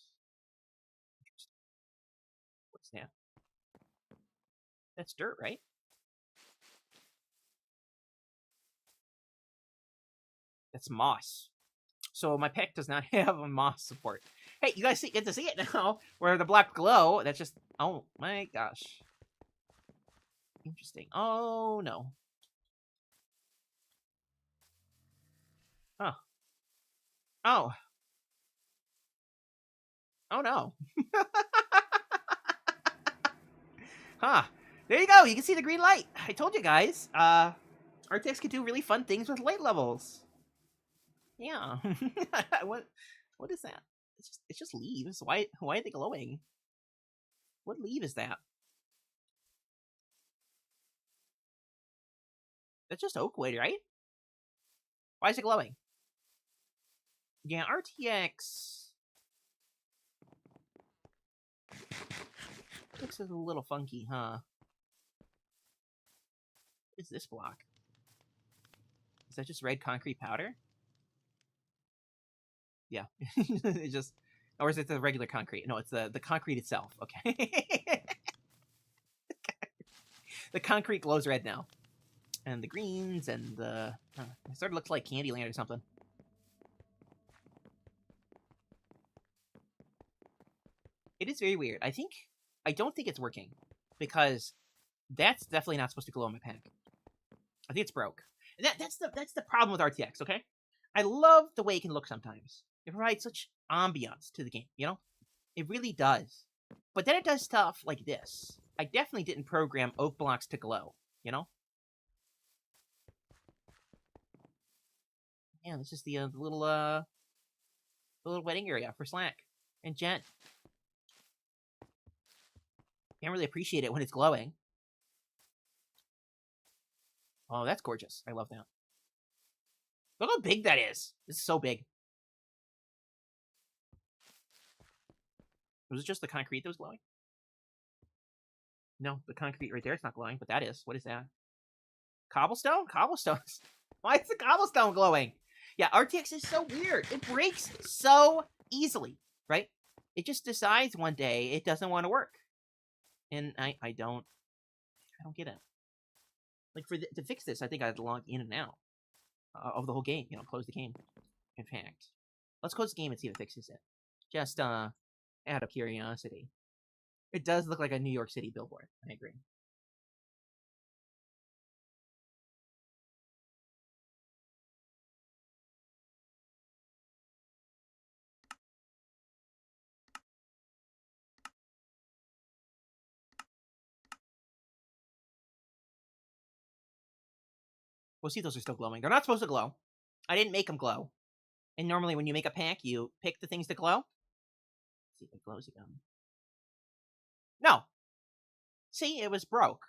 what's that? That's dirt, right? That's moss. So my pack does not have a moss support. Hey, you guys get to see it now, where the black glow. That's just, oh my gosh, interesting. Oh no. Huh. Oh. Oh no. Huh. There you go. You can see the green light. I told you guys. RTX can do really fun things with light levels. Yeah. What is that? It's just leaves. Why are they glowing? What leaf is that? That's just oak wood, right? Why is it glowing? Yeah, RTX looks a little funky, huh? What is this block? Is that just red concrete powder? Yeah, it just Or is it the regular concrete? No, it's the concrete itself. Okay. The concrete glows red now. And the greens and the... it sort of looks like Candyland or something. It is very weird. I don't think it's working. Because that's definitely not supposed to glow in my pack. I think it's broke. And that's the problem with RTX, okay? I love the way it can look sometimes. It provides such ambiance to the game, you know? It really does. But then it does stuff like this. I definitely didn't program oak blocks to glow, you know? Yeah, this is the little wedding area for Slack and Jen. Can't really appreciate it when it's glowing. Oh, that's gorgeous. I love that. Look how big that is. This is so big. Was it just the concrete that was glowing? No, the concrete right there is not glowing, but that is. What is that? Cobblestone? Cobblestones. Why is the cobblestone glowing? Yeah, RTX is so weird. It breaks so easily, right? It just decides one day it doesn't want to work. And I don't get it. Like, to fix this, I think I had to log in and out of the whole game. You know, close the game. In fact, let's close the game and see if it fixes it. Just out of curiosity. It does look like a New York City billboard. I agree. We'll see if those are still glowing. They're not supposed to glow. I didn't make them glow. And normally when you make a pack, you pick the things to glow. Let's see if it glows again. No. See, it was broke.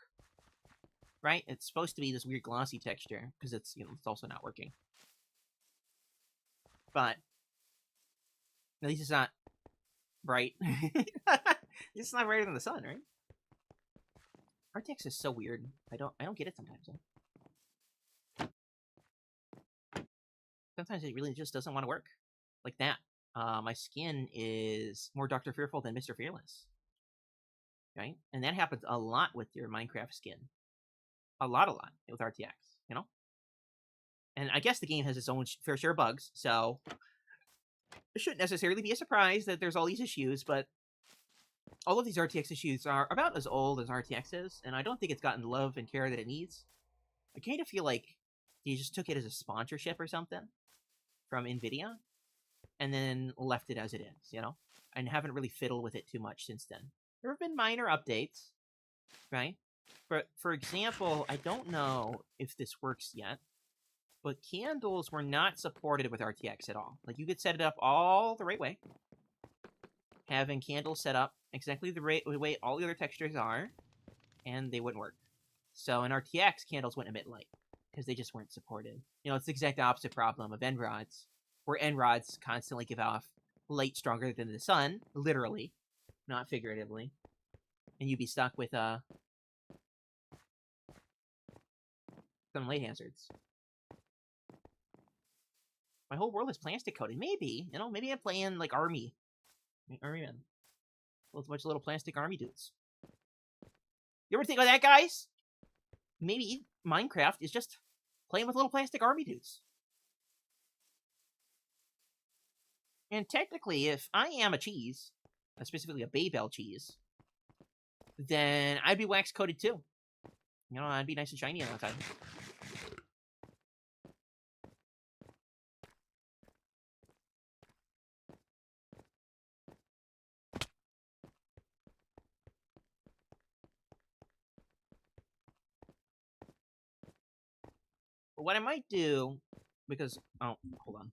Right? It's supposed to be this weird glossy texture because it's, you know, it's also not working. But at least it's not bright. It's not brighter than the sun, right? RTX is so weird. I don't get it sometimes. Huh? Sometimes it really just doesn't want to work. Like that. My skin is more Dr. Fearful than Mr. Fearless. Right? And that happens a lot with your Minecraft skin. A lot with RTX, you know? And I guess the game has its own fair share of bugs, so it shouldn't necessarily be a surprise that there's all these issues, but all of these RTX issues are about as old as RTX is, and I don't think it's gotten the love and care that it needs. I kind of feel like they just took it as a sponsorship or something from NVIDIA, and then left it as it is, you know? And haven't really fiddled with it too much since then. There have been minor updates, right? But, for example, I don't know if this works yet, but candles were not supported with RTX at all. Like, you could set it up all the right way, having candles set up exactly the way all the other textures are, and they wouldn't work. So in RTX, candles wouldn't emit light, because they just weren't supported. You know, it's the exact opposite problem of end-rods, where end-rods constantly give off light stronger than the sun, literally, not figuratively, and you'd be stuck with some light hazards. My whole world is plastic coated. Maybe, you know, maybe I'm playing like Army Man. With a bunch of little plastic army dudes. You ever think of that, guys? Maybe Minecraft is just playing with little plastic army dudes. And technically, if I am a cheese, specifically a Babel cheese, then I'd be wax coated too. You know, I'd be nice and shiny all the time. But what I might do, because, oh, hold on.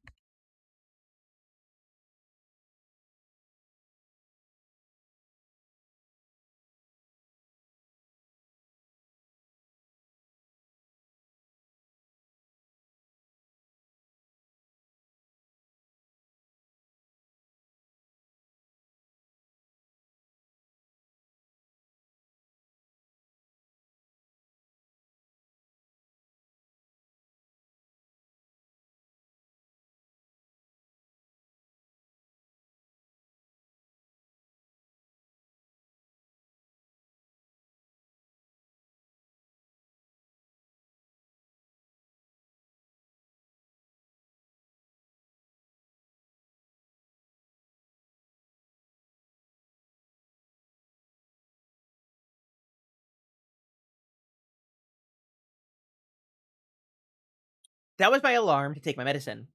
That was my alarm to take my medicine.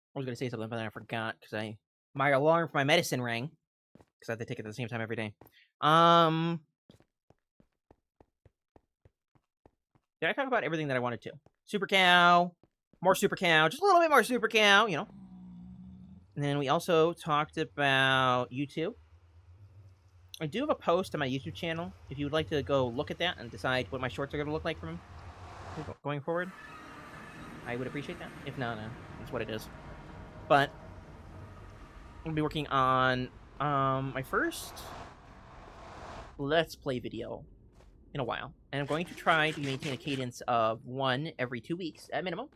I was gonna say something, but then I forgot because my alarm for my medicine rang because I have to take it at the same time every day. Did I talk about everything that I wanted to? Super cow, more super cow, just a little bit more super cow, you know. And then we also talked about YouTube. I do have a post on my YouTube channel if you would like to go look at that and decide what my shorts are going to look like from going forward. I would appreciate that. If not, that's what it is. But I'm going to be working on my first Let's Play video in a while. And I'm going to try to maintain a cadence of one every 2 weeks at minimum.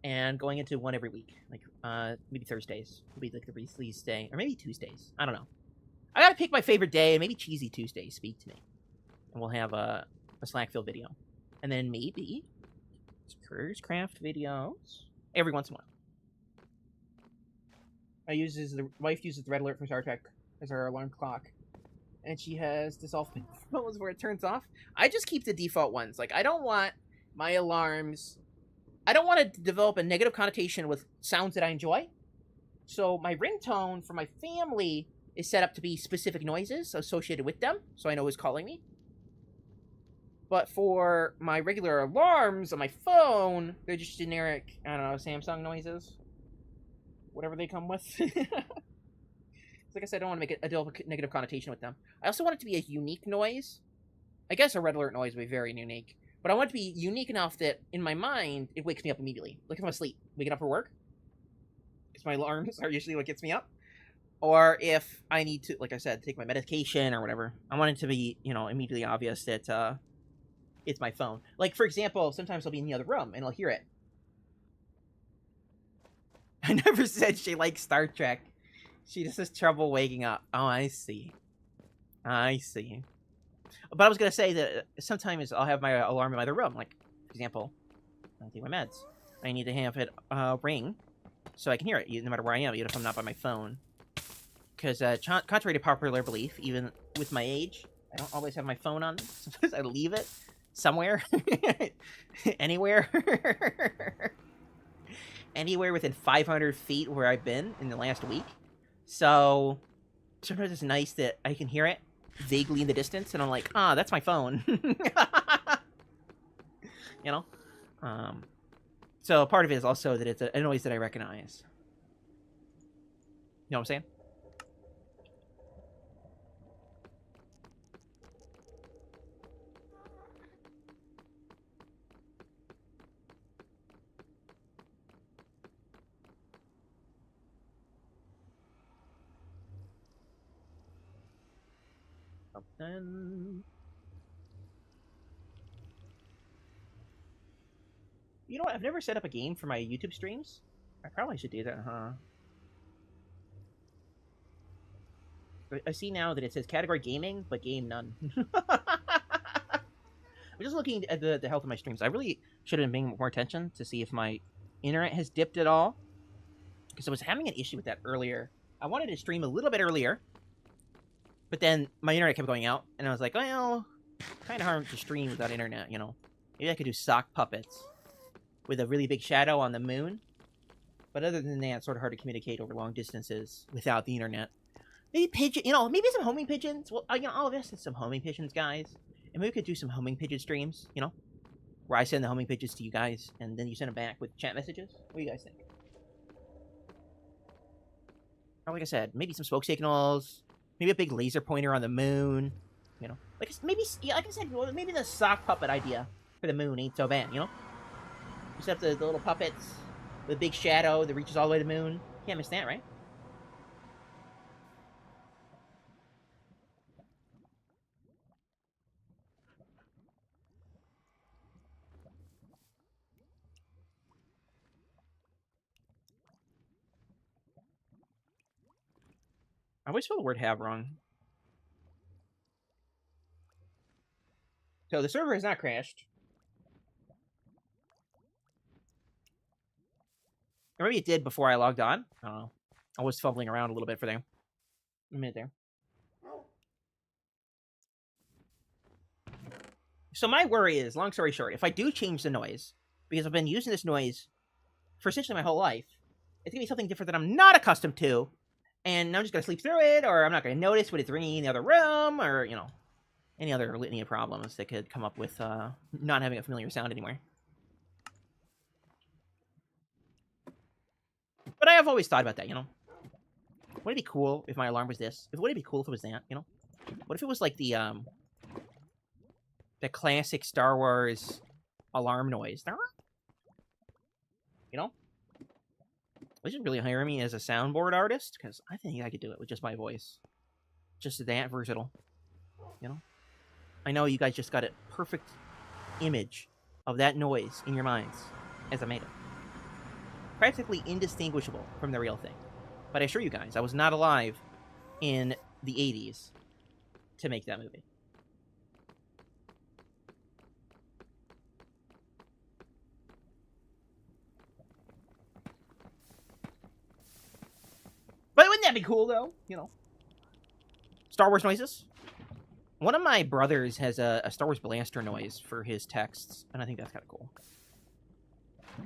And going into one every week. Like, maybe Thursdays will be like the release day. Or maybe Tuesdays. I don't know. I gotta pick my favorite day, and maybe Cheesy Tuesdays speak to me. And we'll have a SlackVille video. And then maybe CourageCraft videos every once in a while. The wife uses the red alert from Star Trek as our alarm clock. And she has default ones where it turns off. I just keep the default ones. Like, I don't want my alarms... I don't want to develop a negative connotation with sounds that I enjoy. So my ringtone for my family is set up to be specific noises associated with them, so I know who's calling me. But for my regular alarms on my phone, they're just generic, I don't know, Samsung noises. Whatever they come with. Like I said, I don't want to make a negative connotation with them. I also want it to be a unique noise. I guess a red alert noise would be very unique. But I want it to be unique enough that, in my mind, it wakes me up immediately. Like if I'm asleep, waking up for work. Because my alarms are usually what gets me up. Or if I need to, like I said, take my medication or whatever. I want it to be, you know, immediately obvious that it's my phone. Like, for example, sometimes I'll be in the other room and I'll hear it. I never said she likes Star Trek. She just has trouble waking up. Oh, I see. I see. But I was going to say that sometimes I'll have my alarm in my other room. Like, for example, I take my meds. I need to have it ring so I can hear it, no matter where I am, even if I'm not by my phone. Because contrary to popular belief, even with my age, I don't always have my phone on. Sometimes I leave it somewhere. Anywhere. Anywhere within 500 feet where I've been in the last week. So sometimes it's nice that I can hear it vaguely in the distance, and I'm like, ah, that's my phone. You know? So part of it is also that it's a noise that I recognize. You know what I'm saying? Something. You know what? I've never set up a game for my YouTube streams. I probably should do that, huh? I see now that it says category gaming, but game none. I'm just looking at the health of my streams. I really should have been paying more attention to see if my internet has dipped at all. Because I was having an issue with that earlier. I wanted to stream a little bit earlier. But then my internet kept going out. And I was like, well, kind of hard to stream without internet, you know. Maybe I could do sock puppets with a really big shadow on the moon. But other than that, it's sort of hard to communicate over long distances without the internet. Maybe pigeon, you know, maybe some homing pigeons. Well, you know, I'll invest in some homing pigeons, guys. And maybe we could do some homing pigeon streams, you know, where I send the homing pigeons to you guys, and then you send them back with chat messages. What do you guys think? Or like I said, maybe some smoke signals, maybe a big laser pointer on the moon, you know. Like maybe, yeah, like I said, maybe the sock puppet idea for the moon ain't so bad, you know. Just have the little puppets with a big shadow that reaches all the way to the moon. Can't miss that, right? I always spell the word have wrong. So the server has not crashed. Or maybe it did before I logged on. I don't know. I was fumbling around a little bit for there. A minute there. So my worry is, long story short, if I do change the noise, because I've been using this noise for essentially my whole life, it's going to be something different that I'm not accustomed to, and I'm just going to sleep through it, or I'm not going to notice when it's ringing in the other room, or, you know, any other litany of problems that could come up with not having a familiar sound anymore. But I have always thought about that, you know? Would it be cool if my alarm was this? Would it be cool if it was that, you know? What if it was like the classic Star Wars alarm noise? You know? Would you really hire me as a soundboard artist? Because I think I could do it with just my voice. Just that versatile. You know? I know you guys just got a perfect image of that noise in your minds as I made it. Practically indistinguishable from the real thing. But I assure you guys, I was not alive in the 80s to make that movie. But wouldn't that be cool, though? You know? Star Wars noises? One of my brothers has a Star Wars blaster noise for his texts, and I think that's kind of cool.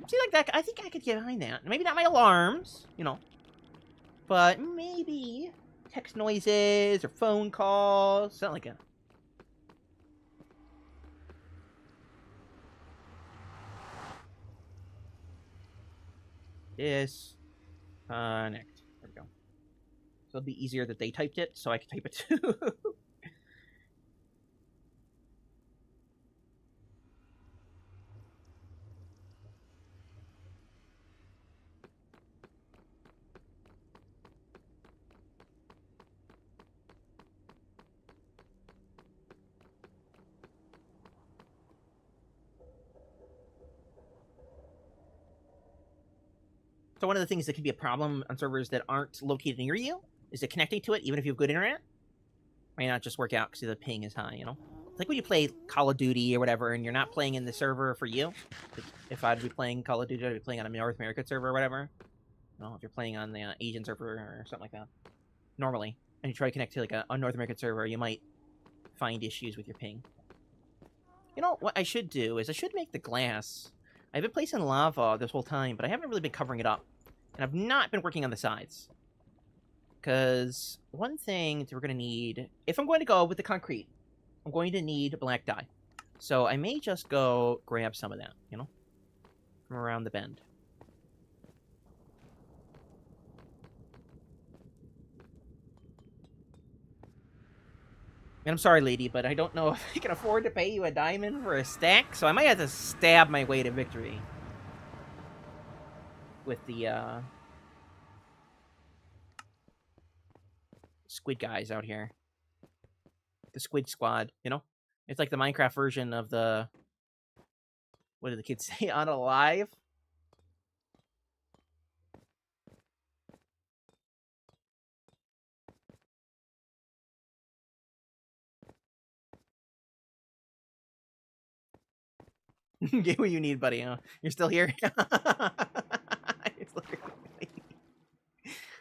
See, like that, I think I could get behind that. Maybe not my alarms, you know, but maybe text noises or phone calls, something like that. Disconnect. There we go. So it'll be easier that they typed it, so I can type it too. So one of the things that can be a problem on servers that aren't located near you is that connecting to it, even if you have good internet, may not just work out because the ping is high, you know? It's like when you play Call of Duty or whatever, and you're not playing in the server for you. If I'd be playing Call of Duty, I'd be playing on a North American server or whatever. You know, if you're playing on the Asian server or something like that, normally, and you try to connect to like a North American server, you might find issues with your ping. You know, what I should do is I should make the glass. I've been placing lava this whole time, but I haven't really been covering it up. And I've not been working on the sides. Because one thing that we're going to need, if I'm going to go with the concrete, I'm going to need black dye. So I may just go grab some of that, you know, from around the bend. And I'm sorry, lady, but I don't know if I can afford to pay you a diamond for a stack, so I might have to stab my way to victory. With the, squid guys out here. The squid squad, you know? It's like the Minecraft version of the... What did the kids say? Unalive? Get what you need, buddy. Huh? You're still here? You're still here.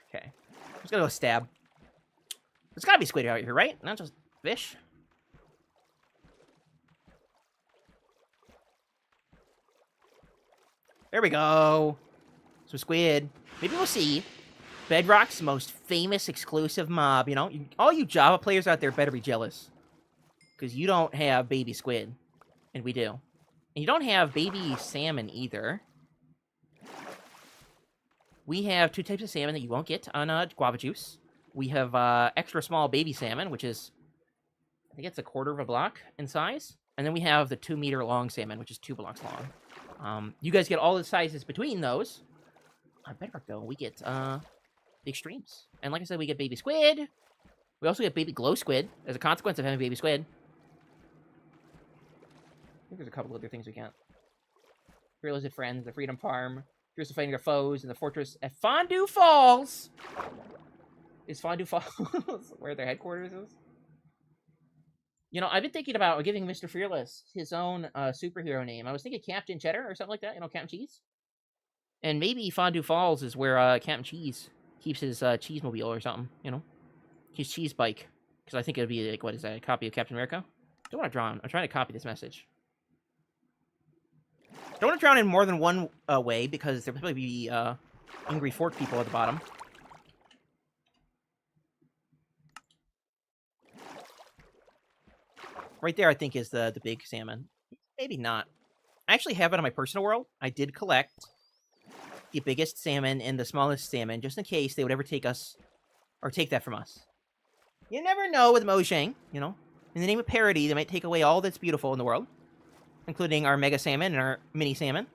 Okay. I'm just gonna go stab. There's gotta be squid out here, right? Not just fish. There we go. So squid. Maybe we'll see. Bedrock's most famous exclusive mob, you know? All you Java players out there better be jealous. Because you don't have baby squid. And we do. And you don't have baby salmon either. We have two types of salmon that you won't get on guava juice. We have extra small baby salmon, which is, I think it's 1/4 of a block in size. And then we have the 2-meter long salmon, which is 2 blocks long. You guys get all the sizes between those. On Bedrock, though, we get the extremes. And like I said, we get baby squid. We also get baby glow squid as a consequence of having baby squid. I think there's a couple other things we get. Fearless Friends, the Freedom Farm, Heroes of Fighting Their Foes, and the Fortress at Fondue Falls. is Fondue Falls where their headquarters is? You know, I've been thinking about giving Mr. Fearless his own superhero name. I was thinking Captain Cheddar or something like that. You know, Captain Cheese. And maybe Fondue Falls is where Captain Cheese keeps his cheese-mobile or something. You know, his cheese bike. Because I think it would be like, what is that? A copy of Captain America? Don't want to drown. I'm trying to copy this message. Don't want to drown in more than one way because there'll probably be angry fork people at the bottom. Right there, I think, is the big salmon. Maybe not. I actually have it on my personal world. I did collect the biggest salmon and the smallest salmon, just in case they would ever take us, or take that from us. You never know with Mojang, you know. In the name of parody, they might take away all that's beautiful in the world, including our mega salmon and our mini salmon.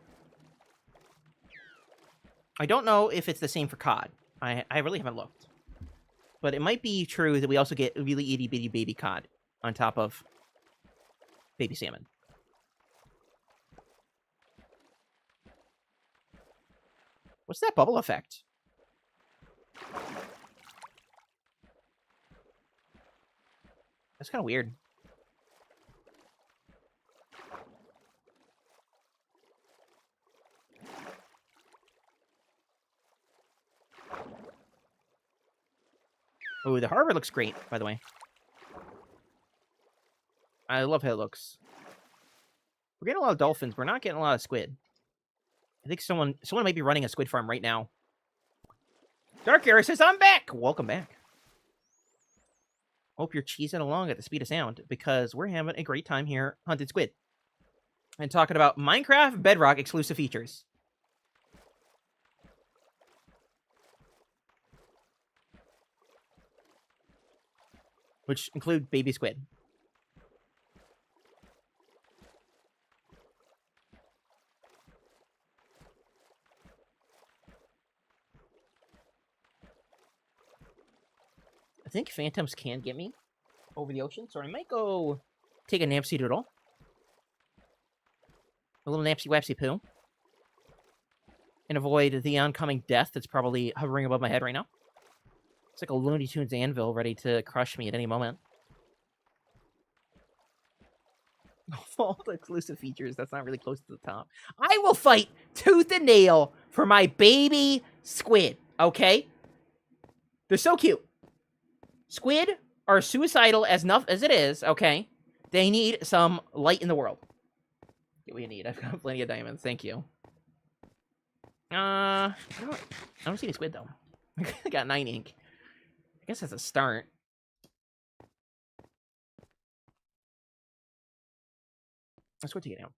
I don't know if it's the same for cod. I really haven't looked. But it might be true that we also get really itty-bitty baby cod on top of baby salmon. What's that bubble effect? That's kind of weird. Oh, the harbor looks great, by the way. I love how it looks. We're getting a lot of dolphins. We're not getting a lot of squid. I think someone might be running a squid farm right now. Dark Era says, I'm back! Welcome back. Hope you're cheesing along at the speed of sound, because we're having a great time here, Hunted Squid. And talking about Minecraft Bedrock exclusive features. Which include baby squid. I think phantoms can get me over the ocean, so I might go take a napsy doodle. A little napsy wapsy poo. And avoid the oncoming death that's probably hovering above my head right now. It's like a Looney Tunes anvil ready to crush me at any moment. All the exclusive features, that's not really close to the top. I will fight tooth and nail for my baby squid, okay? They're so cute. Squid are suicidal as enough as it is, okay? They need some light in the world. Get what you need. I've got plenty of diamonds. Thank you. I don't see any squid, though. I got 9 ink. I guess that's a start. Let's go take it out.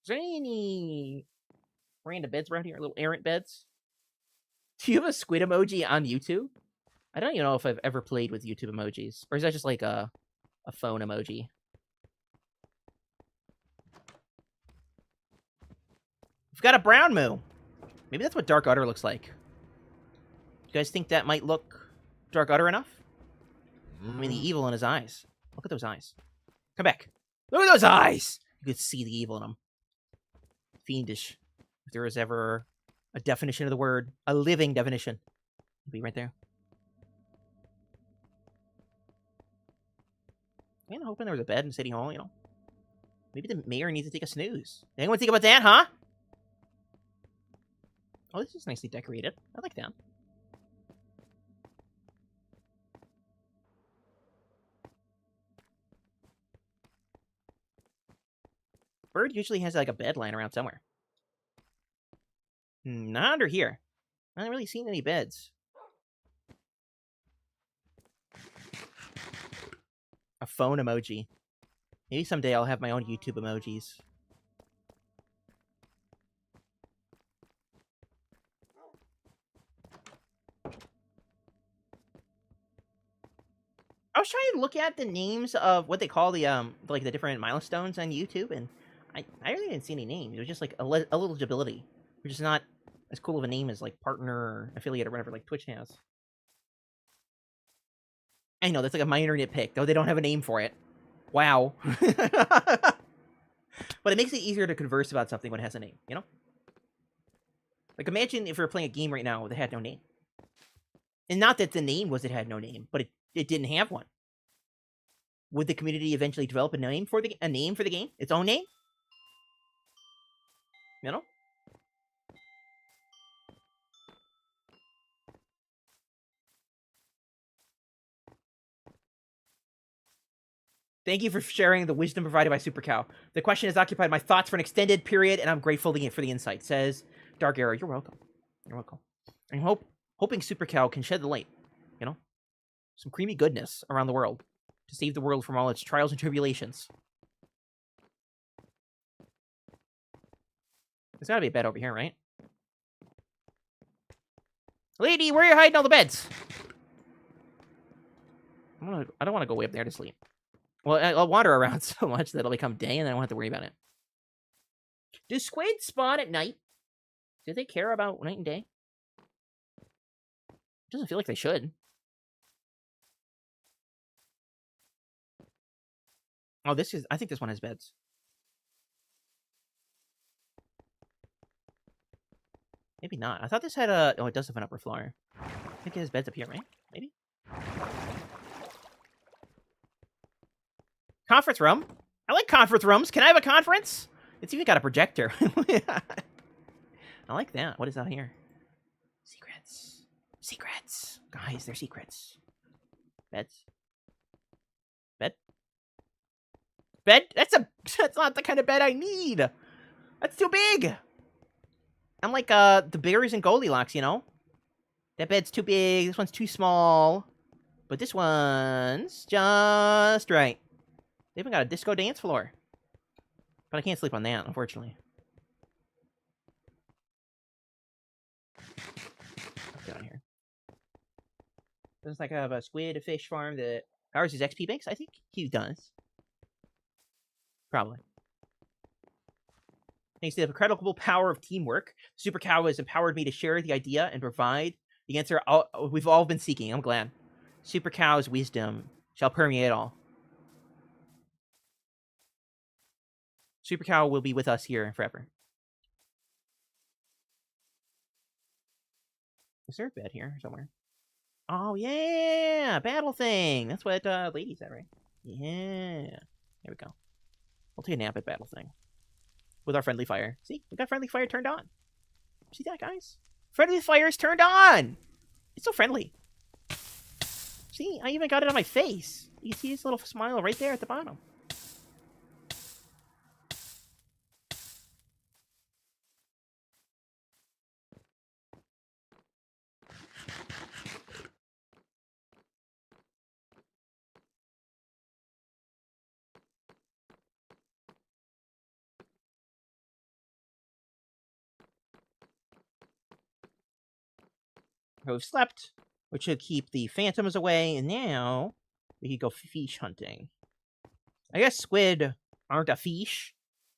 Is there any random beds around here? Little errant beds? Do you have a squid emoji on YouTube? I don't even know if I've ever played with YouTube emojis. Or is that just like a phone emoji? We've got a brown moo. Maybe that's what Dark Udder looks like. You guys think that might look Dark Udder enough? I mean, the evil in his eyes. Look at those eyes. Come back. Look at those eyes! You could see the evil in them. Fiendish. If there was ever a definition of the word, a living definition, it'd be right there. I'm hoping there was a bed in City Hall, you know. Maybe the mayor needs to take a snooze. Anyone think about that, huh? Oh, this is nicely decorated. I like that. Bird usually has like a bed lying around somewhere. Not under here. I haven't really seen any beds. A phone emoji. Maybe someday I'll have my own YouTube emojis. I was trying to look at the names of what they call the like the different milestones on YouTube, and I really didn't see any names. It was just like eligibility, which is not as cool of a name as like partner or affiliate or whatever like Twitch has. I know that's like a minor nitpick, though they don't have a name for it. Wow. But it makes it easier to converse about something when it has a name, you know? Like, imagine if we were playing a game right now that had no name. And not that the name was it had no name, but it didn't have one. Would the community eventually develop a name for the game? Its own name? You know? Thank you for sharing the wisdom provided by Super Cow. The question has occupied my thoughts for an extended period, and I'm grateful for the insight. Says Dark Arrow. You're welcome. You're welcome. I'm hoping Super Cow can shed the light, you know, some creamy goodness around the world to save the world from all its trials and tribulations. There's gotta be a bed over here, right? Lady, where are you hiding all the beds? I don't want to go way up there to sleep. Well, I'll wander around so much that it'll become day, and then I won't have to worry about it. Do squid spawn at night? Do they care about night and day? It doesn't feel like they should. Oh, I think this one has beds. Maybe not. I thought this had a... Oh, it does have an upper floor. I think it has beds up here, right? Maybe? Conference room? I like conference rooms. Can I have a conference? It's even got a projector. I like that. What is out here? Secrets. Secrets. Guys, they're secrets. Beds. Bed? Bed? That's not the kind of bed I need. That's too big. I'm like the berries and Goldilocks, you know? That bed's too big. This one's too small. But this one's just right. They even got a disco dance floor. But I can't sleep on that, unfortunately. What's down here? Does like have a squid, a fish farm that powers his XP banks? I think he does. Probably. Thanks to the incredible power of teamwork, Super Cow has empowered me to share the idea and provide the answer we've all been seeking. I'm glad. Super Cow's wisdom shall permeate all. Super Cow will be with us here forever. Is there a bed here somewhere? Oh, yeah! Battle thing! That's what Lady said, right? Yeah. There we go. We'll take a nap at Battle thing. With our friendly fire. See? We got friendly fire turned on. See that, guys? Friendly fire is turned on! It's so friendly. See? I even got it on my face. You see this little smile right there at the bottom. We've slept, which should keep the phantoms away, and now we can go fish hunting. I guess squid aren't a fish,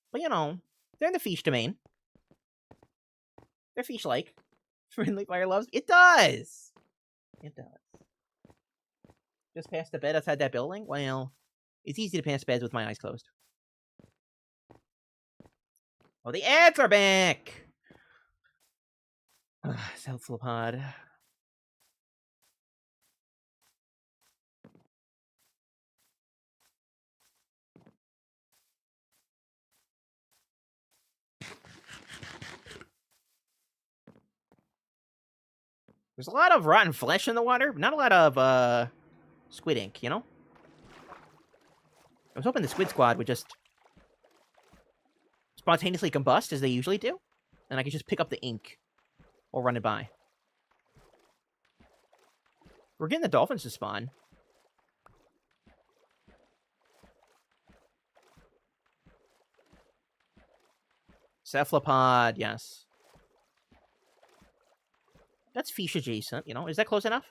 but you know, they're in the fish domain. They're fish-like. Friendly fire loves it does. It does. Just past the bed outside that building? Well, it's easy to pass beds with my eyes closed. Oh, the ads are back! Cephalopod. There's a lot of rotten flesh in the water, not a lot of, squid ink, you know? I was hoping the squid squad would just spontaneously combust, as they usually do, and I could just pick up the ink or run it by. We're getting the dolphins to spawn. Cephalopod, yes. That's fish adjacent, you know? Is that close enough?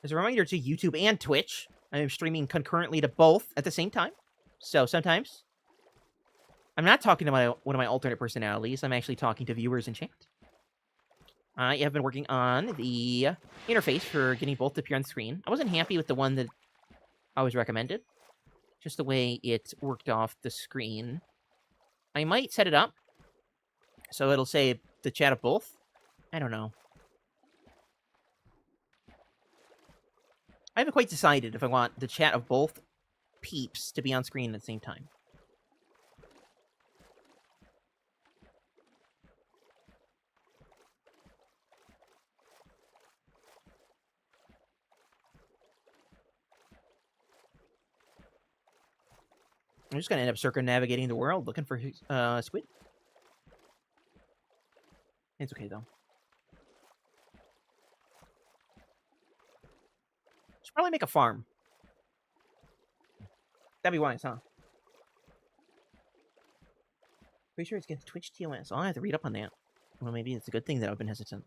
As a reminder to YouTube and Twitch, I am streaming concurrently to both at the same time. So sometimes I'm not talking to one of my alternate personalities. I'm actually talking to viewers in chat. I have been working on the interface for getting both to appear on screen. I wasn't happy with the one that I was recommended. Just the way it worked off the screen. I might set it up so it'll say the chat of both. I don't know. I haven't quite decided if I want the chat of both peeps to be on screen at the same time. I'm just going to end up circumnavigating the world looking for squid. It's okay, though. Should probably make a farm. That'd be wise, huh? Pretty sure it's against Twitch TOS. I'll have to read up on that. Well, maybe it's a good thing that I've been hesitant.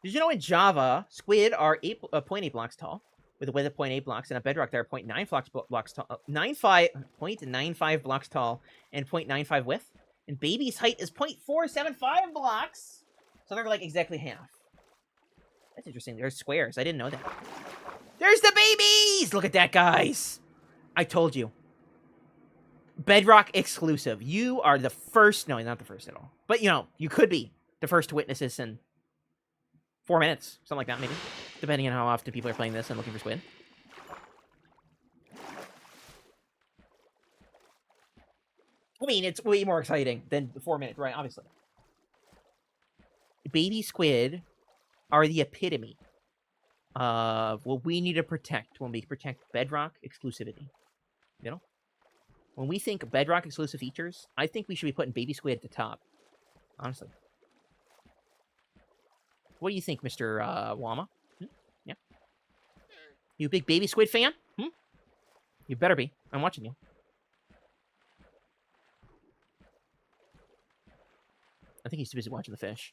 Did you know in Java, squid are 0.8 blocks tall, with a width of 0.8 blocks, and a bedrock they're 0.9 blocks tall, 0.95 blocks tall, and 0.95 width? And baby's height is 0.475 blocks, so they're like exactly half. That's interesting. There's squares. I didn't know that. There's the babies! Look at that, guys. I told you. Bedrock exclusive. You are the first. No, not the first at all. But, you know, you could be the first to witness this in 4 minutes. Something like that, maybe. Depending on how often people are playing this and looking for squid. I mean, it's way more exciting than the 4 minutes, right? Obviously. Baby squid are the epitome of what we need to protect when we protect bedrock exclusivity. You know? When we think bedrock exclusive features, I think we should be putting baby squid at the top. Honestly. What do you think, Mr. Wama? Yeah? You a big baby squid fan? You better be. I'm watching you. I think he's too busy watching the fish.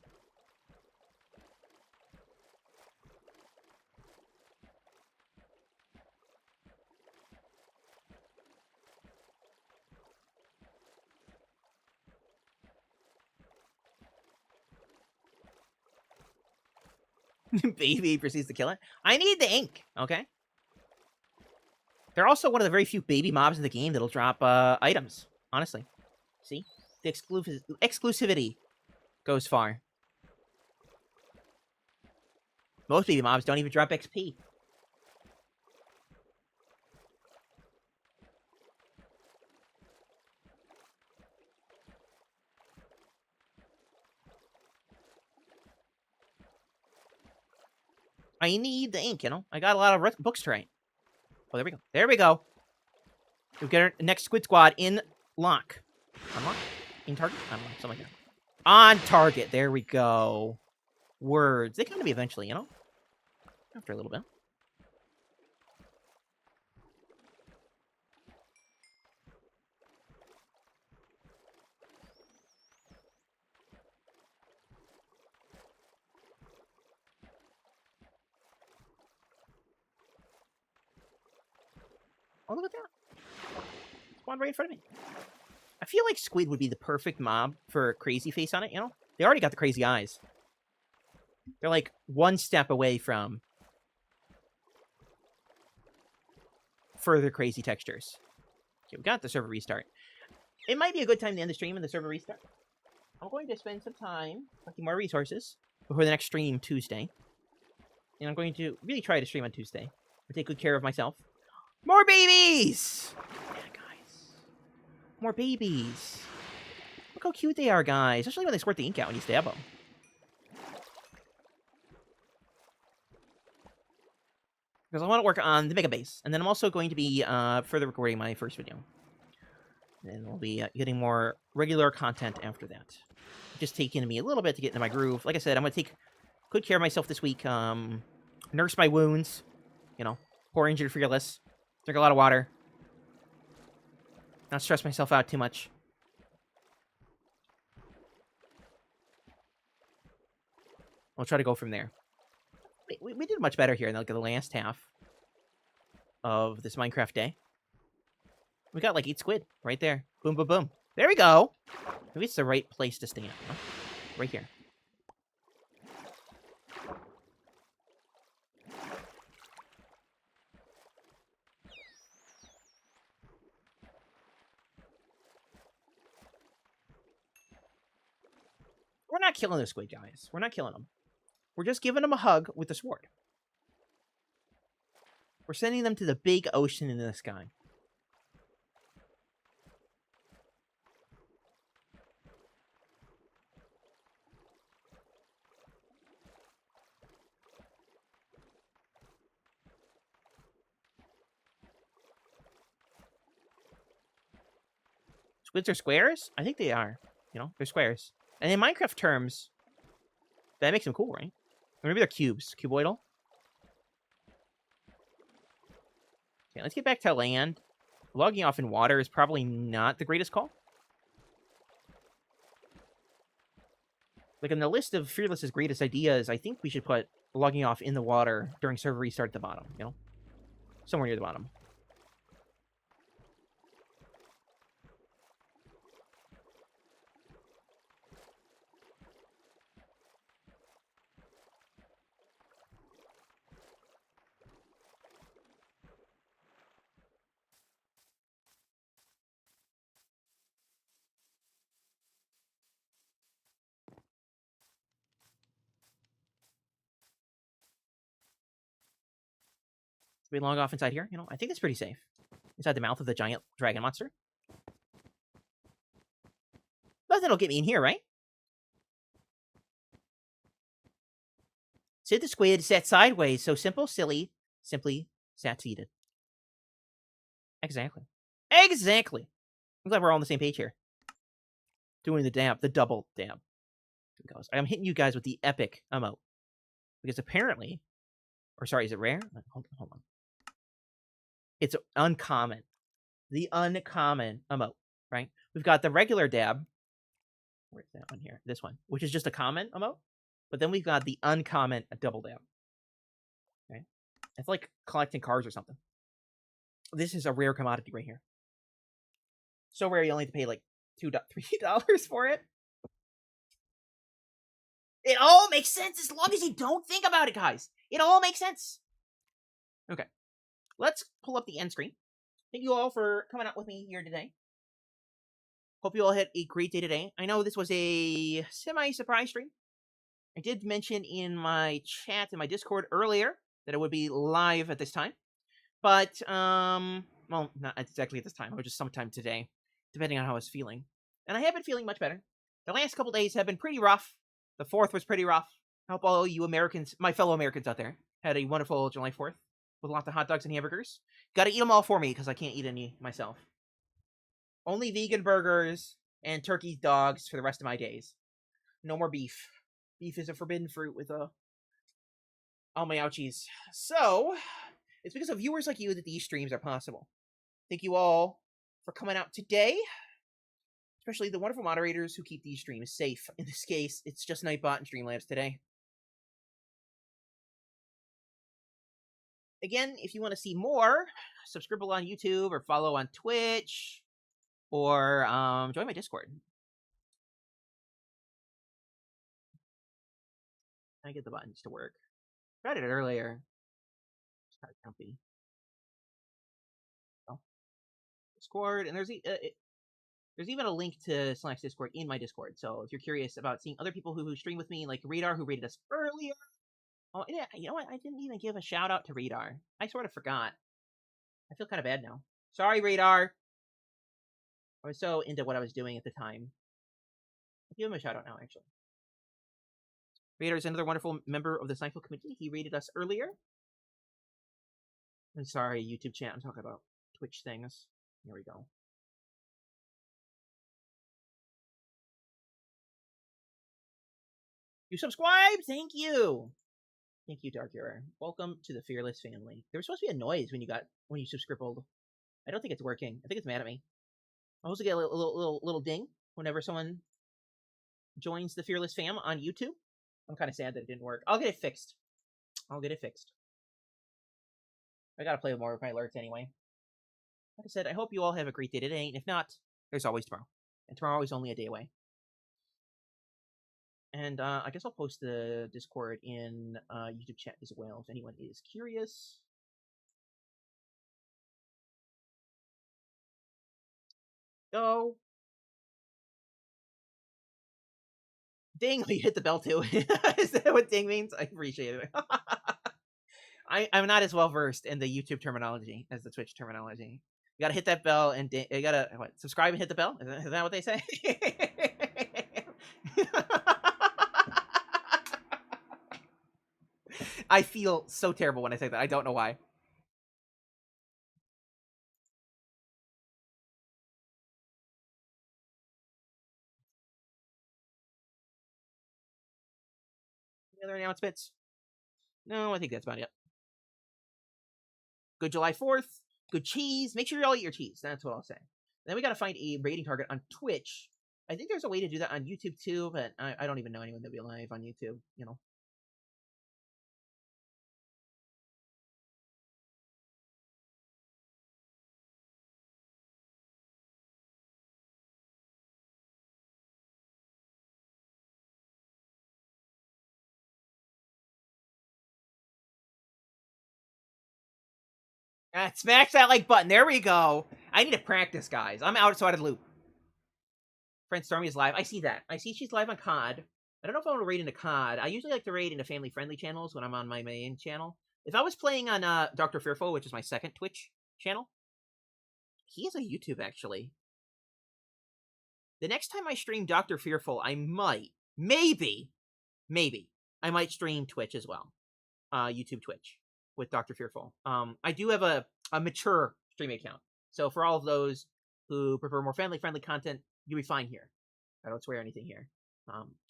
Baby proceeds to kill it. I need the ink, okay? They're also one of the very few baby mobs in the game that'll drop items, honestly. See? The exclusivity goes far. Most baby mobs don't even drop XP. I need the ink, you know? I got a lot of books to write. Oh, there we go. There we go. We've got our next squid squad in lock. Unlock? In target? I don't know, something like that. On target. There we go. Words. They come to me eventually, you know? After a little bit. Oh, look at that. Spawned right in front of me. I feel like squid would be the perfect mob for crazy face on it, you know? They already got the crazy eyes. They're like one step away from further crazy textures. Okay, we got the server restart. It might be a good time to end the stream and the server restart. I'm going to spend some time collecting more resources before the next stream Tuesday. And I'm going to really try to stream on Tuesday. I'll take good care of myself. More babies! Yeah, guys. More babies. Look how cute they are, guys. Especially when they squirt the ink out when you stab them. Because I want to work on the mega base. And then I'm also going to be further recording my first video. And we'll be getting more regular content after that. Just taking me a little bit to get into my groove. Like I said, I'm going to take good care of myself this week. Nurse my wounds. You know, poor injured fearless. Drink a lot of water. Not stress myself out too much. We'll try to go from there. We did much better here in like the last half of this Minecraft day. We got like 8 squid right there. Boom, boom, boom. There we go. Maybe it's the right place to stand. Huh? Right here. We're not killing the squid, guys. We're not killing them. We're just giving them a hug with the sword. We're sending them to the big ocean in the sky. Squids are squares? I think they are. You know, they're squares. And in Minecraft terms, that makes them cool, right? Or maybe they're cubes. Cuboidal? Okay, let's get back to land. Logging off in water is probably not the greatest call. Like, in the list of Fearless's greatest ideas, I think we should put logging off in the water during server restart at the bottom, you know? Somewhere near the bottom. We log off inside here, you know? I think it's pretty safe. Inside the mouth of the giant dragon monster. Nothing'll get me in here, right? Sid the squid sat sideways, so simple, silly, simply sat seated. Exactly. Exactly. I'm glad we're all on the same page here. Doing the dab, the double dab. I'm hitting you guys with the epic emote. Because apparently, or sorry, is it rare? Hold on. It's uncommon. The uncommon emote, right? We've got the regular dab. Where's that one here? This one, which is just a common emote. But then we've got the uncommon double dab. Okay? It's like collecting cars or something. This is a rare commodity right here. So rare you only have to pay like $2-3 for it. It all makes sense as long as you don't think about it, guys. It all makes sense. Okay. Let's pull up the end screen. Thank you all for coming out with me here today. Hope you all had a great day today. I know this was a semi-surprise stream. I did mention in my chat in my Discord earlier that it would be live at this time. But, well, not exactly at this time. It was just sometime today, depending on how I was feeling. And I have been feeling much better. The last couple days have been pretty rough. The 4th was pretty rough. I hope all you Americans, my fellow Americans out there, had a wonderful July 4th with lots of hot dogs and hamburgers. Gotta eat them all for me because I can't eat any myself. Only vegan burgers and turkey dogs for the rest of my days. No more beef. Beef is a forbidden fruit with all my ouchies. So, it's because of viewers like you that these streams are possible. Thank you all for coming out today. Especially the wonderful moderators who keep these streams safe. In this case, it's just Nightbot and Streamlabs today. Again, if you want to see more, subscribe on YouTube or follow on Twitch or join my Discord. I get the buttons to work. Tried it earlier. It's kind of comfy. Oh. Discord, and there's even a link to Slack's Discord in my Discord. So if you're curious about seeing other people who stream with me, like Radar, who rated us earlier. Oh, yeah, you know what? I didn't even give a shout out to Radar. I sort of forgot. I feel kind of bad now. Sorry, Radar. I was so into what I was doing at the time. I'll give him a shout out now, actually. Radar is another wonderful member of the SlackVille community. He rated us earlier. I'm sorry, YouTube chat. I'm talking about Twitch things. Here we go. You subscribe? Thank you. Thank you, Dark Hero. Welcome to the Fearless family. There was supposed to be a noise when you subscribed. I don't think it's working. I think it's mad at me. I'm supposed to get a little ding whenever someone joins the Fearless fam on YouTube. I'm kind of sad that it didn't work. I'll get it fixed. I gotta play more of my alerts anyway. Like I said, I hope you all have a great day today, and if not, there's always tomorrow. And tomorrow is only a day away. And I guess I'll post the Discord in YouTube chat as well if anyone is curious. Go. Ding, you hit the bell too. Is that what ding means? I appreciate it. I'm not as well versed in the YouTube terminology as the Twitch terminology. You gotta hit that bell and you gotta subscribe and hit the bell. Is that what they say? I feel so terrible when I say that. I don't know why. Any other announcements? No, I think that's about it. Good July 4th. Good cheese. Make sure you all eat your cheese. That's what I'll say. And then we got to find a rating target on Twitch. I think there's a way to do that on YouTube too, but I don't even know anyone that will be live on YouTube, you know. Smash that like button. There we go. I need to practice, guys. I'm outside of the loop. Friend Stormy is live. I see that. I see she's live on COD. I don't know if I want to raid into COD. I usually like to raid into family-friendly channels when I'm on my main channel. If I was playing on Dr. Fearful, which is my second Twitch channel, he has a YouTube, actually. The next time I stream Dr. Fearful, I might, maybe, I might stream Twitch as well. YouTube Twitch with Dr. Fearful. I do have a mature streaming account. So for all of those who prefer more family-friendly content, you'll be fine here. I don't swear anything here.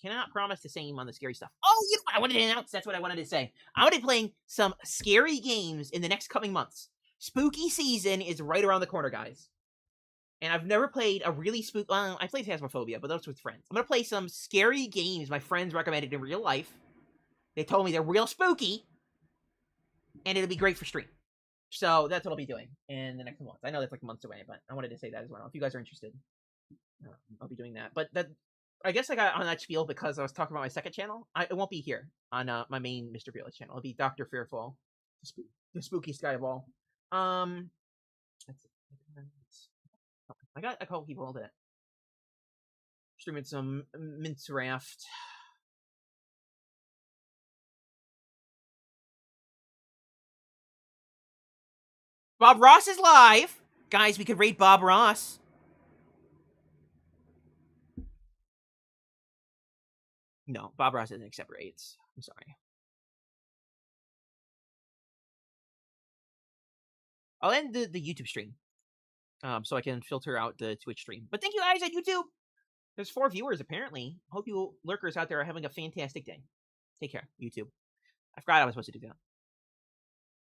Cannot promise the same on the scary stuff. Oh, you know what I wanted to announce? That's what I wanted to say. I'm going to be playing some scary games in the next coming months. Spooky season is right around the corner, guys. And I've never played a really spooky... I played Phasmophobia, but those with friends. I'm going to play some scary games my friends recommended in real life. They told me they're real spooky. And it'll be great for stream. So that's what I'll be doing in the next month. I know that's like months away, but I wanted to say that as well. If you guys are interested, I'll be doing that. But that, I guess I got on that spiel because I was talking about my second channel. It won't be here on my main Mr. Fearless channel. It'll be Dr. Fearful, the spookiest guy of all. That's it. I got a couple people that streaming some Minecraft. Bob Ross is live. Guys, we could raid Bob Ross. No, Bob Ross doesn't accept raids. I'm sorry. I'll end the YouTube stream. So I can filter out the Twitch stream. But thank you guys at YouTube. There's 4 viewers, apparently. Hope you lurkers out there are having a fantastic day. Take care, YouTube. I forgot I was supposed to do that.